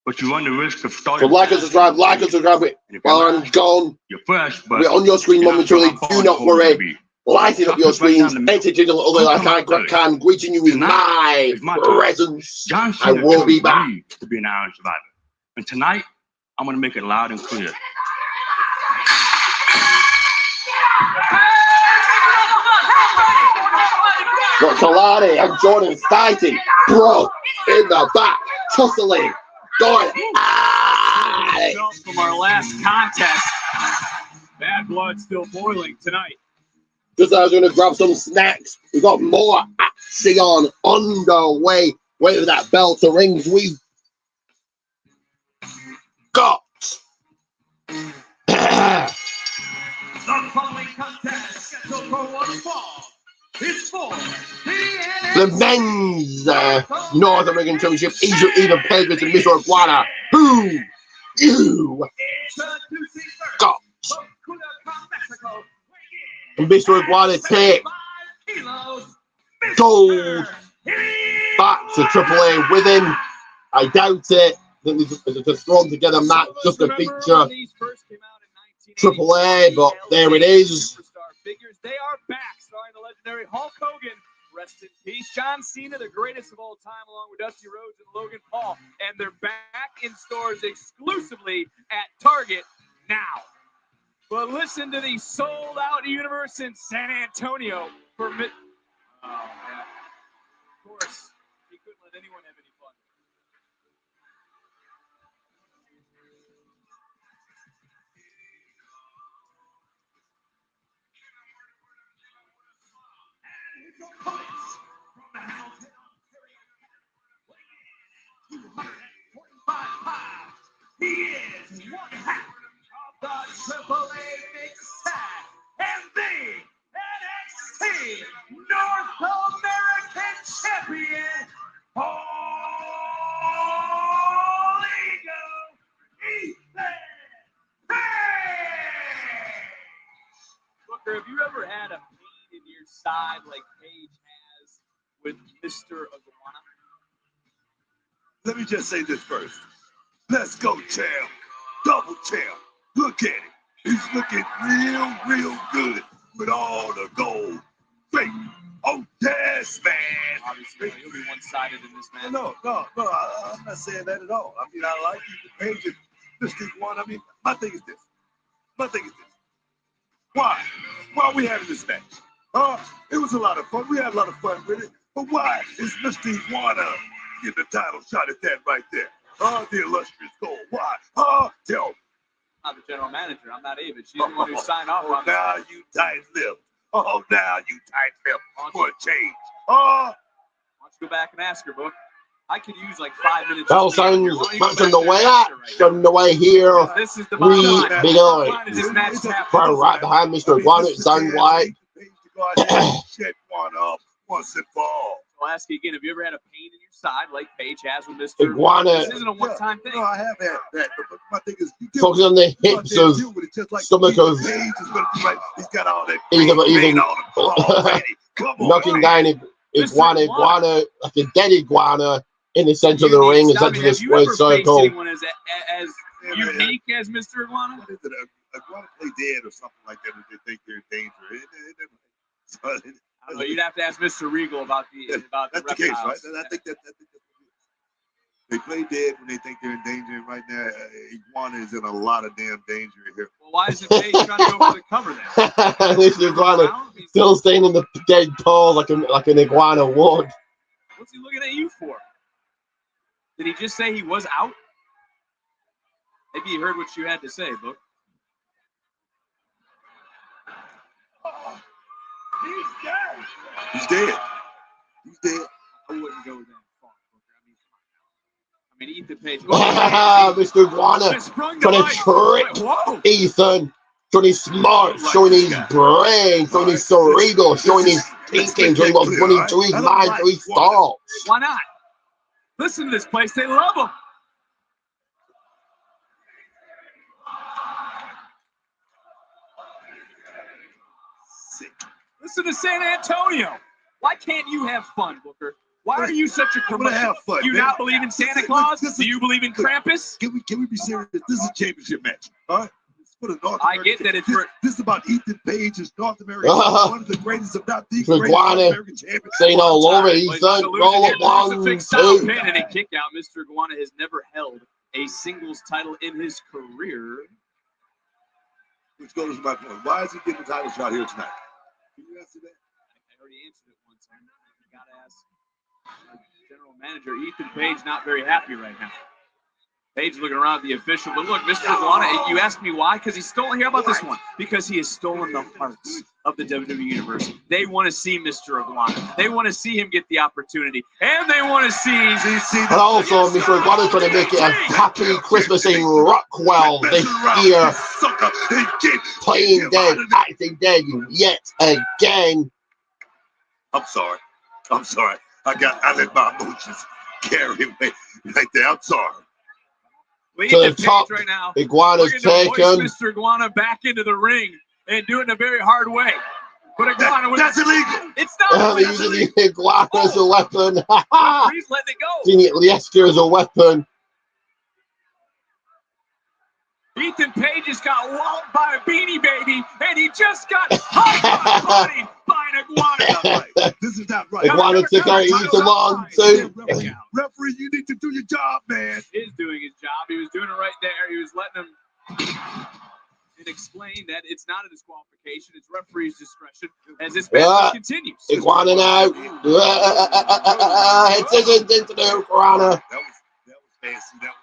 But you run the risk of starting. So like and subscribe, while I'm gone. You're first, but we're on your screen momentarily. Do not worry. Lighting up your screens, entertaining a little bit like I can, greeting you with my presence. I will be back. To be an Iron Survivor. And tonight, I'm going to make it loud and clear. Got Kalani and Jordan fighting. Bro, in the back, tussling. Going. From our last contest. Bad blood still boiling tonight. Just as I was going to grab some snacks, we got more action on the way. Wait for that bell to ring. We've got the following contest scheduled for one fall is for the men's North American Championship. Even played with Mr. Iguana, who you got. And Mr. Iguana take gold back to AAA with him. I doubt it. I think it's a thrown together match just to feature AAA, but there it is. Figures. They are back, starring the legendary Hulk Hogan. Rest in peace. John Cena, the greatest of all time, along with Dusty Rhodes and Logan Paul. And they're back in stores exclusively at Target now. But listen to the sold-out universe in San Antonio for Oh, yeah. Of course, he couldn't let anyone have any fun. He is one half of the AAA Big Sad and the NXT North American Champion, Holy Ethan Page! Booker, have you ever had a pain in your side like Paige has with Mr. Iguana? Let me just say this first. Let's go, champ. Double champ. Look at it. He's looking real good with all the gold. Great. Oh, yes, man. Obviously, you'll be one-sided in this match. No, I'm not saying that at all. I mean, I like Ethan Page and Mystic One. I mean, my thing is this. Why? Why are we having this match? It was a lot of fun. We had a lot of fun with it. But why is Mr. Iguana getting the title shot at that right there? The illustrious gold. Why? Tell me. I'm the general manager. I'm not Ava. She's the one who signed off on now this. You tight-lipped. Now you tight-lipped for a change. Why don't you go back and ask her, Book? I could use like 5 minutes. Bell sounds much on the way up, on the way here. This is the We bottom begin. This match is happening. Right, right behind Mr. Iguana, it sounds like. Shut one up once and for all. I'll ask you again. Have you ever had a pain in your side like Paige has with Mr. Iguana. This isn't a one-time thing. No, I have had that. But my thing is, Focus on the hips of stomach of he's got all that. even knocking down Iguana, like a dead iguana. in the center of the ring, in the center of the square circle. Anyone as unique as Mr. Iguana? What is it? Iguana play dead or something like that if they think they're in danger. I don't know, you'd have to ask Mr. Regal about the that's the case, right? I think that's they play dead when they think they're in danger. And right now, Iguana is in a lot of damn danger here. Well, why isn't Paige trying to go for the cover then? Mr. Iguana still staying in the dead pose like an iguana would. What's he looking at you for? Did he just say he was out? Maybe he heard what you had to say, Book. He's dead. He's dead. He's dead. I wouldn't go that far, Booker. I mean, Ethan Page. Mr. Iguana trying to trick Ethan, showing his smart, showing his brain, showing his cerebral, showing his thinking, showing what's running through his mind, through his thoughts. Why not? Listen to this place. They love him. Listen to San Antonio. Why can't you have fun, Booker? Why are you such a promoter? Have fun, do you not believe in Santa Claus? Do you believe in Krampus? Can we be serious? This is a championship match. All right? For the North I get that it's for this is about Ethan Page's North American, one of the greatest, if not the greatest North American champion. Saying all over Ethan, roll up 1, 2. Pin and a kick out. Mr. Iguana has never held a singles title in his career. Which goes to my point. Why is he getting the title shot here tonight? Can you answer that? I already answered it once. You got to ask our general manager. Ethan Page not very happy right now. Page looking around at the official. But look, Mr. Iguana, you asked me why? Because he's stolen. Hear about this one. Because he has stolen the hearts of the WWE Universe. They want to see Mr. Iguana. They want to see him get the opportunity. And they want to see. And also, Mr. Iguana is going to make it a happy Christmas in Rockwell this year. Playing dead, acting dead yet again. I'm sorry. I let my emotions carry me right there. I'm sorry. To the top, right now. Iguana's taken. Mr. Iguana back into the ring and do it in a very hard way. But Iguana that's illegal. It's not using the Iguana as a weapon. He's letting it go. Using Lieska as a weapon. Ethan Page just got walloped by a Beanie Baby, and he just got high-bodied by an Iguana. This is not right. Iguana took out Ethan 1, 2. Referee, you need to do your job, man. He's doing his job. He was doing it right there. He was letting him and explain that it's not a disqualification. It's referee's discretion as this match continues. Iguana now. It's into the Iguana. That was fancy. That was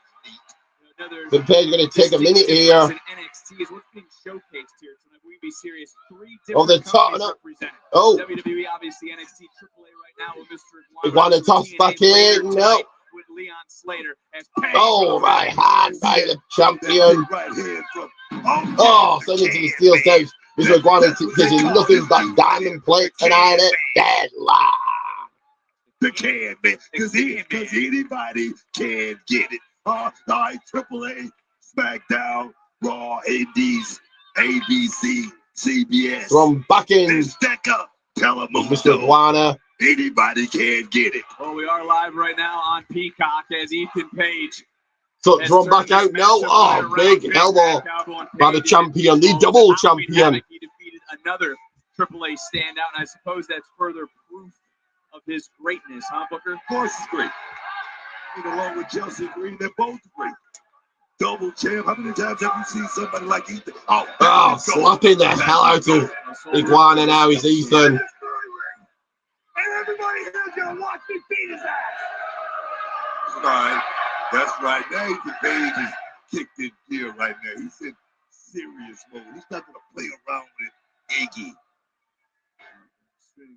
The Page going to take a minute here. NXT is what's being showcased here tonight. We be serious. 3 different the top. represented. Oh. WWE, obviously NXT, AAA right now with Mr. Iguana toss back in. No. With Leon Slater as right hand by the champion. Send it to the steel steps. Mr. Iguana getting nothing but diamond plate tonight. Deadline. The can, man. Because anybody can get it. All right, AAA, SmackDown, Raw, Indies, ABC, CBS. From back in. Stack up. Telemundo. Mr. Iguana. Anybody can get it. Well, we are live right now on Peacock as Ethan Page. So drawn back out. No. Oh, big elbow by the champion, the double champion. He defeated another AAA standout, and I suppose that's further proof of his greatness, huh, Booker? Of course, it's great. Along with Chelsea Green, they're both great. Double champ. How many times have you seen somebody like Ethan? Slapping the hell out of Iguana now is Ethan. And everybody here's gonna watch me beat his ass. All right. That's right. Now Ethan Page is kicked in gear right now. He's in serious mode. He's not gonna play around with Iggy.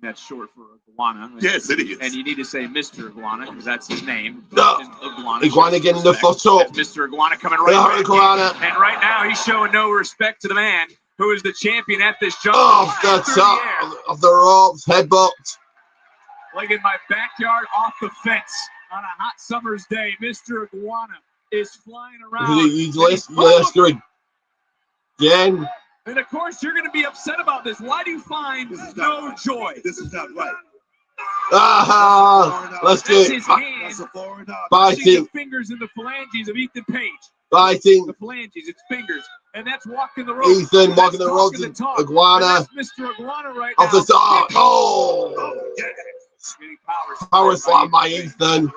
That's short for Iguana. Yes, it is. And you need to say Mr. Iguana because that's his name. No. Iguana getting the foot up. Mr. Iguana coming right back. And right now he's showing no respect to the man who is the champion at this juncture. Off the top of the ropes, headbutt. Like in my backyard off the fence on a hot summer's day, Mr. Iguana is flying around. He's Lieska again. And of course, you're going to be upset about this. Why do you find no joy? This is not right. Let's get That's a foreign object. Pushing Fighting. the fingers in the phalanges of Ethan Page. Fighting. The phalanges, it's fingers. And that's walking the rope. Ethan walking the ropes. Iguana. Mr. Iguana right Off now. the top. Oh! Getting Power slam by Ethan.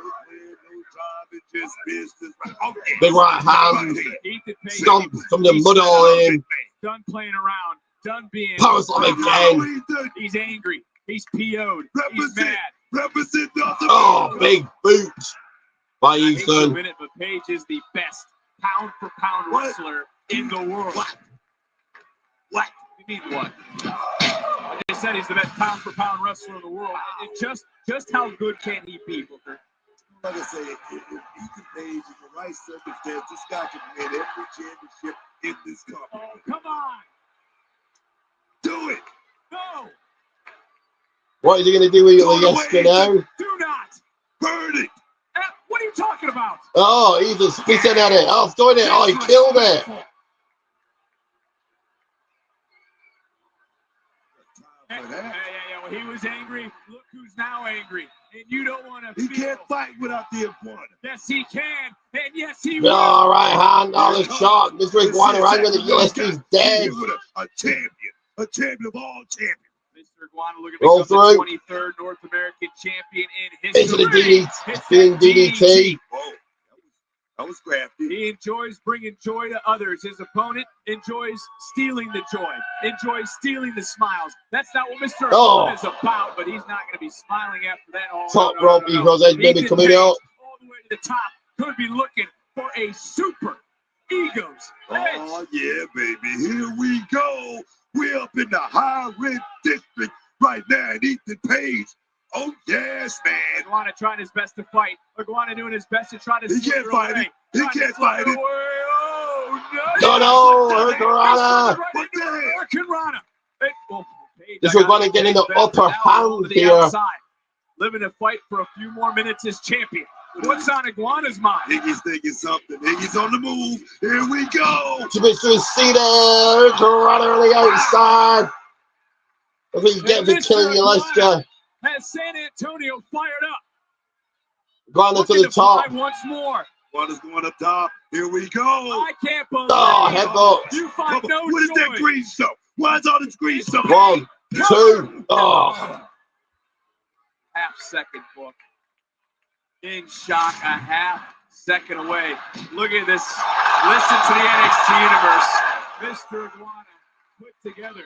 Big right hand. Ethan Page. Stomp from the mud all in. Done playing around. Done being. Power slam again. He's angry. He's PO'd. He's mad. Oh, big boot by I hate to Ethan. admit it, but Page is the best pound-for-pound wrestler in the world. What? You mean what? I just said he's the best pound-for-pound wrestler in the world. And just how good can he be, Booker? Like I say, if Ethan Page in the right circumstance, this guy can win every championship in this company. Oh, come on! Do it! No! What is he going to do with Leicester now? Do not! Burn it! What are you talking about? Oh, Ethan spitting at it. Oh, throwing it. Oh, he killed it. Yeah. Well, he was angry. Look who's now angry. And you don't want to. He can't fight without the Iguana. Yes, he can. And yes, he will. Oh, right hand. Oh, the shot. Mr. Iguana right with the USB's dead. A champion of all champions. Mr. Iguana looking Roll to become through. the 23rd North American champion in history. Into the DDT. Being DDT. Oh, that was crafty. He enjoys bringing joy to others. His opponent enjoys stealing the joy, enjoys stealing the smiles. That's not what Mr. Iguana is about, but he's not going to be smiling after that. Oh, Top rope. Because that's going to be coming out. All the way to the top. Could be looking for a super egos. Oh, yeah, baby. Here we go. We're up in the high red district right now, and Ethan Page. Oh, yes, man. Iguana trying his best to fight. Iguana doing his best to try to He can't fight it. He can't fight it. Oh, no. Iguana. What the heck? Iguana. This was going to get in the upper hand here. Outside. Living to fight for a few more minutes as champion. What's on Iguana's mind? Iggy's thinking something. Iggy's on the move. Here we go. To Mr. Cedar. Iguana on the outside. I think he's getting to killing you, Leicester. Has San Antonio fired up? Iguana to the top. Once more. Iguana's going up top. Here we go. I can't believe headbutt. You find no What is that green stuff? Why is all this green stuff? 1, 2. Oh. Half second, book. In shock, a half second away. Look at this. Listen to the NXT universe. Mr. Iguana put together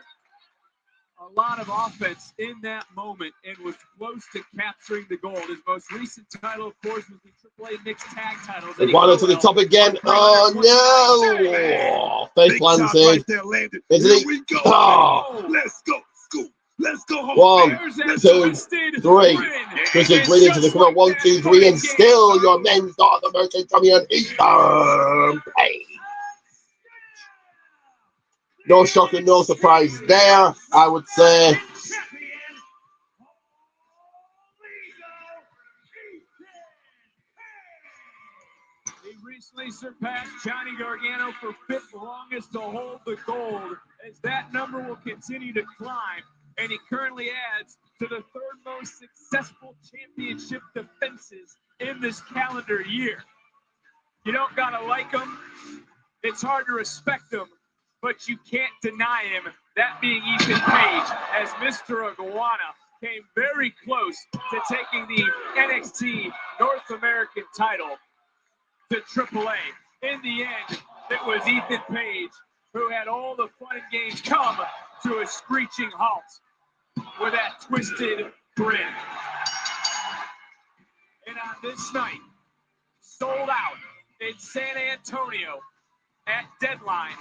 a lot of offense in that moment and was close to capturing the gold. His most recent title, of course, was the AAA mixed tag title. Iguana to the top again. Oh, no. Face lands in. Isn't he? Oh. Let's go. Let's go home. 1, 2, 3. Chris is leading to the come on. 1, 2, 3. And still your men's North American champion, Ethan Page. No shock and no surprise there, I would say. He recently surpassed Johnny Gargano for 5th longest to hold the gold, as that number will continue to climb, and he currently adds to the 3rd most successful championship defenses in this calendar year. You don't gotta like him. It's hard to respect him. But you can't deny him, that being Ethan Page, as Mr. Iguana came very close to taking the NXT North American title to AAA. In the end, it was Ethan Page who had all the fun and games come to a screeching halt with that twisted grin. And on this night, sold out in San Antonio at Deadline,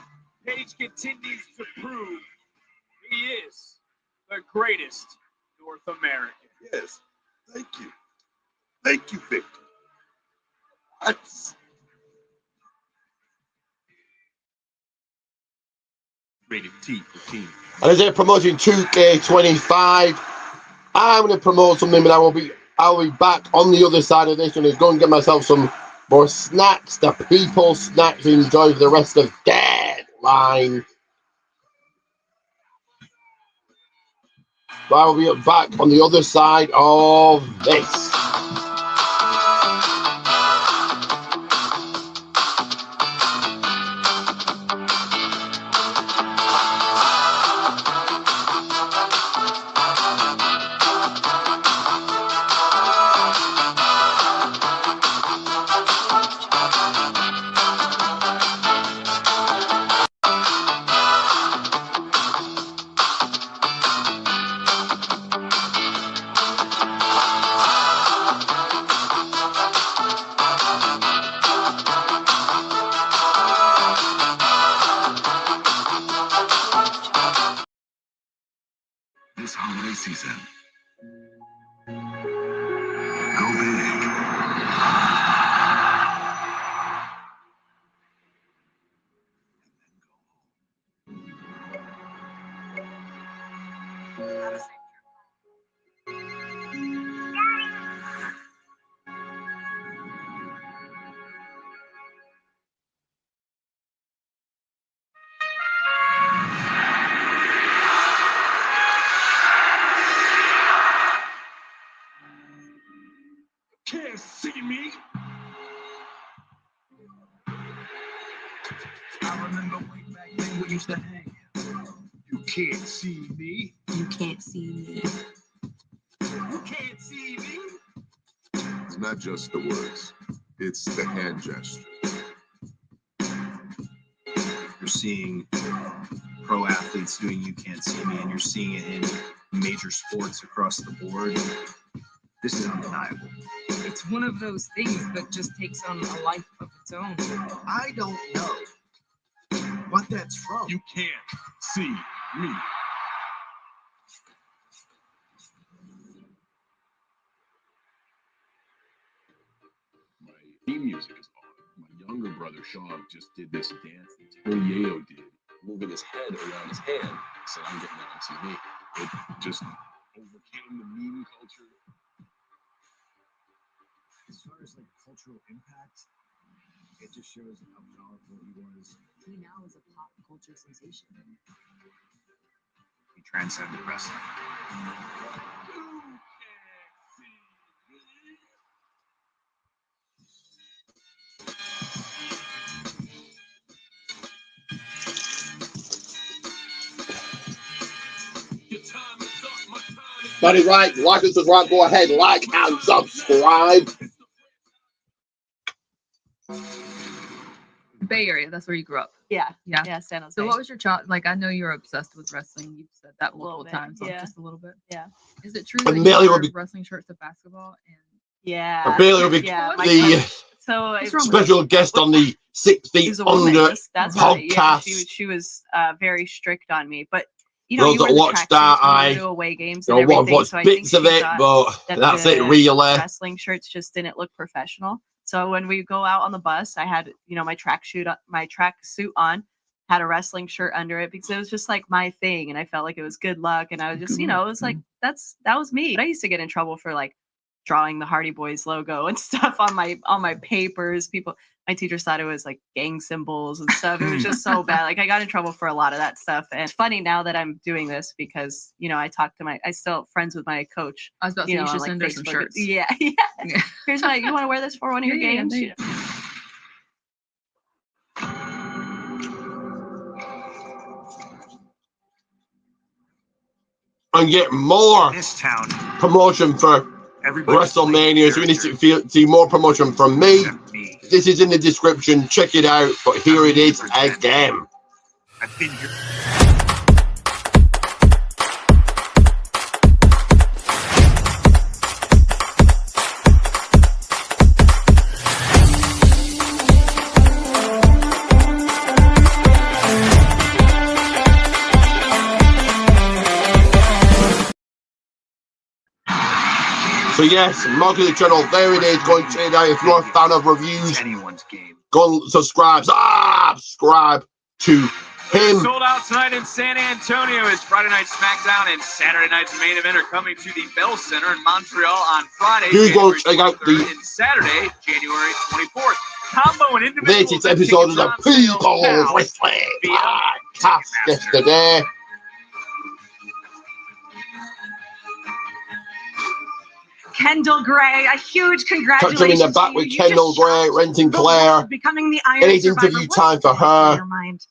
Page continues to prove he is the greatest North American. Yes. Thank you. Thank you, Victor. Rated T for team. And as they're promoting 2K25, I'm going to promote something, but I'll be back on the other side of this and go and get myself some more snacks, the people snacks, to enjoy for the rest of Deadline. So I will be back on the other side of this. Go big. Can't see me. I remember way back then we used to hang. You can't see me. You can't see me. You can't see me. It's not just the words, it's the hand gesture. You're seeing pro athletes doing You Can't See Me, and you're seeing it in major sports across the board. This is undeniable. It's one of those things that just takes on a life of its own. I don't know what that's from. You can't see me. My theme music is on. My younger brother Sean just did this dance that Tony Yayo did, moving his head around his hand. Said, "I'm getting on TV." It just overcame the meme culture. As far as like cultural impact, it just shows how powerful he was. He now is a pop culture sensation. He transcended wrestling. That is right. Like and subscribe. Go ahead, like and subscribe. Bay Area, that's where you grew up. Yeah. Yeah. San Jose. So what was your child like? I know you're obsessed with wrestling. You've said that multiple bit, times, so yeah. just a little bit. Yeah. Is it true And that Bailey you will wear be- wrestling shirts to basketball? And Yeah. Bailey will be Yeah, my the coach- so it- special guest on the 6 Feet She's a woman. Under That's right. Yeah, podcast. she was very strict on me, but you know, Those you that wear the watch that, tracksuits when you I go to away games don't and want to everything. watch So I think bits she of it, thought but that that's it, the really. wrestling shirts just didn't look professional. So when we go out on the bus, I had my tracksuit on, had a wrestling shirt under it because it was just like my thing, and I felt like it was good luck, and I was just it was like that was me. But I used to get in trouble for like drawing the Hardy Boys logo and stuff on my papers. My teachers thought it was like gang symbols and stuff. It was just so bad. Like I got in trouble for a lot of that stuff. And it's funny now that I'm doing this because I still friends with my coach. I was about to say you should send her some shirts. Yeah. Here's my. You want to wear this for one of your games? Yeah. And get more This town, promotion for WrestleMania. So we need to see more promotion from me. This is in the description. Check it out. But here it is again. I've been here. So yes, mark the channel. There it is. Go and check it out. If you're a fan of reviews, Anyone's game. go and subscribe. Subscribe to him. Sold out tonight in San Antonio is Friday Night SmackDown, and Saturday night's main event are coming to the Bell Center in Montreal on Friday, You go January check out 23rd, the and Saturday, January 24th. Combo and individual latest episode of the People's Wrestling Podcast yesterday. Kendall Gray, a huge Touch congratulations him in the back to with you. Kendall Gray, renting Claire. Becoming the Iron It is Survivor. interview What's time for her. in your mind?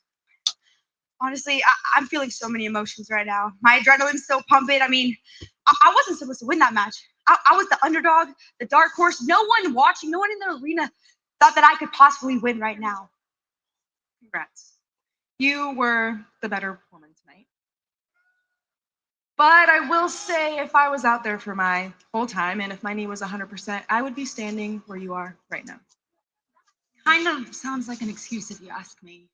Honestly, I'm feeling so many emotions right now. My adrenaline's so pumping. I mean, I wasn't supposed to win that match. I was the underdog, the dark horse. No one watching, no one in the arena thought that I could possibly win right now. Congrats. You were the better woman tonight. But I will say, if I was out there for my whole time and if my knee was 100%, I would be standing where you are right now. Kind of sounds like an excuse if you ask me.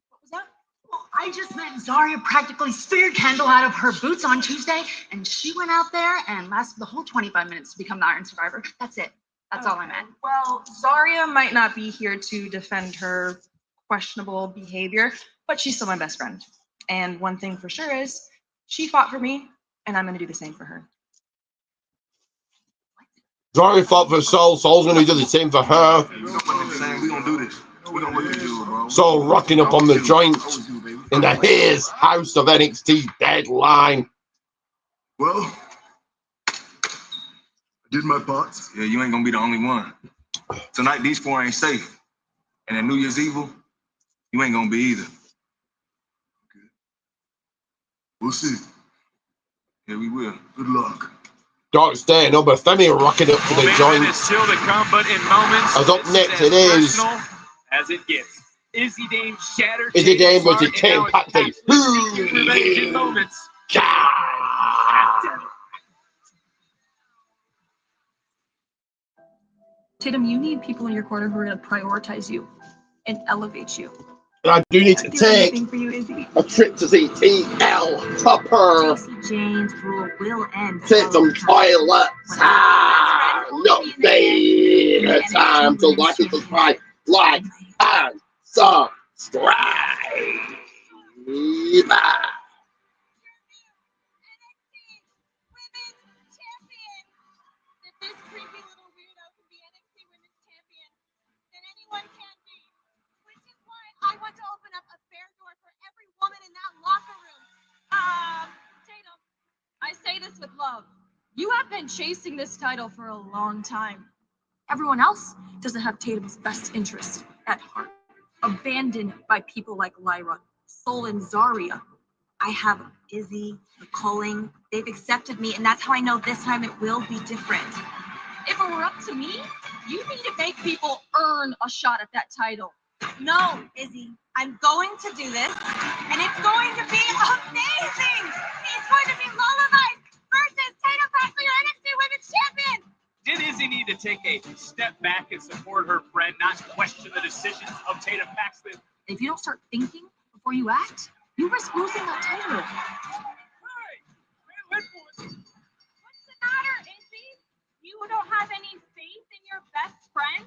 What was that? Well, I just meant Zarya practically speared Kendall out of her boots on Tuesday, and she went out there and lasted the whole 25 minutes to become the Iron Survivor. That's it. That's all I meant. Well, Zarya might not be here to defend her questionable behavior, but she's still my best friend. And one thing for sure is she fought for me, and I'm going to do the same for her. Zarya fought for Soul. Soul's going to do the same for her. You know what I'm saying? We gonna do this. We know what to do, bro. Soul rocking up on the joint in the Here's House of NXT Deadline. Well, I did my parts. Yeah, you ain't gonna be the only one. Tonight, these four ain't safe. And at New Year's Evil, you ain't gonna be either. Okay. We'll see. Yeah, we will. Good luck. Dark staying up, but Femi rocking up to the joint. Is still to come, but in moments, as up next it is personal as it gets. Izzy Dame shattered. Izzy Dame with the King Patrick. Revenge in moments. Tatum, you need people in your corner who are going to prioritize you and elevate you. And I do need to take For you, Izzy. a trip to see TL Tupper. Jane's rule will end. Take some toilets. No day. Time to like and subscribe. Like and subscribe. I want to open up a fair door for every woman in that locker room. Tatum, I say this with love. You have been chasing this title for a long time. Everyone else doesn't have Tatum's best interest at heart. Abandoned by people like Lyra, Soul, and Zarya. I have Izzy, the calling. They've accepted me, and that's how I know this time it will be different. If it were up to me, you need to make people earn a shot at that title. No, Izzy, I'm going to do this, and it's going to be amazing! It's going to be Lullaby versus Tatum Paxton, your NXT Women's Champion! Did Izzy need to take a step back and support her friend, not question the decisions of Tatum Paxton? If you don't start thinking before you act, you risk losing that title. What's the matter, Izzy? You don't have any faith in your best friend?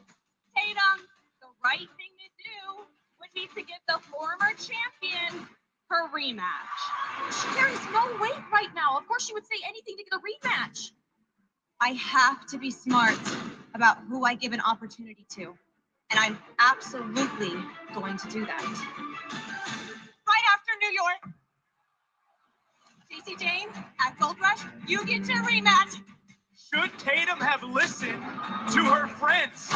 Tatum, the right thing to do would be to give the former champion her rematch. She carries no weight right now. Of course she would say anything to get a rematch. I have to be smart about who I give an opportunity to, and I'm absolutely going to do that. Right after New York, Stacey Jane at Gold Rush, you get your rematch. Should Tatum have listened to her friends?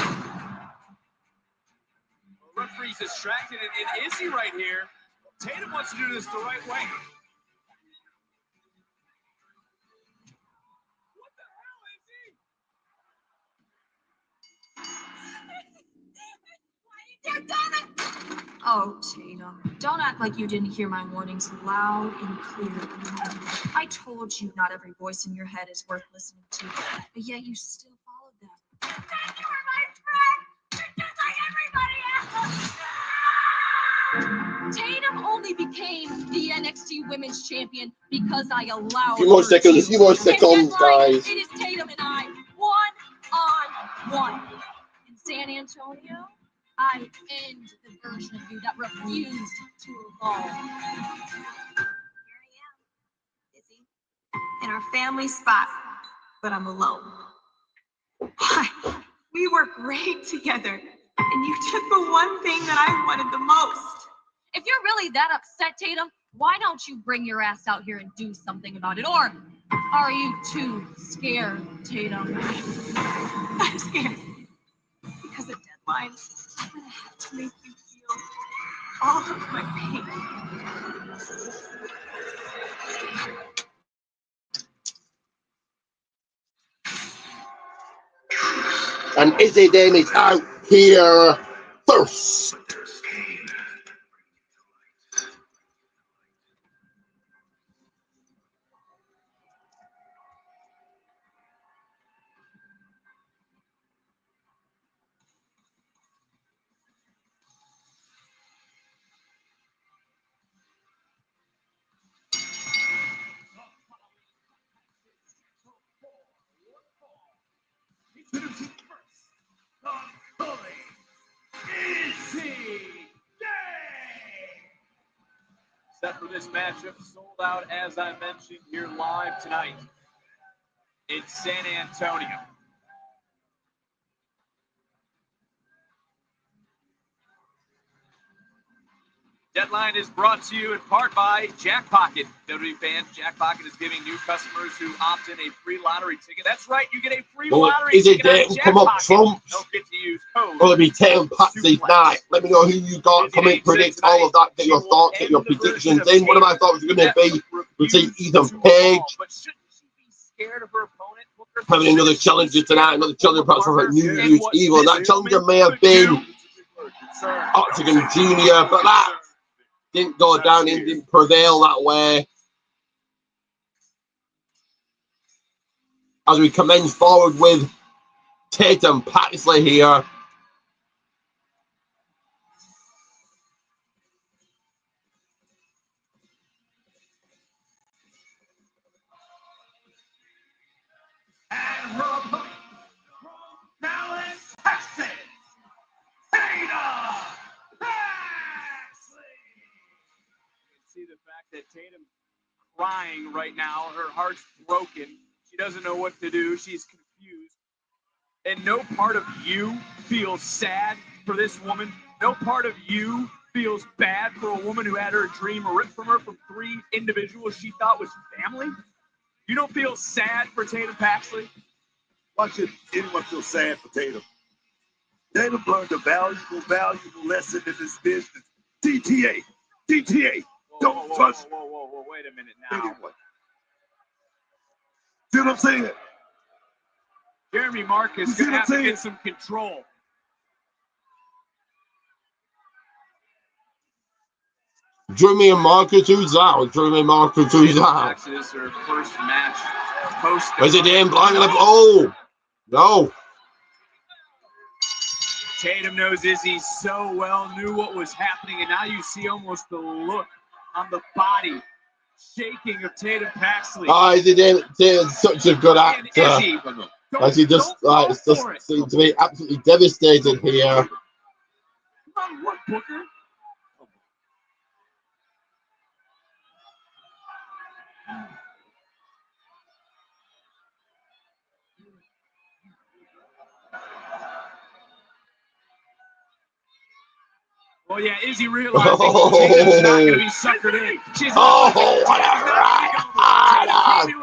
The referee's distracted, and Izzy right here. Tatum wants to do this the right way. Oh, Tatum, don't act like you didn't hear my warnings loud and clear. I told you not every voice in your head is worth listening to, but yet you still followed them. Then you were my friend, just like everybody else. Tatum only became the NXT Women's Champion because I allowed Few more her seconds, to. few more And seconds, that's right, guys. it is Tatum and I, 1-on-1. In San Antonio, I end the version of you that refused to evolve. In our family spot, but I'm alone. Why? We work great together, and you took the one thing that I wanted the most. If you're really that upset, Tatum, why don't you bring your ass out here and do something about it? Or are you too scared, Tatum? I'm scared. Because of deadlines, I'm gonna have to make you feel all of my pain. And Izzy Dame is out here first. set for this matchup, sold out as I mentioned here live tonight in San Antonio. Deadline is brought to you in part by Jackpocket. WWE fans, Jackpocket is giving new customers who opt in a free lottery ticket. That's right, you get a free lottery Is it ticket. Dayton come up Trump? Don't get to use code. Will it be Tatum Patsy night? Let me know who you got. Come in, predict all of that. Get your thoughts, get your predictions in. One of my thoughts is going to be, we'll see Ethan Page having another challenger tonight, another challenger perhaps for New Year's Evil. That challenger may have been Octagon Junior, but that didn't go down, it didn't prevail that way. As we commence forward with Tatum Paxley here. And her opponent from Dallas, Texas, Tatum Paxley. See the fact that Tatum's crying right now. Her heart's broken. She doesn't know what to do. She's confused. And no part of you feels sad for this woman. No part of you feels bad for a woman who had her dream ripped from her from 3 individuals she thought was family. You don't feel sad for Tatum Paxley? Why should anyone feel sad for Tatum? Tatum learned a valuable lesson in this business. DTA. Don't touch. Whoa, wait a minute now. Anyway. See what I'm saying? Jeremy Marcus is going to have to get some control. Jeremy and Marcus, who's that? Jeremy and Marcus, who's that? This is her first match post. Is it Dan Blind? Oh, no. Tatum knows Izzy so well, knew what was happening, and now you see almost the look on the body shaking of Tatum Paxley. Izzy Tatum's such a good actor. As he just seems to be absolutely devastated here. Come on, what, Booker? Well, yeah, Izzy realizing Tatum's not going to be suckered in. She's what a ride!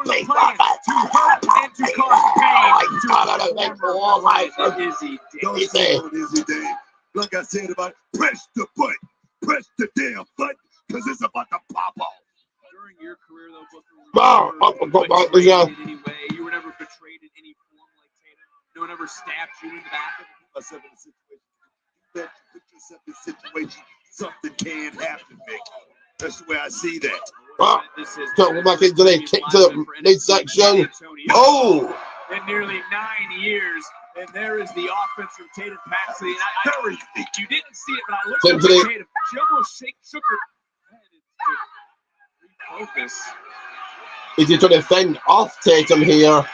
Big plan to hurt and to cause pain. Izzy Dave. Like I said about press the button. Press the damn button, because it's about to pop off. During your career, though, Booker, anyway, you were never betrayed in any form like Tatum. No one ever stabbed you in the back. Myself in a situation. That you put yourself in a situation, something can happen, Vic. That's the way I see that. So back into the kick to the midsection. Oh! In nearly 9 years, and there is the offense from Tatum Paxley. And you didn't see it, but I looked at Tatum. She almost shook her head. Refocus. Is he trying to fend off Tatum here?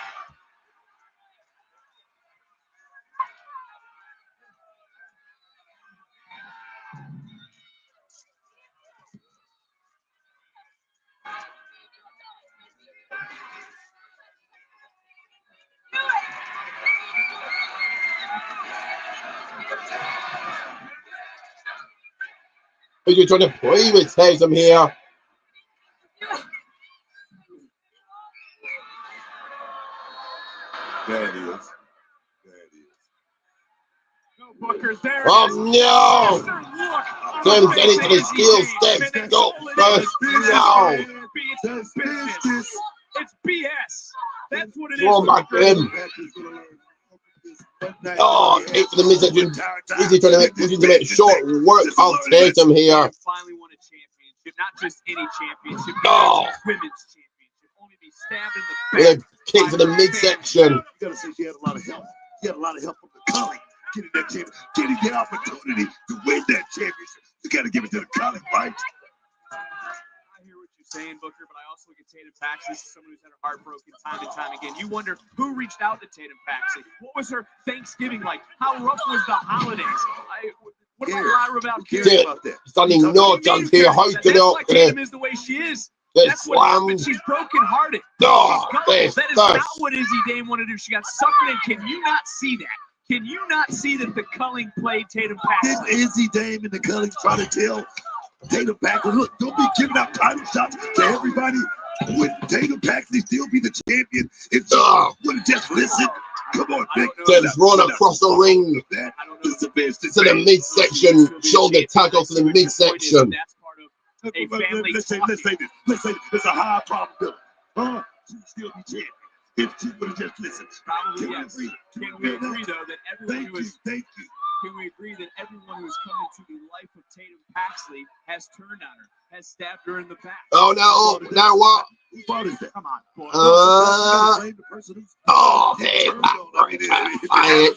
Are you trying to play with Tatum here? There it is. No, Booker, there oh no! Tatum's getting to the steel steps. Go first. No! It's BS. That's what it is. Oh my God. Oh, kick to the midsection. Izzy trying to make short work of Tatum here. Finally won a championship, not just any championship, Oh. women's championship. Only be stabbed in the back. With a kick to the midsection. You gotta say she had a lot of help. She had a lot of help from the colleague. Getting that championship, getting the opportunity to win that championship. You gotta give it to the colleague, right? I hear what you're saying, Booker, but I also look at Tatum Paxley as someone who's had her heart broken time and time again. You wonder who reached out to Tatum Paxley. What was her Thanksgiving like? How rough was the holidays? What about Lyra Valkyria? Dude, about that? standing no chance here. Hoisted That's up. why Tatum is the way she is. That's what happened. She's brokenhearted. Oh, She's that is not what Izzy Dame wanted to do. She got suckered in. Can you not see that? Can you not see that the culling played Tatum Paxley? Did Izzy Dame and the culling try to tell Tatum Paxley, look, don't be giving out title shots to everybody? Would Tatum Paxley still be the champion if she would have just listened? Come on, Big. Just run across the ring to the midsection. Shoulder tackle to the midsection. Let's say this. There's a high probability. She would still be champion if she would have just listened. Probably yes. Can we agree though that everyone who is Thank you. Can we agree that everyone who has come into the life of Tatum Paxley has turned on her, has stabbed her in the back? Oh no! Now what? Come on, boy.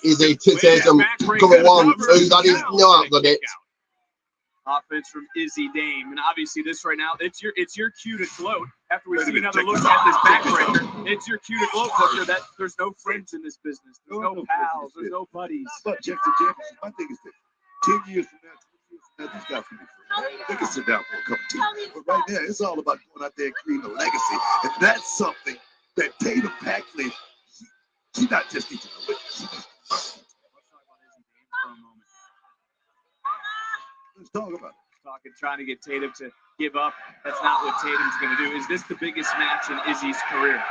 Is a Tatum cover one? Two, that is not got it. Offense from Izzy Dame, and obviously this right now, it's your cue to gloat. After we see another look at this backbreaker, it's your cue to gloat, Booker, that there's no friends in this business. There's no pals. There's no buddies. But check the championship. My thing is this: 10 years from now, these guys can be friends. They can sit down for a cup of tea. But right now, it's all about going out there and creating a legacy, and that's something that Tatum Paxley, she's not just teaching a legacy. She needs to learn. Let's talk about it. Trying to get Tatum to give up. That's not what Tatum's going to do. Is this the biggest match in Izzy's career?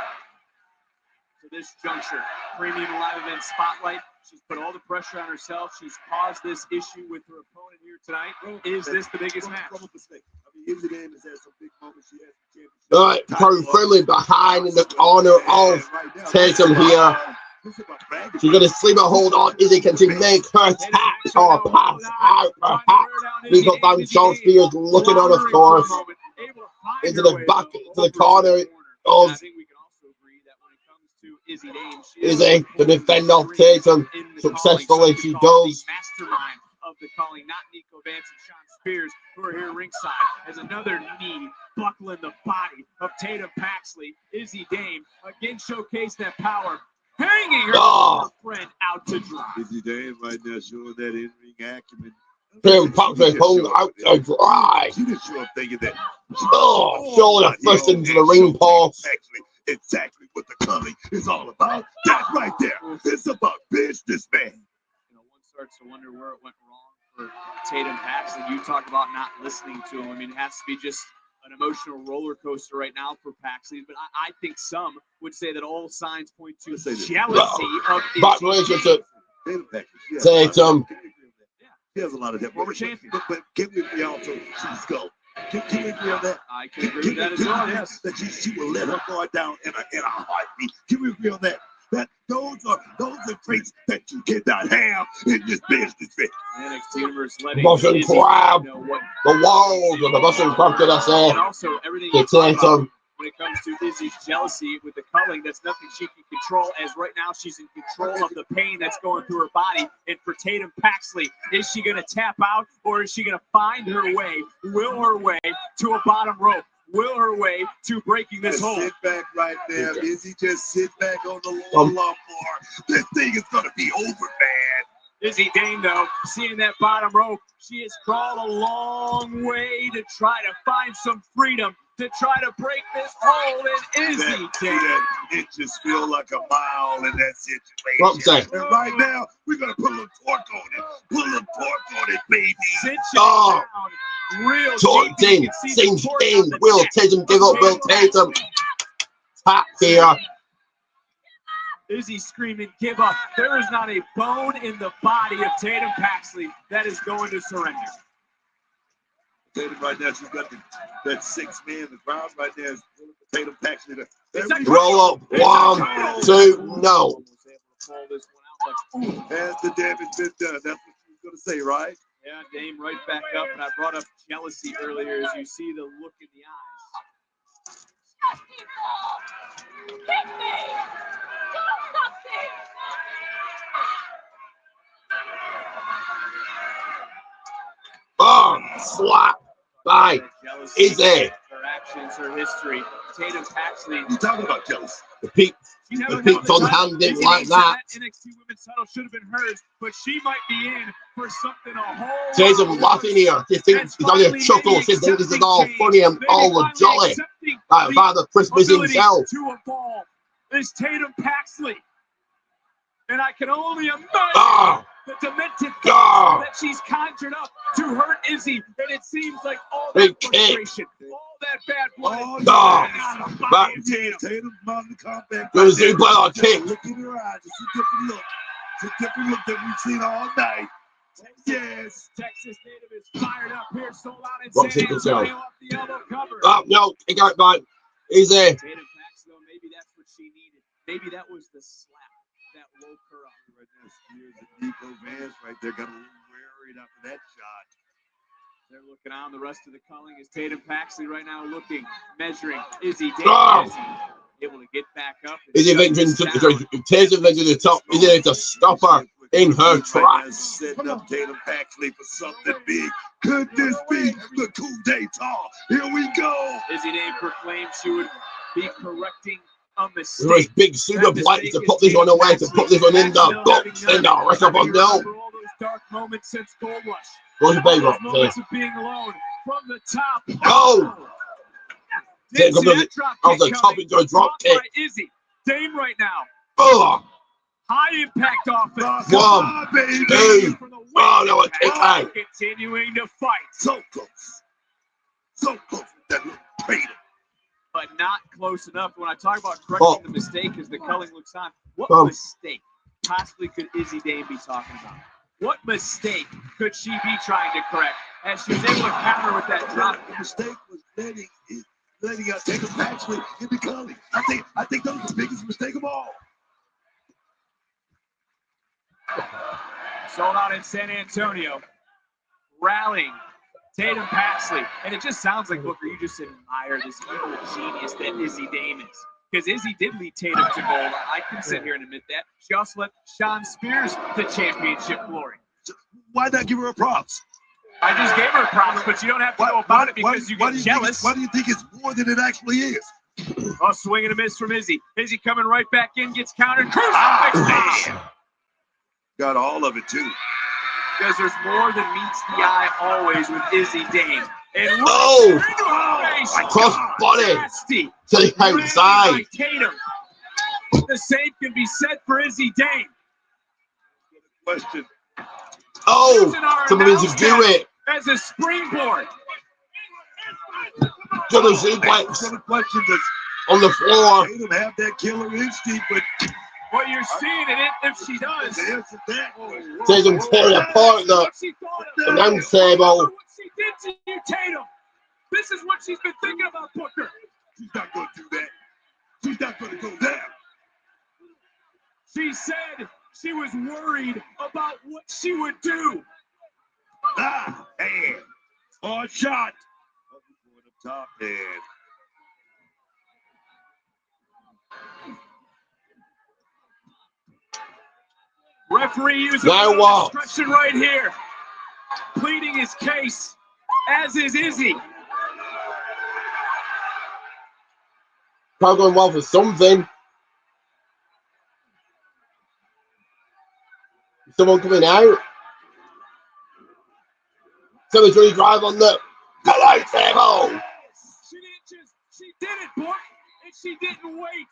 To this juncture, premium live event spotlight. She's put all the pressure on herself. She's caused this issue with her opponent here tonight. Is this the biggest match? I mean, Izzy Dame has had some big moments. She has the championship. All right, Pro Friendly behind in the corner of Tatum here. She's going to sleep a hold on. Izzy, can she make her tap or pass out perhaps? We got Van Shaw Spears looking on, of course, into the back, to the corner of Izzy to defend off Tatum. Successfully, she does. Mastermind of the calling, not Nico Vance and Sean Spears, who are here ringside, as another knee buckling the body of Tatum Paxley. Izzy Dame again showcased that power. Hanging her friend out to dry. Izzy Dame right now showing that in-ring acumen. Tatum Paxley pulled out to dry. She didn't show up thinking that. Shoulder first into the ring post. Exactly what the culling is all about. That right there. It's about business, man. One starts to wonder where it went wrong for Tatum Paxley. You talk about not listening to him. I mean, it has to be just an emotional roller coaster right now for Paxley, but I think some would say that all signs point to jealousy of Tatum. He has a lot of that. Former champion. But can we agree also she's go? Can we agree on that? I can agree with that as well, yes. That she will let her guard down in a heartbeat. Can we agree on that? That those are traits that you cannot have in this business. NXT Universe letting Boston Crab. The walls of the Boston Crab, did I say? And also everything It's Tatum. when it comes to Izzy's jealousy with the culling, that's nothing she can control, as right now she's in control of the pain that's going through her body. And for Tatum Paxley, is she going to tap out, or is she going to find her way, will her way to a bottom rope, will her way to breaking this hold? Sit back right there. Izzy, just sit back on the lawn floor. This thing is going to be over, man. Izzy Dane, though, seeing that bottom rope, she has crawled a long way to try to find some freedom, to try to break this hold. And Izzy Dane, it just feels like a mile in that situation. And right now, we're going to put a little torque on it. Put a little torque on it, baby. Down. Real torque in. Singe in. Will Tatum give up? Will Tatum tap here? Izzy screaming, give up. There is not a bone in the body of Tatum Paxley that is going to surrender. Tatum right now, she's got that 6 man. The crowd right there is Tatum Paxley. Roll up. 1, 2, no. Has the damage been done? That's what you were going to say, right? Yeah, Dame right back up. And I brought up jealousy earlier as you see the look in the eyes. Hit me! Slap by Izzy. Her actions, her history. Tatum Paxley. You talking about jealous? The peeps on hand didn't like that. NXT Women's title should have been hers, but she might be in for something a whole. Tatum laughing here. She thinks it's only a chuckle. She thinks this is all funny and all the jolly. Like Father Christmas himself. To evolve is Tatum Paxley, and I can only imagine the demented that she's conjured up to hurt Izzy, and it seems like all that frustration, all that bad blood. Tatum's mountain combat. There's a blood kick. Look in her eyes. It's a different look. It's a different look that we've seen all night. Yes. Texas Native is fired up here. Sold out in San Antonio off the elbow cover. Oh, no. He got it back. Easy. Tatum Paxley, maybe that's what she needed. Maybe that was the slap that woke her up. Right there, Spears and Nico Vance right there got a little worried after that shot. They're looking on. The rest of the culling is Tatum Paxley right now looking, measuring. Izzy Davis able to get back up. Izzy venturing to the top. Izzy able to stop her in her tracks. Setting up Tatum Paxley for something big. Could this be the coup d'etat? Here we go. Izzy Davis proclaimed she would be correcting a mistake. There was big super blacks to put this one away, to put this one in the books, in the record of no. All those dark moments since Gold Rush. What's the big one? Moments of being alone from the top. Oh! Off the top into a drop kick. Izzy. Dame right now. Oh! High impact offense. 1, 2. Oh, no, a kick out. Continuing to fight. So close. So close. That little traitor. But not close enough. When I talk about correcting the mistake as the culling looks on, what mistake possibly could Izzy Dame be talking about? What mistake could she be trying to correct as she was able to counter with that drop? The mistake was letting Tatum Paxley in the culling. I think that was the biggest mistake of all. Sold out in San Antonio. Rallying Tatum Paxley. And it just sounds like, Booker, you just admire this evil genius that Izzy Dame is. Because Izzy did lead Tatum to gold. I can sit here and admit that. She also led Sean Spears to championship glory. Why not give her props? I just gave her props, but you don't have to know about it because you get jealous. Why do you think it's more than it actually is? Oh, swing and a miss from Izzy. Izzy coming right back in, gets countered. Got all of it, too. Because there's more than meets the eye always with Izzy Dame. And cross body to the outside. Tatum. The same can be said for Izzy Dame. Question. Oh, somebody to do it. As a springboard. To the suplex on the floor. Tatum have that killer instinct, but what you're seeing, and if she does, Tatum tearing apart the announce table. what she did to you, Tatum. This is what she's been thinking about, Booker. She's not going to do that. She's not going to go there. She said she was worried about what she would do. Hand. Hard shot. The top hand. Referee using discretion right here. Pleading his case, as is Izzy. Probably going well for something. Someone coming out. Someone's really drive on the light table. She did it, boy, and she didn't wait.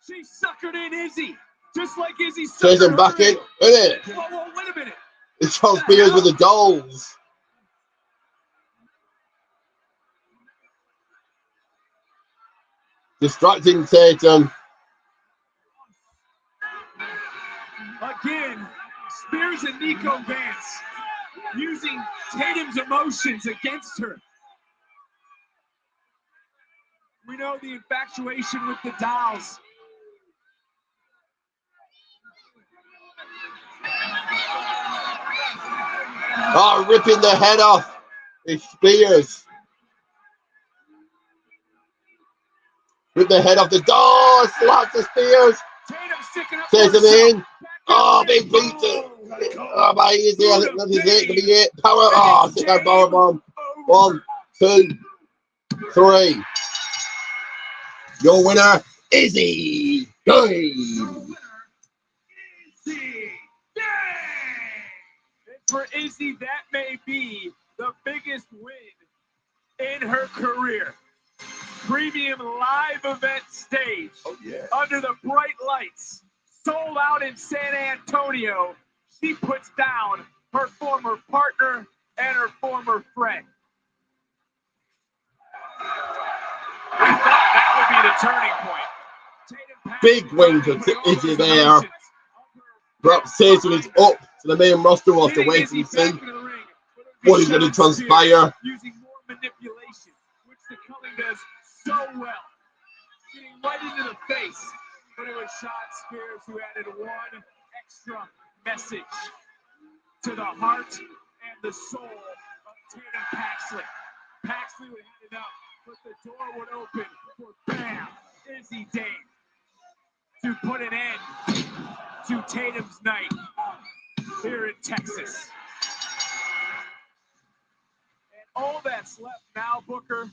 She suckered in Izzy, just like Izzy suckered Tatum back in, isn't it? Whoa, wait a minute. It's Charles Spears with the dolls. Distracting Tatum. Again, Spears and Nico Vance using Tatum's emotions against her. We know the infatuation with the dolls. Oh, ripping the head off. It's Spears. Rip the head off the door. Slaps the Spears. Tatum in. Oh, big beater. Oh, my easy. I think that is it. Gonna be it. Power. Oh, sit down power bomb. 1, 2, 3. Your winner, Izzy Dane. For Izzy, that may be the biggest win in her career. Premium live event stage under the bright lights, sold out in San Antonio. She puts down her former partner and her former friend. We thought that would be the turning point. Big win for Izzy there. Perhaps Tyson is up to the main roster. We'll have to wait and see what is going to transpire. Using more manipulation, which the Culling does so well. Getting right into the face, but it was Sean Spears who added one extra message to the heart and the soul of Tatum Paxley. Paxley would hit it up, but the door would open for bam, Izzy Dane to put an end to Tatum's night here in Texas. And all that's left now, Booker,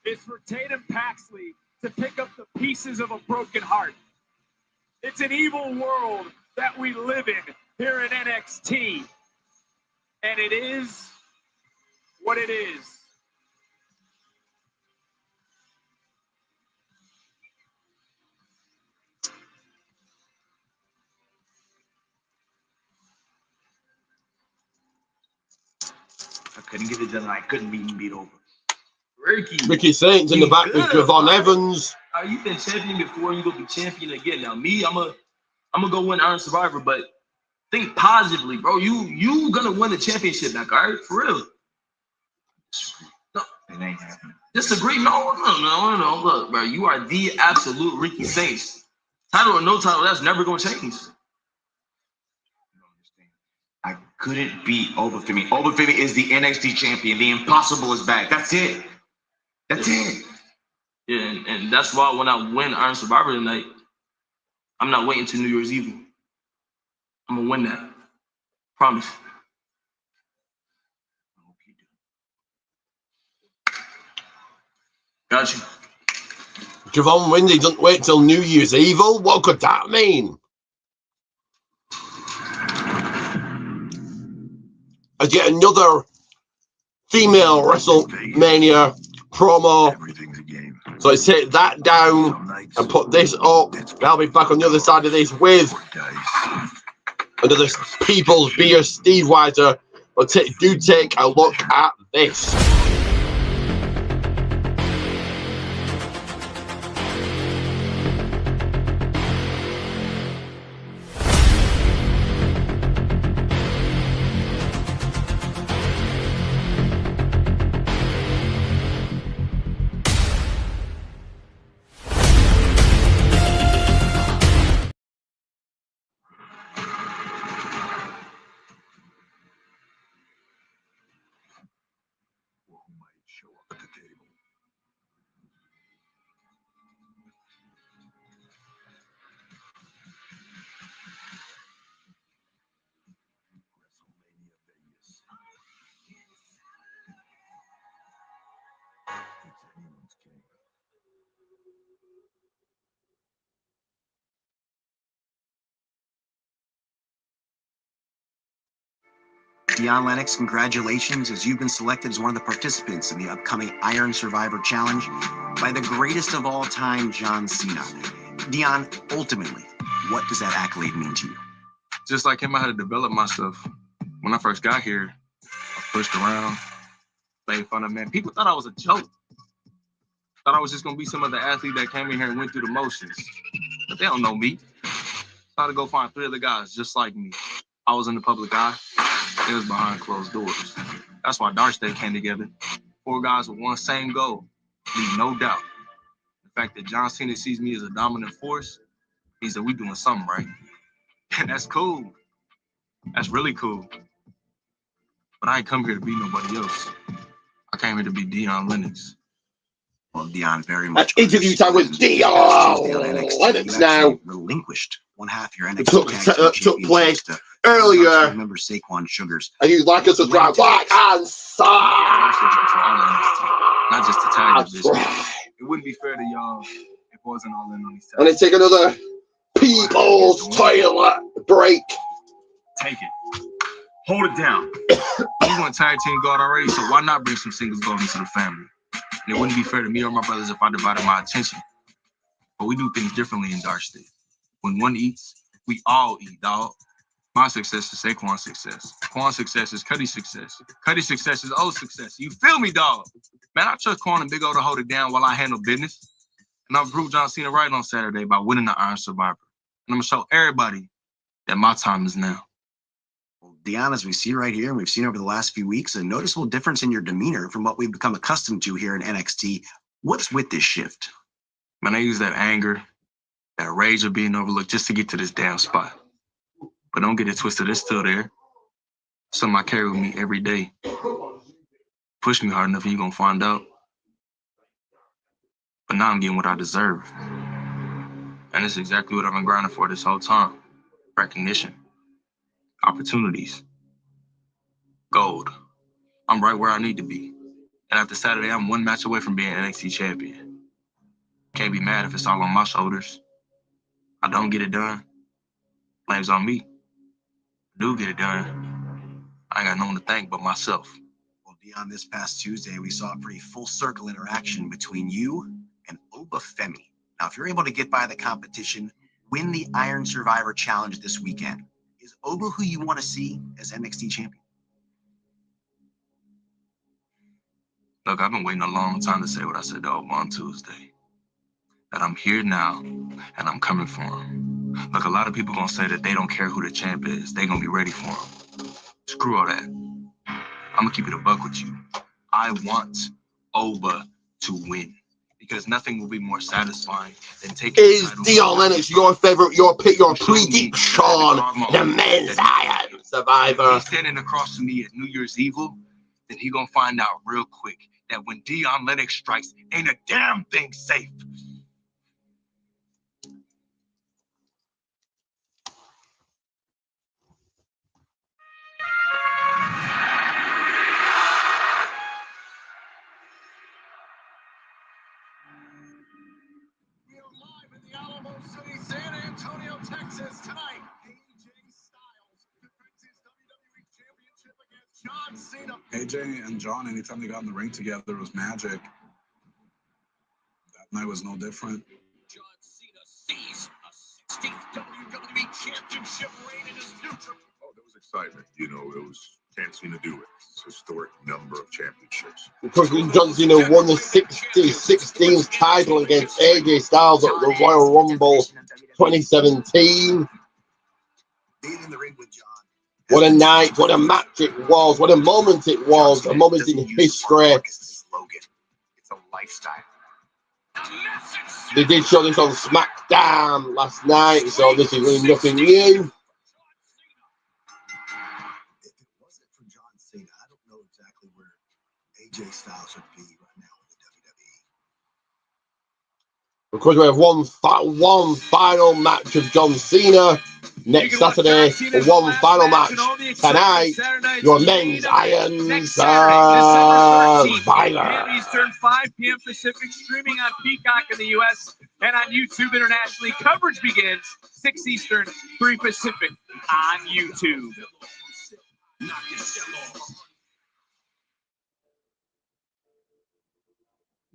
is for Tatum Paxley to pick up the pieces of a broken heart. It's an evil world that we live in here at NXT, and it is what it is. I couldn't get it done. I couldn't beat over. Ricky Saints in the back with Javon Evans. You've been champion before, you're gonna be champion again. Now me, I'm gonna go win Iron Survivor, but think positively, bro. You gonna win the championship back, all right? For real. No, it ain't happening. Disagree? No. Look, bro, you are the absolute Ricky Saints. Title or no title, that's never gonna change. I couldn't beat Obafemi. Obafemi is the NXT champion. The impossible is back. That's it. That's it. Yeah, and that's why when I win Iron Survivor tonight, I'm not waiting till New Year's Eve. I'm gonna win that. Promise. I hope you do. Got you. Javon wins, he doesn't wait till New Year's Evil. What could that mean? As yet another female WrestleMania promo. So let's take that down and put this up. I'll be back on the other side of this with another People's Beer, Steve Weiser. But do take a look at this. Dion Lennox, congratulations, as you've been selected as one of the participants in the upcoming Iron Survivor Challenge by the greatest of all time, John Cena. Dion, ultimately, what does that accolade mean to you? Just like him, I had to develop myself. When I first got here, I pushed around, made fun of men. People thought I was a joke. Thought I was just gonna be some other athlete that came in here and went through the motions. But they don't know me. I had to go find 3 other guys just like me. I was in the public eye. It was behind closed doors. That's why Dark State came together. 4 guys with one same goal, leave no doubt. The fact that John Cena sees me as a dominant force means that we're doing something right. And that's cool. That's really cool. But I ain't come here to be nobody else. I came here to be Dion Lennox. Well, Dion, very much. Interview time with Dion Lennox now. Relinquished one half your NXT took place earlier. Remember Saquon Sugars. And you like us to drive like and not just the tag division. It wouldn't be fair to y'all wasn't all in on these And they take another people's toilet break. Take it. Hold it down. We want tag team gold already, so why not bring some singles gold into the family? And it wouldn't be fair to me or my brothers if I divided my attention. But we do things differently in Dark State. When one eats, we all eat, dog. My success is Saquon's success. Quan's success is Cuddy's success. Cuddy's success is O's success. You feel me, dog? Man, I trust Quan and Big O to hold it down while I handle business. And I've proved John Cena right on Saturday by winning the Iron Survivor. And I'm gonna show everybody that my time is now. Well, Dion, as we see right here, and we've seen over the last few weeks, a noticeable difference in your demeanor from what we've become accustomed to here in NXT. What's with this shift? Man, I use that anger, that rage of being overlooked just to get to this damn spot. But don't get it twisted, it's still there. Something I carry with me every day. Push me hard enough and you're gonna find out. But now I'm getting what I deserve. And it's exactly what I've been grinding for this whole time. Recognition. Opportunities. Gold. I'm right where I need to be. And after Saturday, I'm one match away from being NXT champion. Can't be mad if it's all on my shoulders. I don't get it done. Blame's on me. Do get it done, I ain't got no one to thank but myself. Well, Dion, this past Tuesday, we saw a pretty full circle interaction between you and Oba Femi. Now, if you're able to get by the competition, win the Iron Survivor Challenge this weekend, is Oba who you want to see as NXT champion? Look, I've been waiting a long time to say what I said to Oba on Tuesday. That I'm here now, and I'm coming for him. Look, a lot of people gonna say that they don't care who the champ is. They gonna be ready for him. Screw all that. I'm gonna keep it a buck with you. I want Oba to win. Because nothing will be more satisfying than taking Is Dion Lennox your favorite, your pick, your prediction, the men's Iron Survivor? He's standing across from me at New Year's Evil, then he gonna find out real quick that when Dion Lennox strikes, ain't a damn thing safe. San Antonio, Texas tonight. AJ Styles defends his WWE Championship against John Cena. AJ and John, anytime they got in the ring together, it was magic. That night was no different. John Cena sees a 16th WWE Championship reign in his future. Oh, there was excitement. You know, it was chance Cena do it. It's a historic number of championships. Because John Cena won the 16th title against AJ Styles at the Royal Rumble 2017. Being in the ring with John. What a night, what a match it was, what a moment it was, a moment in history. It's a lifestyle. They did show this on SmackDown last night, so this is really nothing new. I don't know exactly where AJ Styles would be right now in the WWE. Of course, we have one final match of John Cena next Saturday. One final match tonight. Your men's Iron Survivor. Eastern, 5 p.m. Pacific, streaming on Peacock in the U.S. and on YouTube internationally. Coverage begins 6 Eastern, 3 Pacific on YouTube.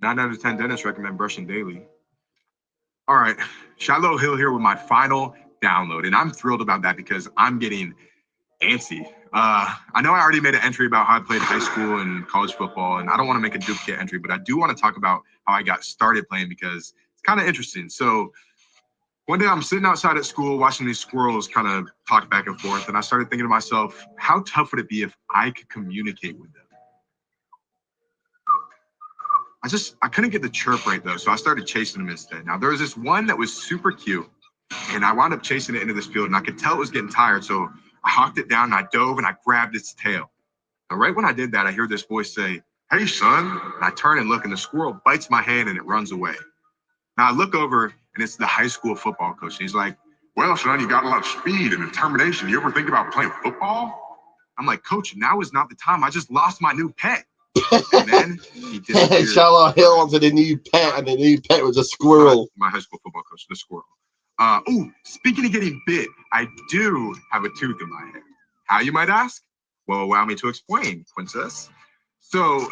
9 out of 10 dentists recommend brushing daily. All right, Shiloh Hill here with my final download, and I'm thrilled about that because I'm getting antsy. I know I already made an entry about how I played high school and college football, and I don't want to make a duplicate entry, but I do want to talk about how I got started playing because it's kind of interesting. So one day I'm sitting outside at school watching these squirrels kind of talk back and forth, and I started thinking to myself, how tough would it be if I could communicate with them? I couldn't get the chirp right though, so I started chasing them instead. Now there was this one that was super cute, and I wound up chasing it into this field, and I could tell it was getting tired, so I hawked it down, and I dove, and I grabbed its tail. Now right when I did that, I hear this voice say, "Hey son," and I turn and look, and the squirrel bites my hand, and it runs away. Now I look over, and it's the high school football coach, and he's like, "Well, son, you got a lot of speed and determination. You ever think about playing football?" I'm like, "Coach, now is not the time. I just lost my new pet." And then he disappeared. Charlotte Hill wanted a new pet, and the new pet was a squirrel. My high school football coach, the squirrel. Oh, speaking of getting bit, I do have a tooth in my head. How, you might ask? Well, allow me to explain, princess. So,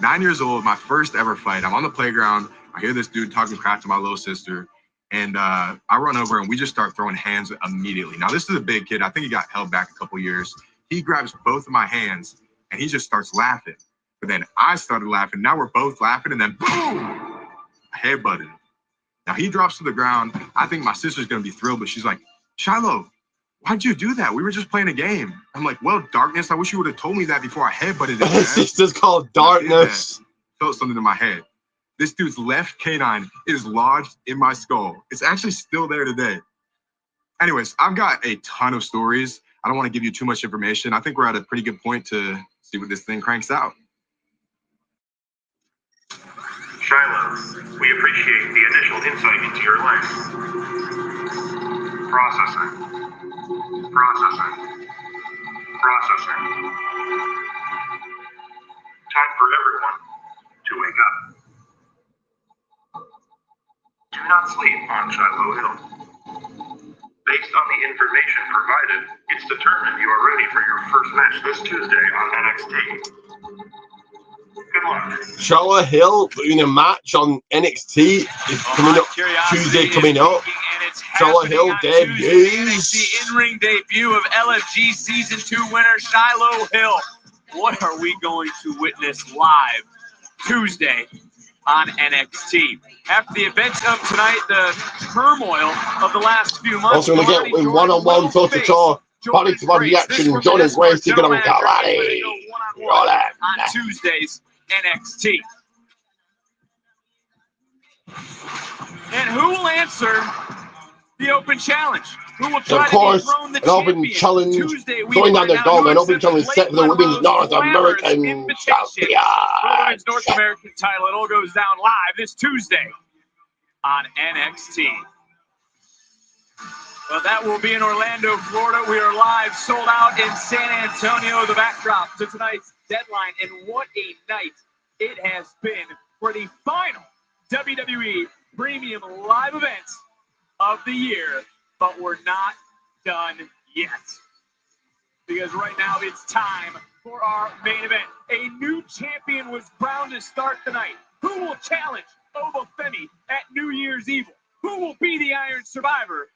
9 years old, my first ever fight. I'm on the playground. I hear this dude talking crap to my little sister. And I run over and we just start throwing hands immediately. Now, this is a big kid. I think he got held back a couple years. He grabs both of my hands and he just starts laughing. But then I started laughing. Now we're both laughing and then boom, I headbutted him. Now he drops to the ground. I think my sister's going to be thrilled, but she's like, Shiloh, why'd you do that? We were just playing a game. I'm like, well, darkness, I wish you would have told me that before I headbutted him. His sister's called darkness. Felt something in my head. This dude's left canine is lodged in my skull. It's actually still there today. Anyways, I've got a ton of stories. I don't want to give you too much information. I think we're at a pretty good point to see what this thing cranks out. Shiloh, we appreciate the initial insight into your life. Processing. Time for everyone to wake up. Do not sleep on Shiloh Hill. Based on the information provided, it's determined you are ready for your first match this Tuesday on NXT. Good luck. Charlotte Hill doing a match on NXT is coming up Tuesday coming up. Charlotte Hill debuts. The in-ring debut of LFG Season 2 winner Shiloh Hill. What are we going to witness live Tuesday on NXT? After the events of tonight, the turmoil of the last few months. Also going to get in one-on-one toe-to-toe body-to-body reaction. Jordan Grace taking on Galati. On Tuesday's NXT. And who will answer the open challenge? Who will try of course, to dethrone the an open champion? challenge Tuesday, we going down find the out dome, who an open accepted challenge set for the Blake Women's North Monroe's American invitation for the Women's North American title. It all goes down live this Tuesday on NXT. Well, that will be in Orlando, Florida. We are live, sold out in San Antonio, the backdrop to tonight's deadline. And what a night it has been for the final WWE Premium Live event of the year. But we're not done yet. Because right now it's time for our main event. A new champion was crowned to start the night. Who will challenge Obafemi at New Year's Evil? Who will be the Iron Survivor?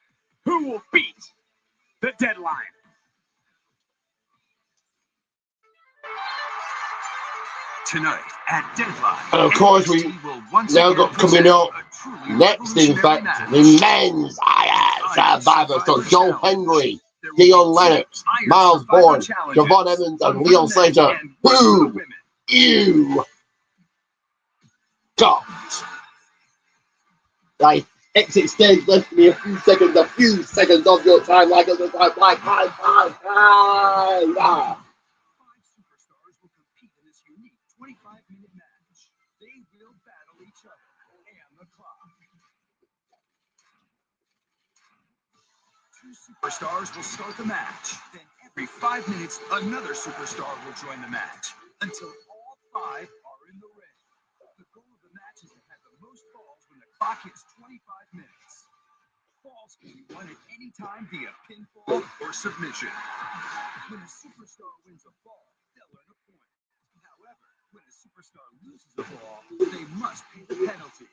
Who will beat the deadline? Tonight at Deadline. And of course, we now got coming up next, in fact, the men's Iron Survivor. So Joe Hendry, Dion Lennox, Miles Bourne, Javon Evans, and Leon Slater. Who you got? Like, exit stage, left me a few seconds of your time, like a time. Superstars will start the match. Then every 5 minutes, another superstar will join the match until all 5 are in the ring. The goal of the match is to have the most falls when the clock hits 25 minutes. Falls can be won at any time via pinfall or submission. When a superstar wins a fall, they'll earn a point. However, when a superstar loses a fall, they must pay the penalty.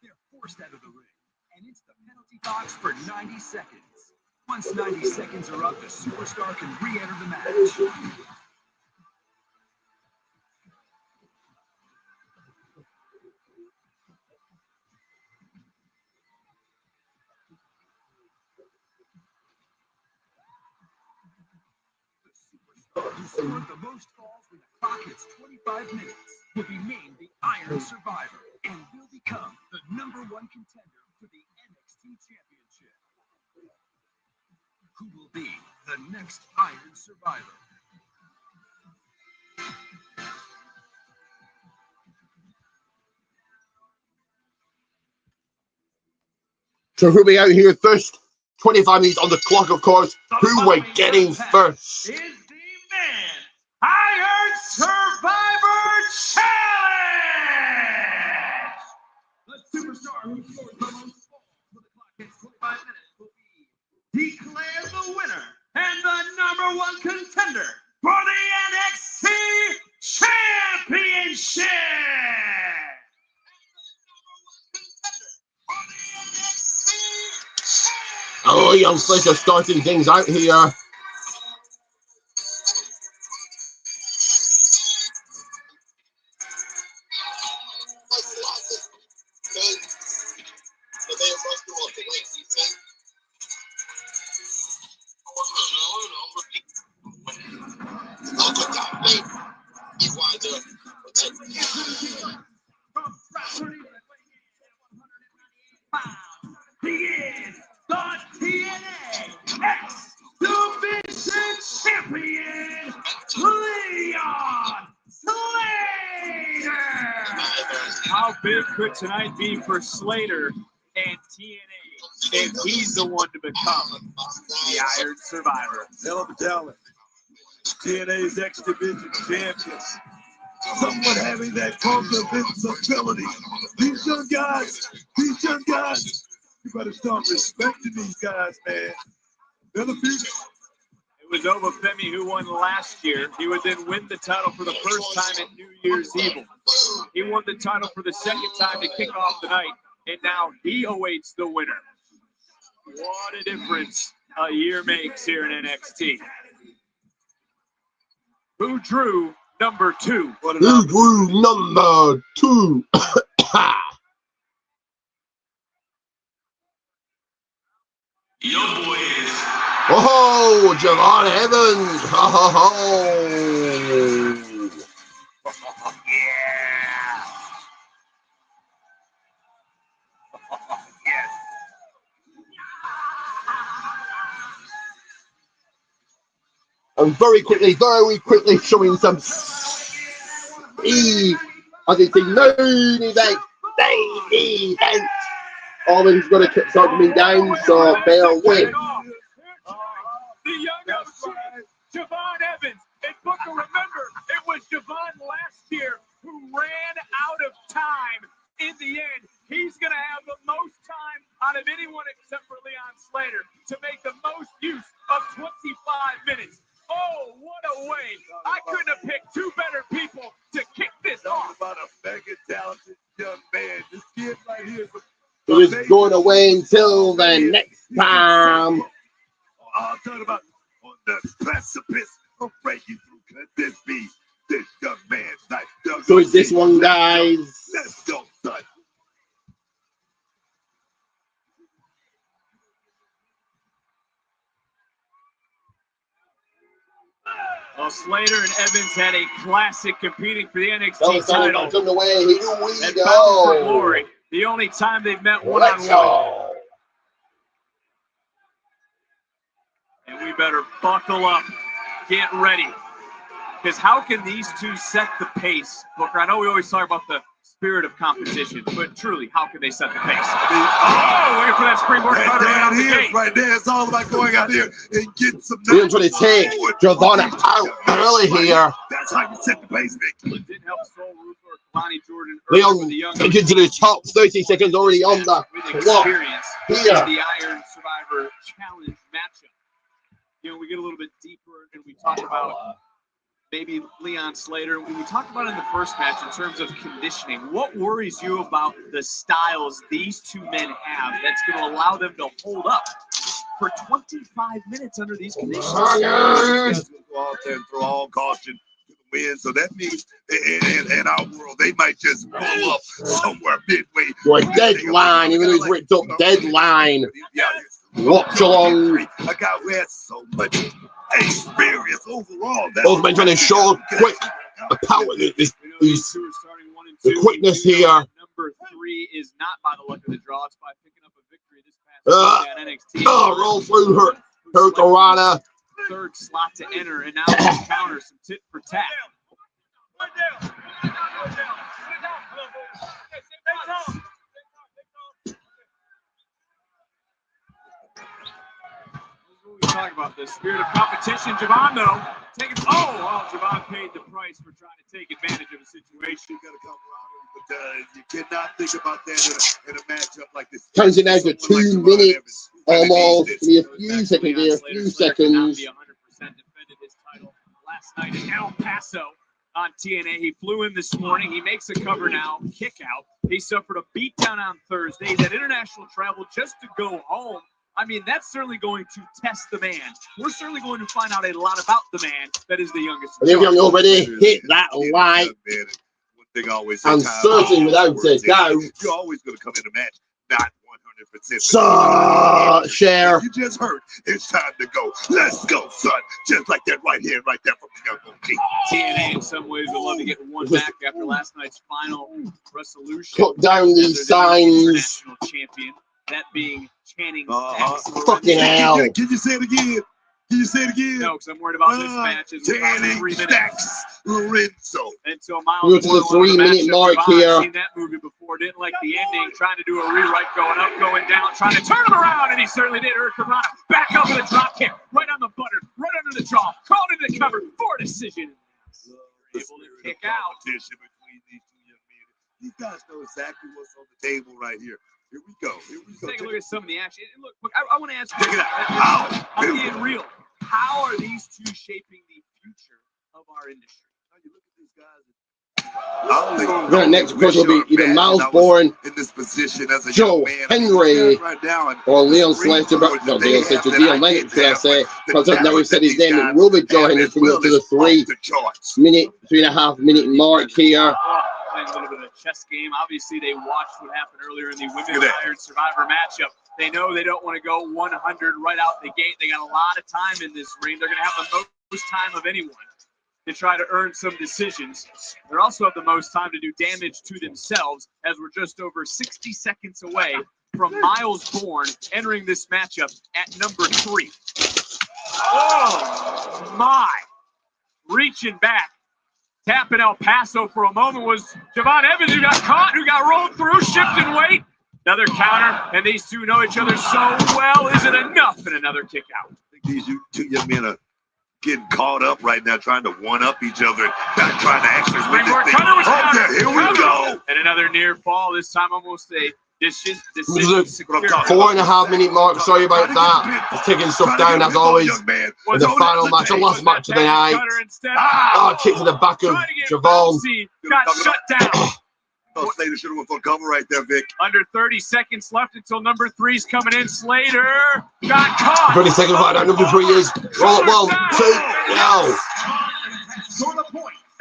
They're forced out of the ring, and it's the penalty box for 90 seconds. Once 90 seconds are up, the superstar can re-enter the match. The superstar who scored the most falls when the clock hits 25 minutes will be named the Iron Survivor and will become the #1 contender for the NXT Championship. Who will be the next Iron Survivor? So who we out here first? 25 minutes on the clock, of course. Who we're getting first? Iron Survivor Challenge! The superstar who scores the most balls when the clock hits 25 minutes will be declared the winner and the #1 contender for the NXT Championship. Oh, young Flicker starting things out here. He is the TNA X-Division Champion, Leon Slater. How big could tonight be for Slater and TNA if he's the one to become the Iron Survivor? Hell of a talent. TNA's X-Division champion. Someone having that cult of invincibility. These young guys, you better start respecting these guys, man. They're the future. It was Obafemi who won last year. He would then win the title for the first time at New Year's Eve. He won the title for the second time to kick off the night, and now he awaits the winner. What a difference a year makes here in NXT. Who drew number 2? Who drew number 2? Your boy is. Oh, Javon Evans. Ho, ho, ho. And very quickly showing some speed. I think the main event. Owen's going to start coming down, so bear with. The young Javon Evans. And Booker, remember, it was Javon last year who ran out of time in the end. He's going to have the most time out of anyone except for Leon Slater to make the most use of 25 minutes. Oh, what a way. I couldn't have picked two better people to kick this off. About a mega talented young man. This kid right here. So it's going away until the next time. I'm talking about on the precipice of breaking through. Could this be this young man's life? So it's this one, guys. Let's go, son. Well, Slater and Evans had a classic competing for the NXT title. Here we And go. Bound for Glory. The only time they've met one-on-one. And we better buckle up. Get ready. Because how can these two set the pace? Booker, I know we always talk about the spirit of competition, but truly, how can they set the pace? Oh, looking for that springboard cutter right out the gate. Right there. It's all about going out here and getting some. Here's what it takes. Javon out early here. That's how you set the pace, Vic. It didn't help Soul Roof or Lonnie Jordan. Leon taking to the top. 30 seconds already on the clock. Experience Here. The Iron Survivor Challenge matchup. You know, we get a little bit deeper and we talk about maybe Leon Slater. We talked about it in the first match in terms of conditioning. What worries you about the styles these two men have that's going to allow them to hold up for 25 minutes under these conditions? These guys will go out there and throw all caution to the wind. So that means in our world, they might just pull up somewhere midway. Your deadline, even though it's written up, deadline. Watch along. A guy who has so much experience overall. Both men trying to show quick the power, the quickness here. Number 3 is not by the luck of the draw. It's by picking up a victory this past weekend at NXT. Roll through her Hurricanrana. Third slot to enter, and now we counter some tit for tat. talk about the spirit of competition. Javon, though, Javon paid the price for trying to take advantage of a situation. You got to come around, but you cannot think about that in a matchup like this. Turns it down to 2 minutes almost. Give me a few seconds here, a few seconds. 100% defended his title last night in El Paso on TNA. He flew in this morning. He makes a cover now, kick out. He suffered a beatdown on Thursday. He's had international travel just to go home. I mean, that's certainly going to test the man. We're certainly going to find out a lot about the man that is the youngest. If you already hit that like, I'm certain without a doubt. You're always going to come in a match not 100%. So, share. You just heard. It's time to go. Let's go, son. Just like that right here, right there from the young OG. TNA in some ways would love to get one back after last night's final resolution. Put down these signs. International champion, that being Channing. Fucking hell. Can you say it again? Can you say it again? No, because I'm worried about this match. Channing Stacks Lorenzo. And so Miles, we're to the 3 minute mark here. I've seen that movie before. Didn't like the ending. Trying to do a rewrite, going up, going down, trying to turn him around, and he certainly did. Hurricane back up with a drop kick, right on the butter, right under the jaw, called into the cover for decision. Able to kick out. Between these two young men. These guys know exactly what's on the table right here. Here we go. Take a look at some of the action. And look, I want to ask you. Check it out. I'm being real. How are these two shaping the future of our industry? You look at these guys. The next person will be either Miles Bourne, in this position as a Joe Henry, or Leon Slater. No, Leon Slater, Leon Lennox, should I say? Because now we've said his name, it will be Joe Henry coming up to the 3.5 minute mark here. Playing a little bit of a chess game. Obviously, they watched what happened earlier in the Women's Iron Survivor matchup. They know they don't want to go 100 right out the gate. They got a lot of time in this ring. They're going to have the most time of anyone to try to earn some decisions. They also have the most time to do damage to themselves, as we're just over 60 seconds away from Miles Bourne entering this matchup at number 3. Oh, my. Reaching back. Tapping El Paso for a moment was Javon Evans, who got caught, who got rolled through, shifting weight. Another counter, and these two know each other so well. Is it enough? And another kick out. I think these two young men are getting caught up right now, trying to one-up each other, not trying to actually win this thing. Here we go. And another near fall, this time almost a decision. 4.5 minute mark. Sorry about that. Just taking stuff down as always. In the final match, the last match of the night. Kick to the back of Javon. Got shut down. Slater should have went for cover right there, Vic. Under 30 seconds left until number 3's coming in. Slater got caught. 30 seconds right now. Number 3 is. Roll it 1, 2, no.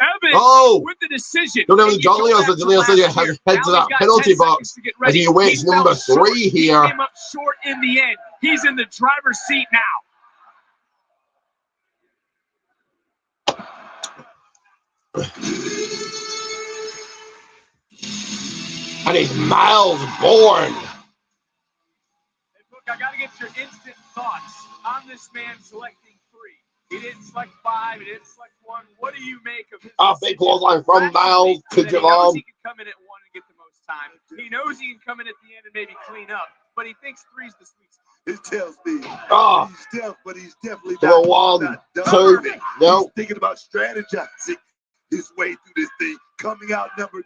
Evans with the decision. Don't have the John Leon Slater head to that penalty box as he awaits number 3 here. He came up short in the end. He's in the driver's seat now. And it's Miles Bourne. Hey, look, I got to get your instant thoughts on this man selecting 3. He didn't select 5. He didn't select 1. What do you make of his big clothesline from Miles to He knows he Javon. can come in at 1 and get the most time. He knows he can come in at the end and maybe clean up, but he thinks 3's the sweet spot. It tells me he's deaf, but he's definitely Throw not 1, done. 2, no. He's thinking about strategizing his way through this thing. Coming out number 3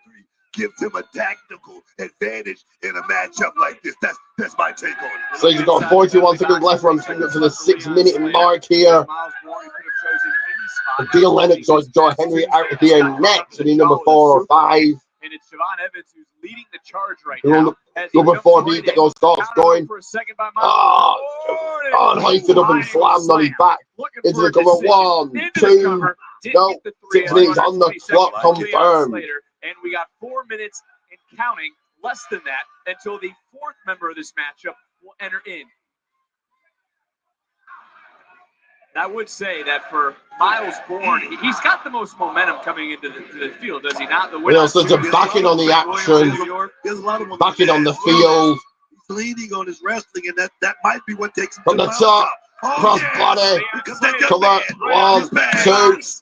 gives him a tactical advantage in a matchup like this. That's my take on it. So he's got 41 seconds left from up to the 6 minute mark here. Deal Lennox or Joe Henry out here next. Will be number 4 or 5. And it's Javon Evans who's leading the charge right now. Number 4, he get those starts going. Hoisted up and slammed on his back. Into the cover. 1, 2, no. 6 minutes on the clock confirmed. And we got 4 minutes and counting, less than that, until the 4th member of this matchup will enter in. And I would say that for Miles Bourne, he's got the most momentum coming into the field, does he not? So it's backing on the action, backing on the field. He's leaning on his wrestling, and that might be what takes him from the top. Cross body, cover, 1, 2,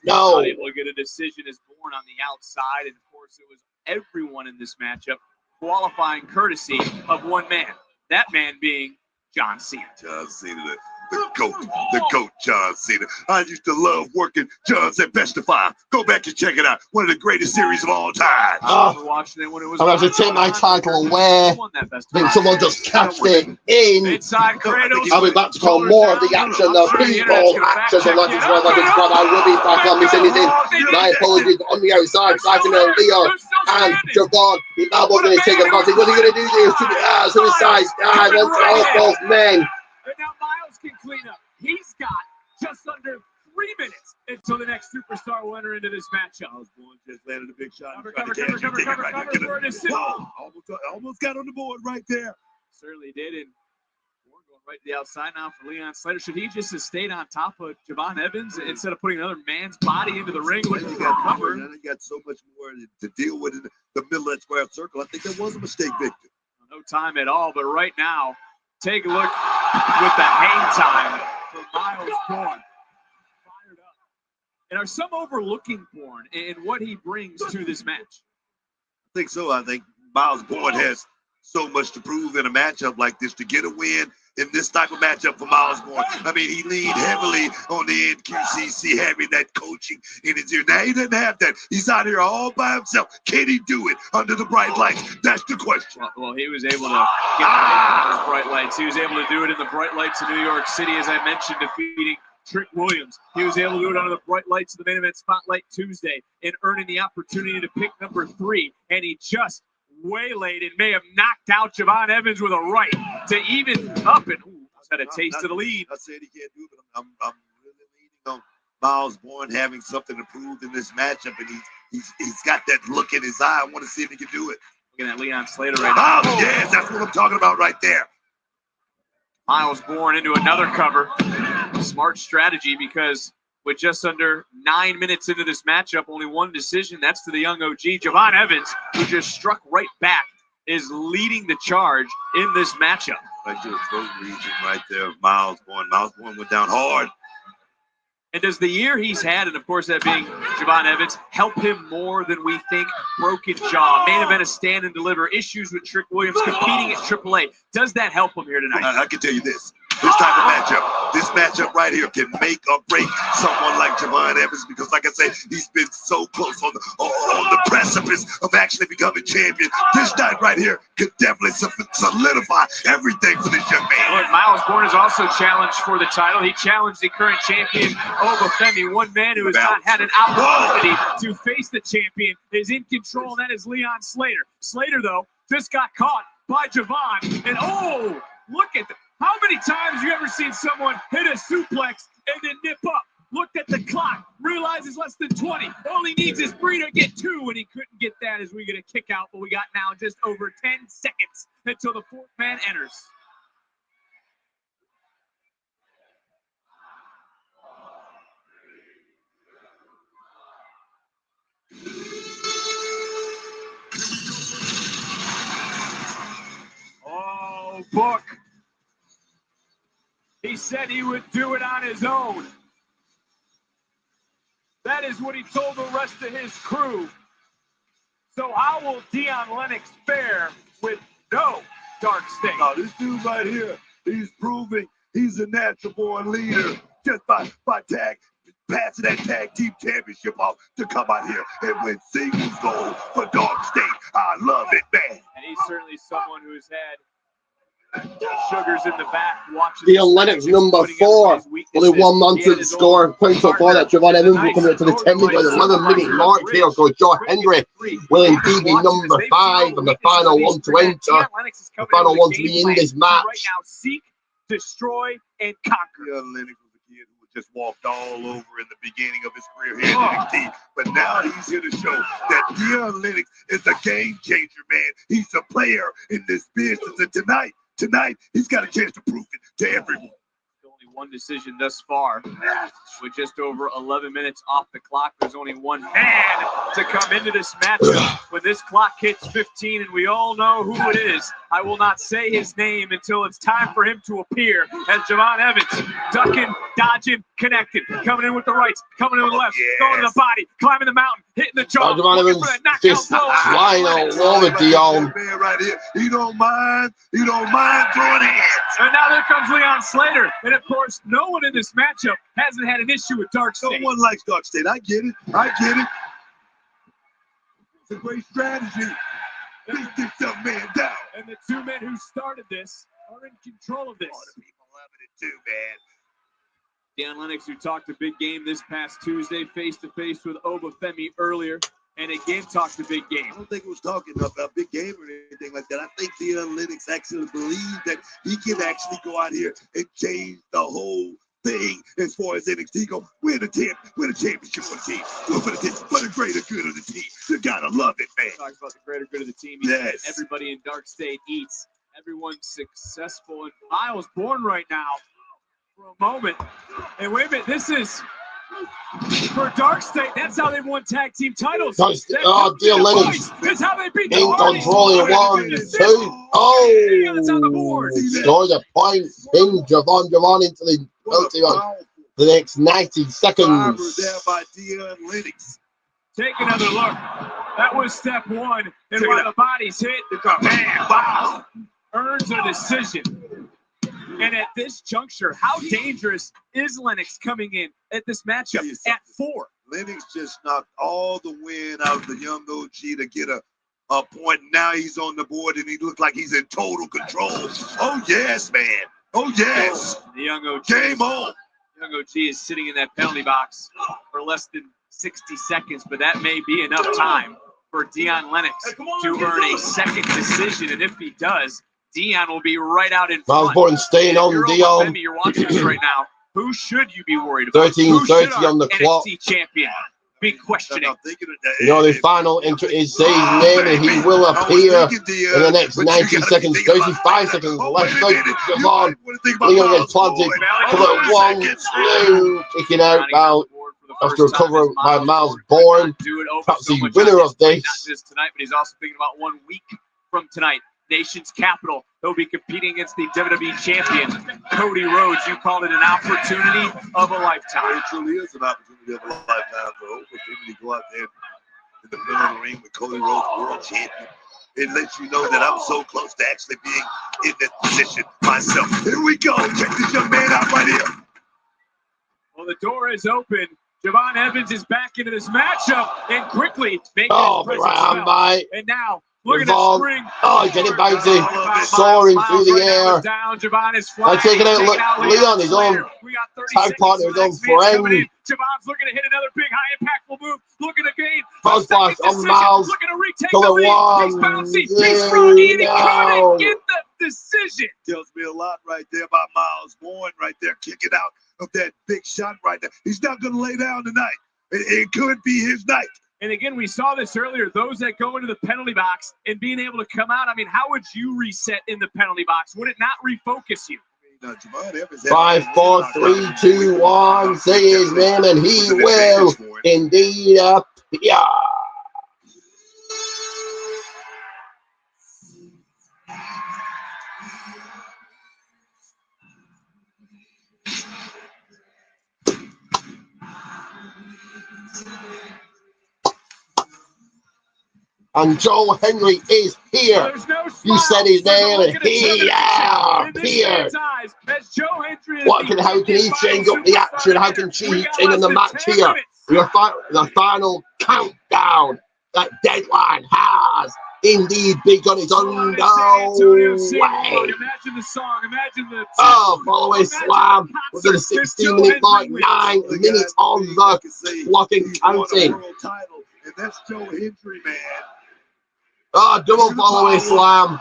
no. Not able to get a decision as Bourne on the outside, and of course it was everyone in this matchup qualifying courtesy of one man. That man being John Cena. John Cena, The GOAT, John Cena. I used to love working John's at Best of Five. Go back and check it out. One of the greatest series of all time. I remember watching it when it was. I'm going to take my title away. I think someone just cashed it in. Inside cradles. I'll be back to call more of the action, the people actions of Legends World Legends Club. I will be back on missing anything. My apologies on the outside, fighting Leo and Javon. He's now going to take advantage. What are you going to do there? Suicide dive onto all both men. And now Miles can clean up. He's got just under 3 minutes until the next superstar will enter into this matchup. Osborne just landed a big shot. Cover for a decision. Almost got on the board right there. Certainly did. And we're going right to the outside now for Leon Slater. Should he just have stayed on top of Javon Evans instead of putting another man's body into the ring? What You got covered. And he got so much more to deal with in the middle of that square circle. I think that was a mistake, Victor. No time at all, but right now, take a look with the hang time for Miles Bourne. Fired up. And are some overlooking Bourne and what he brings to this match? I think so. I think Miles Bourne has so much to prove in a matchup like this to get a win in this type of matchup for Miles Bourne. I mean, he leaned heavily on the NQCC, having that coaching in his ear. Now, he doesn't have that. He's out here all by himself. Can he do it under the bright lights? That's the question. Well, he was able to get those bright lights. He was able to do it in the bright lights of New York City, as I mentioned, defeating Trick Williams. He was able to do it under the bright lights of the Main Event Spotlight Tuesday and earning the opportunity to pick number 3. And he just waylaid and may have knocked out Javon Evans with a right to even up and had a taste of the lead. I said he can't do it, but I'm really leaning on Miles Bourne having something to prove in this matchup, and he's got that look in his eye. I want to see if he can do it. Looking at Leon Slater right now. Oh, yes, that's what I'm talking about right there. Miles Bourne into another cover. Smart strategy, because with just under 9 minutes into this matchup, only one decision. That's to the young OG. Javon Evans, who just struck right back, is leading the charge in this matchup. Right to the throat region right there, Miles Bourne. Miles Bourne went down hard. And does the year he's had, and of course that being Javon Evans, help him more than we think? Broken jaw, main event, a stand and deliver, issues with Trick Williams, competing at AAA. Does that help him here tonight? I can tell you this. This type of matchup, this matchup right here can make or break someone like Javon Evans, because, like I said, he's been so close on the precipice of actually becoming champion. This night right here could definitely solidify everything for this young man. Look, Miles Bourne is also challenged for the title. He challenged the current champion, Obafemi. One man who has not had an opportunity to face the champion is in control, and that is Leon Slater. Slater, though, just got caught by Javon, and oh, look at that. How many times have you ever seen someone hit a suplex and then nip up? Looked at the clock, realizes less than 20. Only needs his 3 to get 2, and he couldn't get that as we get a kick out. But we got now just over 10 seconds until the 4th man enters. Oh, Book. He said he would do it on his own. That is what he told the rest of his crew. So how will Dion Lennox fare with no Dark State? Oh, this dude right here, he's proving he's a natural born leader just by passing that tag team championship off to come out here and win singles gold for Dark State. I love it, man. And he's certainly someone who's had sugars in the back watching. Dion Lennox, number 4. Only one man to score points up for that. Javon Evans will come up to the 11-minute mark here. So Joe Hendry will indeed be number 5 and the final one to enter. The final one to be in this match. Right now, seek, destroy, and conquer. Dion Lennox was a kid who just walked all over in the beginning of his career here in NXT. But now he's here to show that Dion Lennox is a game changer, man. He's a player in this business. And Tonight, he's got a chance to prove it to everyone. Only one decision thus far. With just over 11 minutes off the clock, there's only one man to come into this matchup. When this clock hits 15, and we all know who it is, I will not say his name until it's time for him to appear as Javon Evans, ducking, dodging, connecting, coming in with the rights, coming in with the left, going to the body, climbing the mountain, hitting the jaw. Javon Evans fist flying all over Dion. Man right here. He don't mind throwing hands. And now there comes Leon Slater. And of course, no one in this matchup hasn't had an issue with Dark State. No one likes Dark State. I get it. It's a great strategy. Take this young man down. And the two men who started this are in control of this. All the people loving it too, man. Deion Lennox, who talked a big game this past Tuesday, face-to-face with Obafemi earlier, and again talked a big game. I don't think it was talking about big game or anything like that. I think Deion Lennox actually believed that he can actually go out here and change the whole thing as far as NXT go. Win a championship for the team. Do it for the team, for the greater good of the team. You gotta love it, man. Talks about the greater good of the team. Yes. Everybody in Dark State eats. Everyone's successful. And Miles born right now for a moment. And wait a minute, this is for Dark State. That's how they won tag team titles. Deion Lennox. That's how they beat in control of 1, 2. Scores a point. Pin Javon into the penalty on the next 90 seconds. There by Deion Lennox. Take another look. That was step one. And while the body's hit, man, wow, earns a decision. And at this juncture, how dangerous is Lennox coming in at this matchup at 4? Lennox just knocked all the wind out of the young OG to get a point. Now he's on the board and he looks like he's in total control. Oh, yes, man. Oh, yes. The young OG. Game on. Young OG is sitting in that penalty box for less than 60 seconds, but that may be enough time for Deion Lennox to earn a second decision. And if he does, Deion will be right out in front. Miles Borton staying on Deion. You're watching this right now. Who should you be worried about? 13:30 on the clock. NXT champion be questioning. You know, the final entry is his name, and he will appear in the next 90 seconds, 35 seconds left. Javon, Leon gets planted. Cover 1, 2, kicking out after recovery by Miles Bourne. Perhaps the winner of this. Not just tonight, but he's also thinking about 1 week from tonight. Nation's capital. He'll be competing against the WWE champion, Cody Rhodes. You called it an opportunity of a lifetime. It truly is an opportunity of a lifetime for opportunity to go out there in the middle of the ring with Cody Rhodes, world champion. It lets you know that I'm so close to actually being in that position myself. Here we go. Check this young man out right here. Well, the door is open. Javon Evans is back into this matchup and quickly making his presence felt. And now, look at the spring. Oh, getting bouncy, soaring through the air. Down. Javon is flying. Taking out Leon, his own tag partner, his own friend. Javon's looking to hit another big, high impactful move. Looking to gain. Cross blast on Miles. Looking to retake Color the lead. 1, He's bouncy. He's froggy, and he couldn't get the decision. Tells me a lot right there about Miles Bourne right there, kicking out of that big shot right there. He's not going to lay down tonight. It could be his night. And again, we saw this earlier. Those that go into the penalty box and being able to come out. I mean, how would you reset in the penalty box? Would it not refocus you? 5, 4, 3, 2, 1. Say his name, and he will indeed appear. And Joe Henry is here. You said his name, and he appeared. How can he change up the action? How can he change the match here? The final countdown. That deadline has indeed begun. It's underway. Imagine the song. Imagine the. Oh, follow a slam. We're going to 16-minute mark, 9 minutes on the clock and counting. And that's Joe Hendry, man. Oh, double follow-away slam.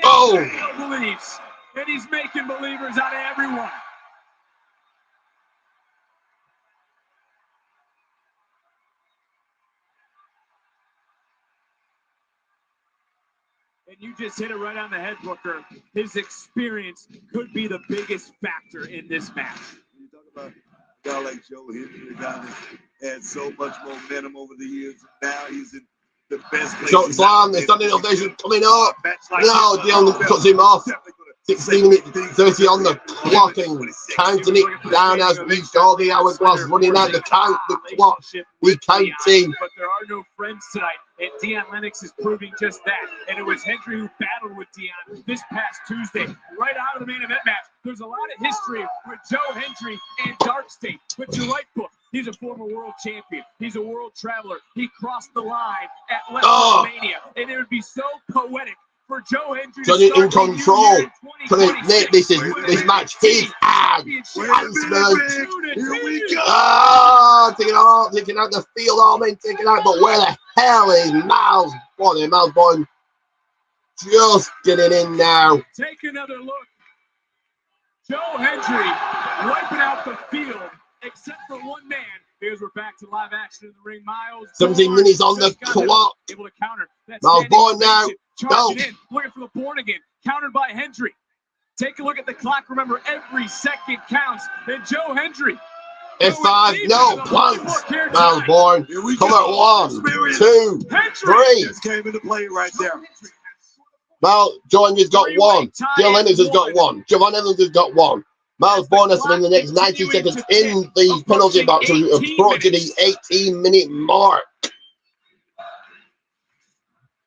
Oh! Believes, and he's making believers out of everyone. And you just hit it right on the head, Booker. His experience could be the biggest factor in this match. You talk about a guy like Joe Hendry, a guy that had so much momentum over the years. Now he's in the best place. Shot slam, the standing ovation coming up. No, Dion cuts him off. 16 minutes 30 on the clock and counting it down as we go. The hourglass running out the count, the clock, we counting. But there are no friends tonight, and Dion Lennox is proving just that. And it was Hendry who battled with Dion this past Tuesday, right out of the main event match. There's a lot of history with Joe Hendry and Dark State, but you're right, Book. He's a former world champion. He's a world traveler. He crossed the line at WrestleMania, and it would be so poetic for Joe Hendry to Johnny in start control. This match his hand. Here we go. Taking out the field, all men taking out. But where the hell is Miles? Miles Bourne just getting in now. Take another look. Joe Hendry wiping out the field, except for one man. Here's we're back to live action in the ring. Miles 17 minutes on the clock. Able to counter. Miles Bourne now. Charging in, looking for the Bourne again. Countered by Hendry. Take a look at the clock. Remember, every second counts. And Joe Hendry. F5, no, plants. Miles Bourne. Come at 1, 2, 3. Just came into play right there. Well, Joe Hendry's got 1. Dion Lennox has got 1. Javon Evans has got 1. Miles Bourne has to win the next 90 seconds in the penalty box, approaching the 18-minute mark.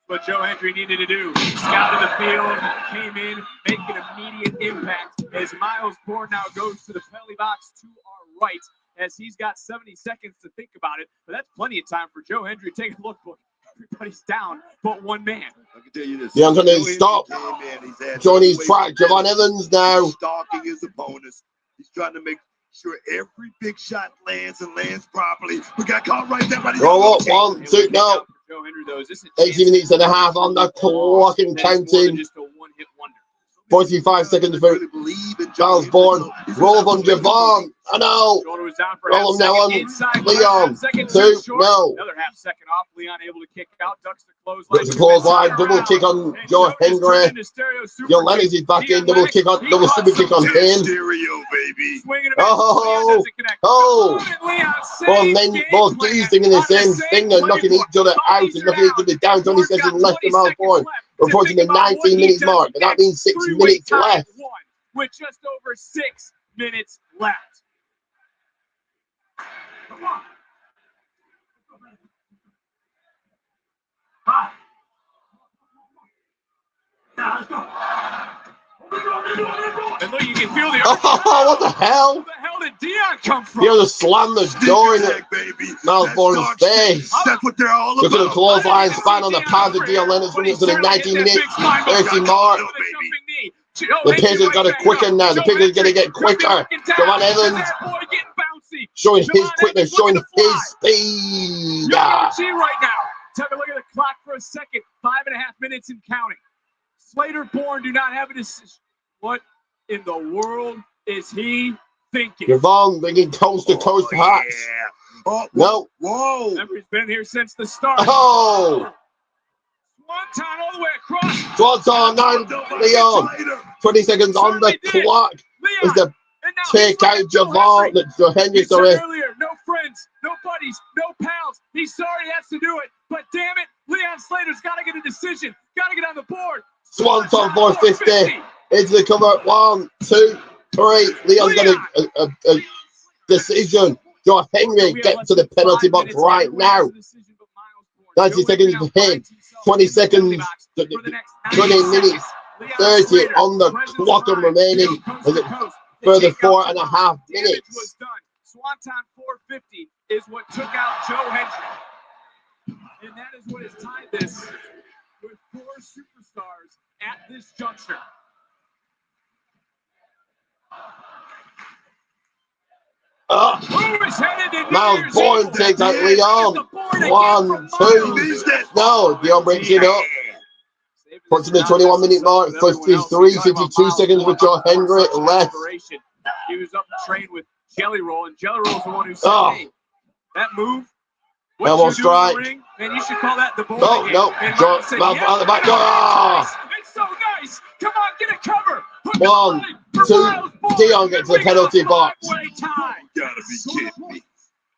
What Joe Hendry needed to do, scouted the field, came in, make an immediate impact as Miles Bourne now goes to the penalty box to our right as he's got 70 seconds to think about it. But that's plenty of time for Joe Hendry. Take a look. Everybody's down but one man. I can tell you this. Yeah, I'm trying to stop. Johnny's track. Javon Evans now. Stalking his opponents. He's trying to make sure every big shot lands and lands properly. We got caught right there by the roll up, 1, 2, no. 18 minutes and a half on the clock and counting. 45 seconds for Miles Bourne. Roll up on Javon. I know. Roll him now on Leon. 2, no. Another half second off. Leon able to kick out. Ducks the clothesline. Double kick on Joe Hendry. Joe Lennox is back in. Double super kick on him. Both dudes doing the same thing. They're knocking each other out and knocking each other down. 20 seconds left to Miles Bourne. We're approaching the 19 minutes mark, and that means 6 minutes left. With just over 6 minutes left. Come on. And look, you can feel the. What the hell? Where the hell did Dion come from? He just slammed the door in Miles Bourne's face. That's what they're all about. Look at the clothesline span on the pads of Dion Lennox when it's to the 19 minutes 30 mark. The pace has got to quicken now. The pace is going to get quicker. Javon Evans showing his quickness, showing his speed. Right now. Take a look at the clock for a second. 5.5 minutes and counting. Slater Bourne do not have a decision. What in the world is he thinking? Javon bringing coast to coast hats. Oh, no. Whoa. He's been here since the start. Oh. Swanton all the way across. Swanton now, Leon. 20 seconds on the clock. Is the take out Javon. Joe Hendry, sorry. Earlier, no friends, no buddies, no pals. He's sorry he has to do it. But damn it, Leon Slater's got to get a decision. Got to get on the board. Swanton 450. Into the cover. 1, 2, 3. Leon's got a decision. Joe Hendry get to the penalty box right now. 90 seconds for him. 20 seconds. 20 minutes. 30 on the clock and remaining. Is it further 4.5 minutes? Swanton 450 is what took out Joe Hendry. And that is what has tied this with 4 superstars at this juncture. Miles Bourne takes out Leon. 1, 2. No, Dion breaks it up. Puts in the 21-minute mark. 52 seconds with Joe Hendry left. He was up the train with Jelly Roll, and Jelly Roll's the one who said, hey, that move. What elbow you do strike. in the ring, man, you should call that the bull. No. Miles on the back door. It's so nice. Come on, get a cover. 1, 2. Dion gets the penalty box. Gotta be kidding me.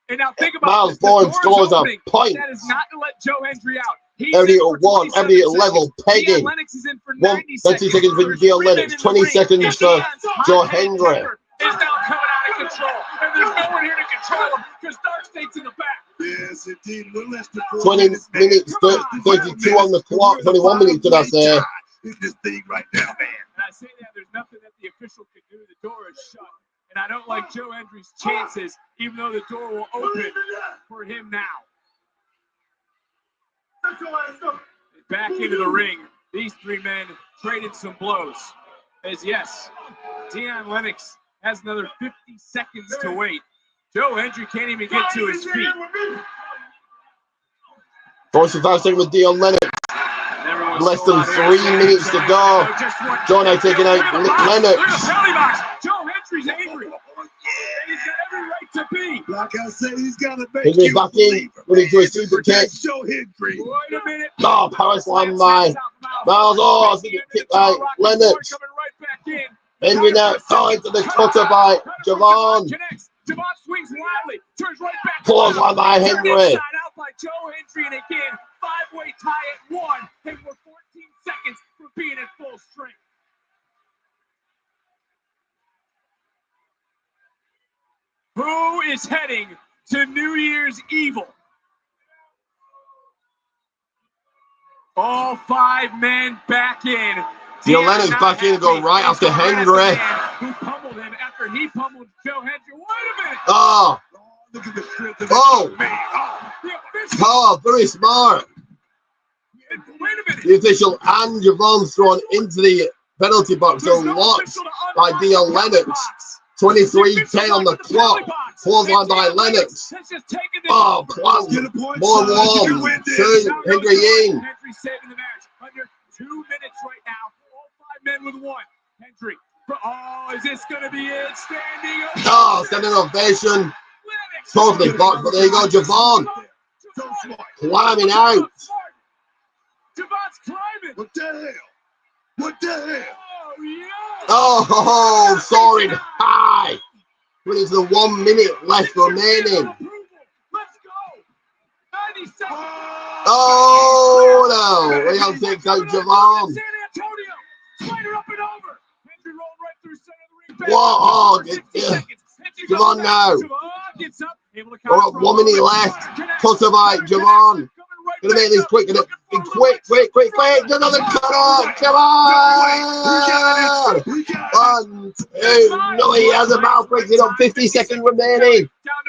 And now think about Miles Bourne scores a point. That is not to let Joe Hendry out. Everybody at one, everybody at level, pegging. Lennox is in for 30 seconds. seconds for Dion Lennox, 20 seconds for Joe Hendry. Is now coming out of control, and there's no one here to control him because Dark State's in the back. Yes, indeed. A little less than 20 minutes, 32 on the clock, 21 minutes, did I say? In this thing right now, man. And I say that there's nothing that the official can do. The door is shut. And I don't like Joe Hendry's chances, even though the door will open for him now. Back into the ring. These three men traded some blows. As yes, Dion Lennox has another 50 seconds to wait. Joe Hendry can't even get to his feet. 45 seconds with Dion Lennox. Less than 3 minutes to go. Joe now taking out Lennox. Joe Hendry's angry. He's got every right to be. Like I said, he's got to make Hendry you back in. When he does a super kick. Joe Hendry. Wait a minute. Oh, power slam by Miles. Oh, super kick by Lennox. Hendry now going to the cutter by Javon. Javon swings wildly, turns right back. Close line by Hendry. Out by Joe Hendry, and again, five-way tie at 1, and we're 14 seconds from being at full strength. Who is heading to New Year's Evil? All 5 men back in. Dion Lennox back in to go right after Hendry. Who pummeled him after he pummeled Joe Hendry. Wait a minute. Oh. Look at the strength of Oh. Oh, very smart. Wait a minute. The official and Javon thrown into the penalty box. So locked by Dion Lennox. 23-10 on the clock. Clothesline by Lennox. Oh, plant. More one. 2. Hendry in. Hendry saving the match. Under 2 minutes right now. All 5 men with 1. Hendry. Oh, is this going to be it? Standing ovation. Oh, standing ovation. Totally blocked, but there you go, Javon. Climbing out. Javon's climbing. What the hell? What the hell? Oh, yeah. Oh, soaring high. When it's the 1 minute left remaining. Let's go. 90 seconds. Oh, no. Leon takes out Javon. San Antonio. Slider up and over. Hendry rolled right through center of the ring. Whoa, oh, Javon now. Gets up, able to 1 minute left. Cutter by Javon. Gonna make this quick. Gonna be quick. Another cut off. Come on. 1, 2. No, he has a mouth breaking on. 50 seconds remaining.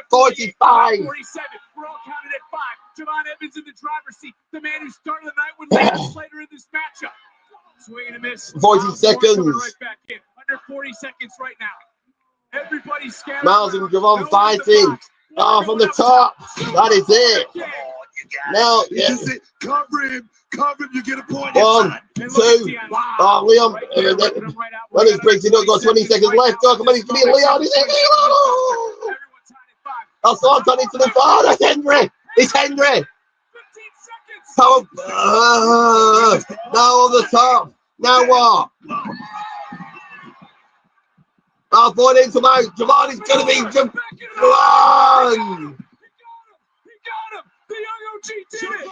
45. 47. We're all counted at 5. Javon Evans in the driver's seat. The man who started the night with Leon Slater in this matchup. Swing and a miss. 40 seconds. Right back in. Under 40 seconds right now. Everybody's scattered. Miles and Javon fighting. Oh, from the top. That is it. Now, yeah. Cover him. You get a point. 1, 2. Oh, Leon. Lennox breaks it up. Got 20 seconds left. Oh, come on, he's going to be Leon. He's Leon. Oh, so Tony to the far. That's Hendry. It's Hendry. Oh, now on the top. Now what? Oh, point into my Javon is going to be Javon. He got him. The young OG did it.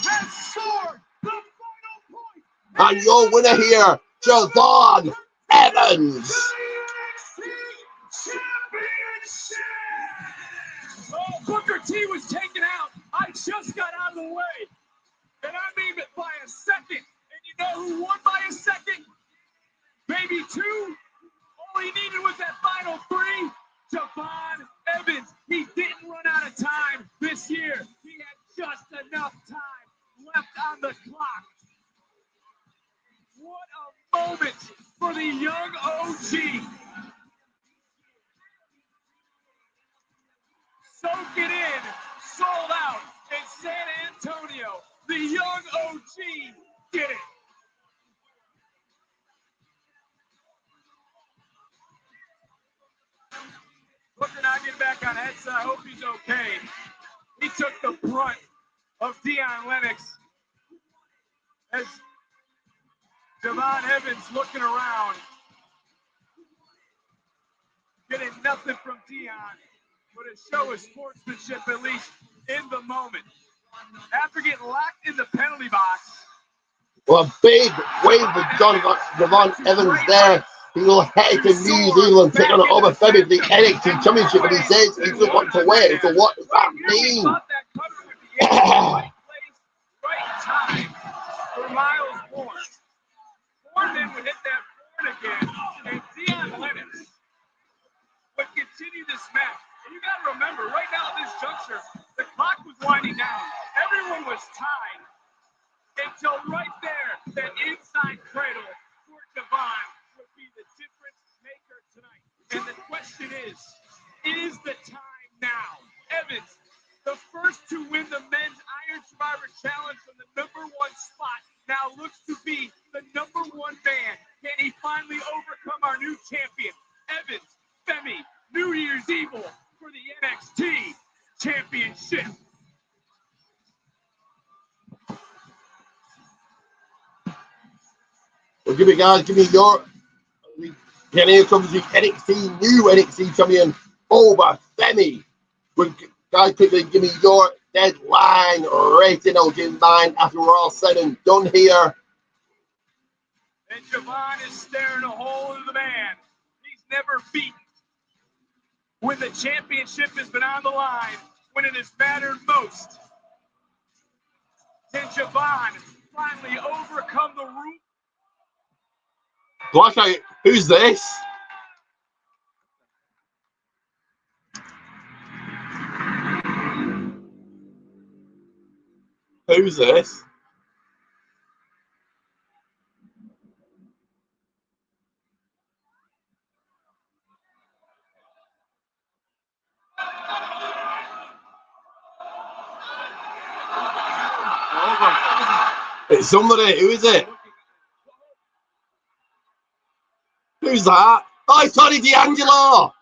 Has scored the final point. And your winner here, Javon Evans. Oh, Booker T was taken out. I just got out of the way. And I mean it by a second. And you know who won by a second? Maybe 2. All he needed was that final 3. Javon Evans. He didn't run out of time this year. He had just enough time left on the clock. What a moment for the young OG. Soak it in. Sold out in San Antonio. The young OG did it. Booker not getting back on headset. I hope he's okay. He took the brunt of Dion Lennox as Javon Evans looking around, getting nothing from Dion, but a show of sportsmanship, at least in the moment. After getting locked in the penalty box. Well, a big wave with Javon Evans there. He will head to New Zealand, take on over Febby for the NXT Championship, but he says he doesn't want to wait. So what does that mean? Right time for Miles Bourne. Bourne then would hit that board again, and Dion Lennox would continue this match. And you got to remember, right now at this juncture, the clock was winding down. Everyone was tied until right there, that inside cradle for Javon would be the difference maker tonight. And the question is the time now? Evans, the first to win the men's Iron Survivor Challenge from the #1 spot, now looks to be the #1 man. Can he finally overcome our new champion? Evans, Femi, New Year's Evil for the NXT Championship. Well, give me, guys, give me your. And here comes the new NXT champion over Femi. Guys, quickly give me your deadline rating. I'll give mine after we're all said and done here. And Javon is staring a hole in the man he's never beaten. When the championship has been on the line, when it has mattered most, can Javon finally overcome the roof? Blackout, who's this? Who's this? It's somebody. Who is it? Who's that? Oh, it's Tony D'Angelo.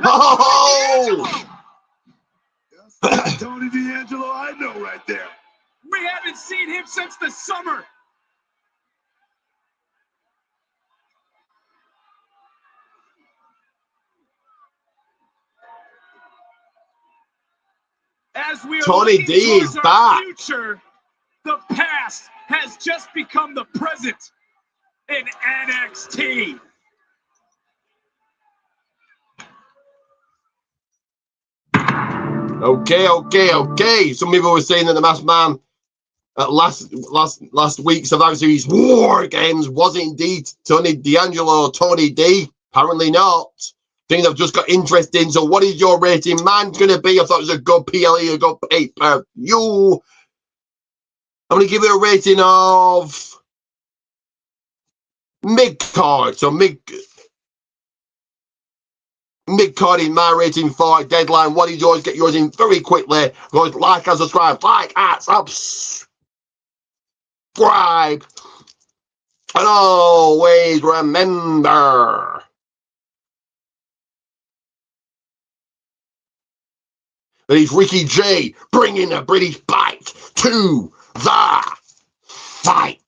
Oh! That's Tony D'Angelo, I know right there. We haven't seen him since the summer. As we are Tony D is back. Future, the past has just become the present in NXT. Okay. Some people were saying that the Masked Man at last week's Survivor Series War Games was indeed Tony D'Angelo, Tony D. Apparently not. Things have just got interesting. So what is your rating? Mine's going to be, I thought it was a good PLE, a good pay-per-view. I'm going to give it a rating of mid-card. So mid-card in my rating for Deadline. What is yours? Get yours in very quickly. Go like and subscribe. Like and subscribe. And always remember, that it's Ricky J bringing the British bite to the fight.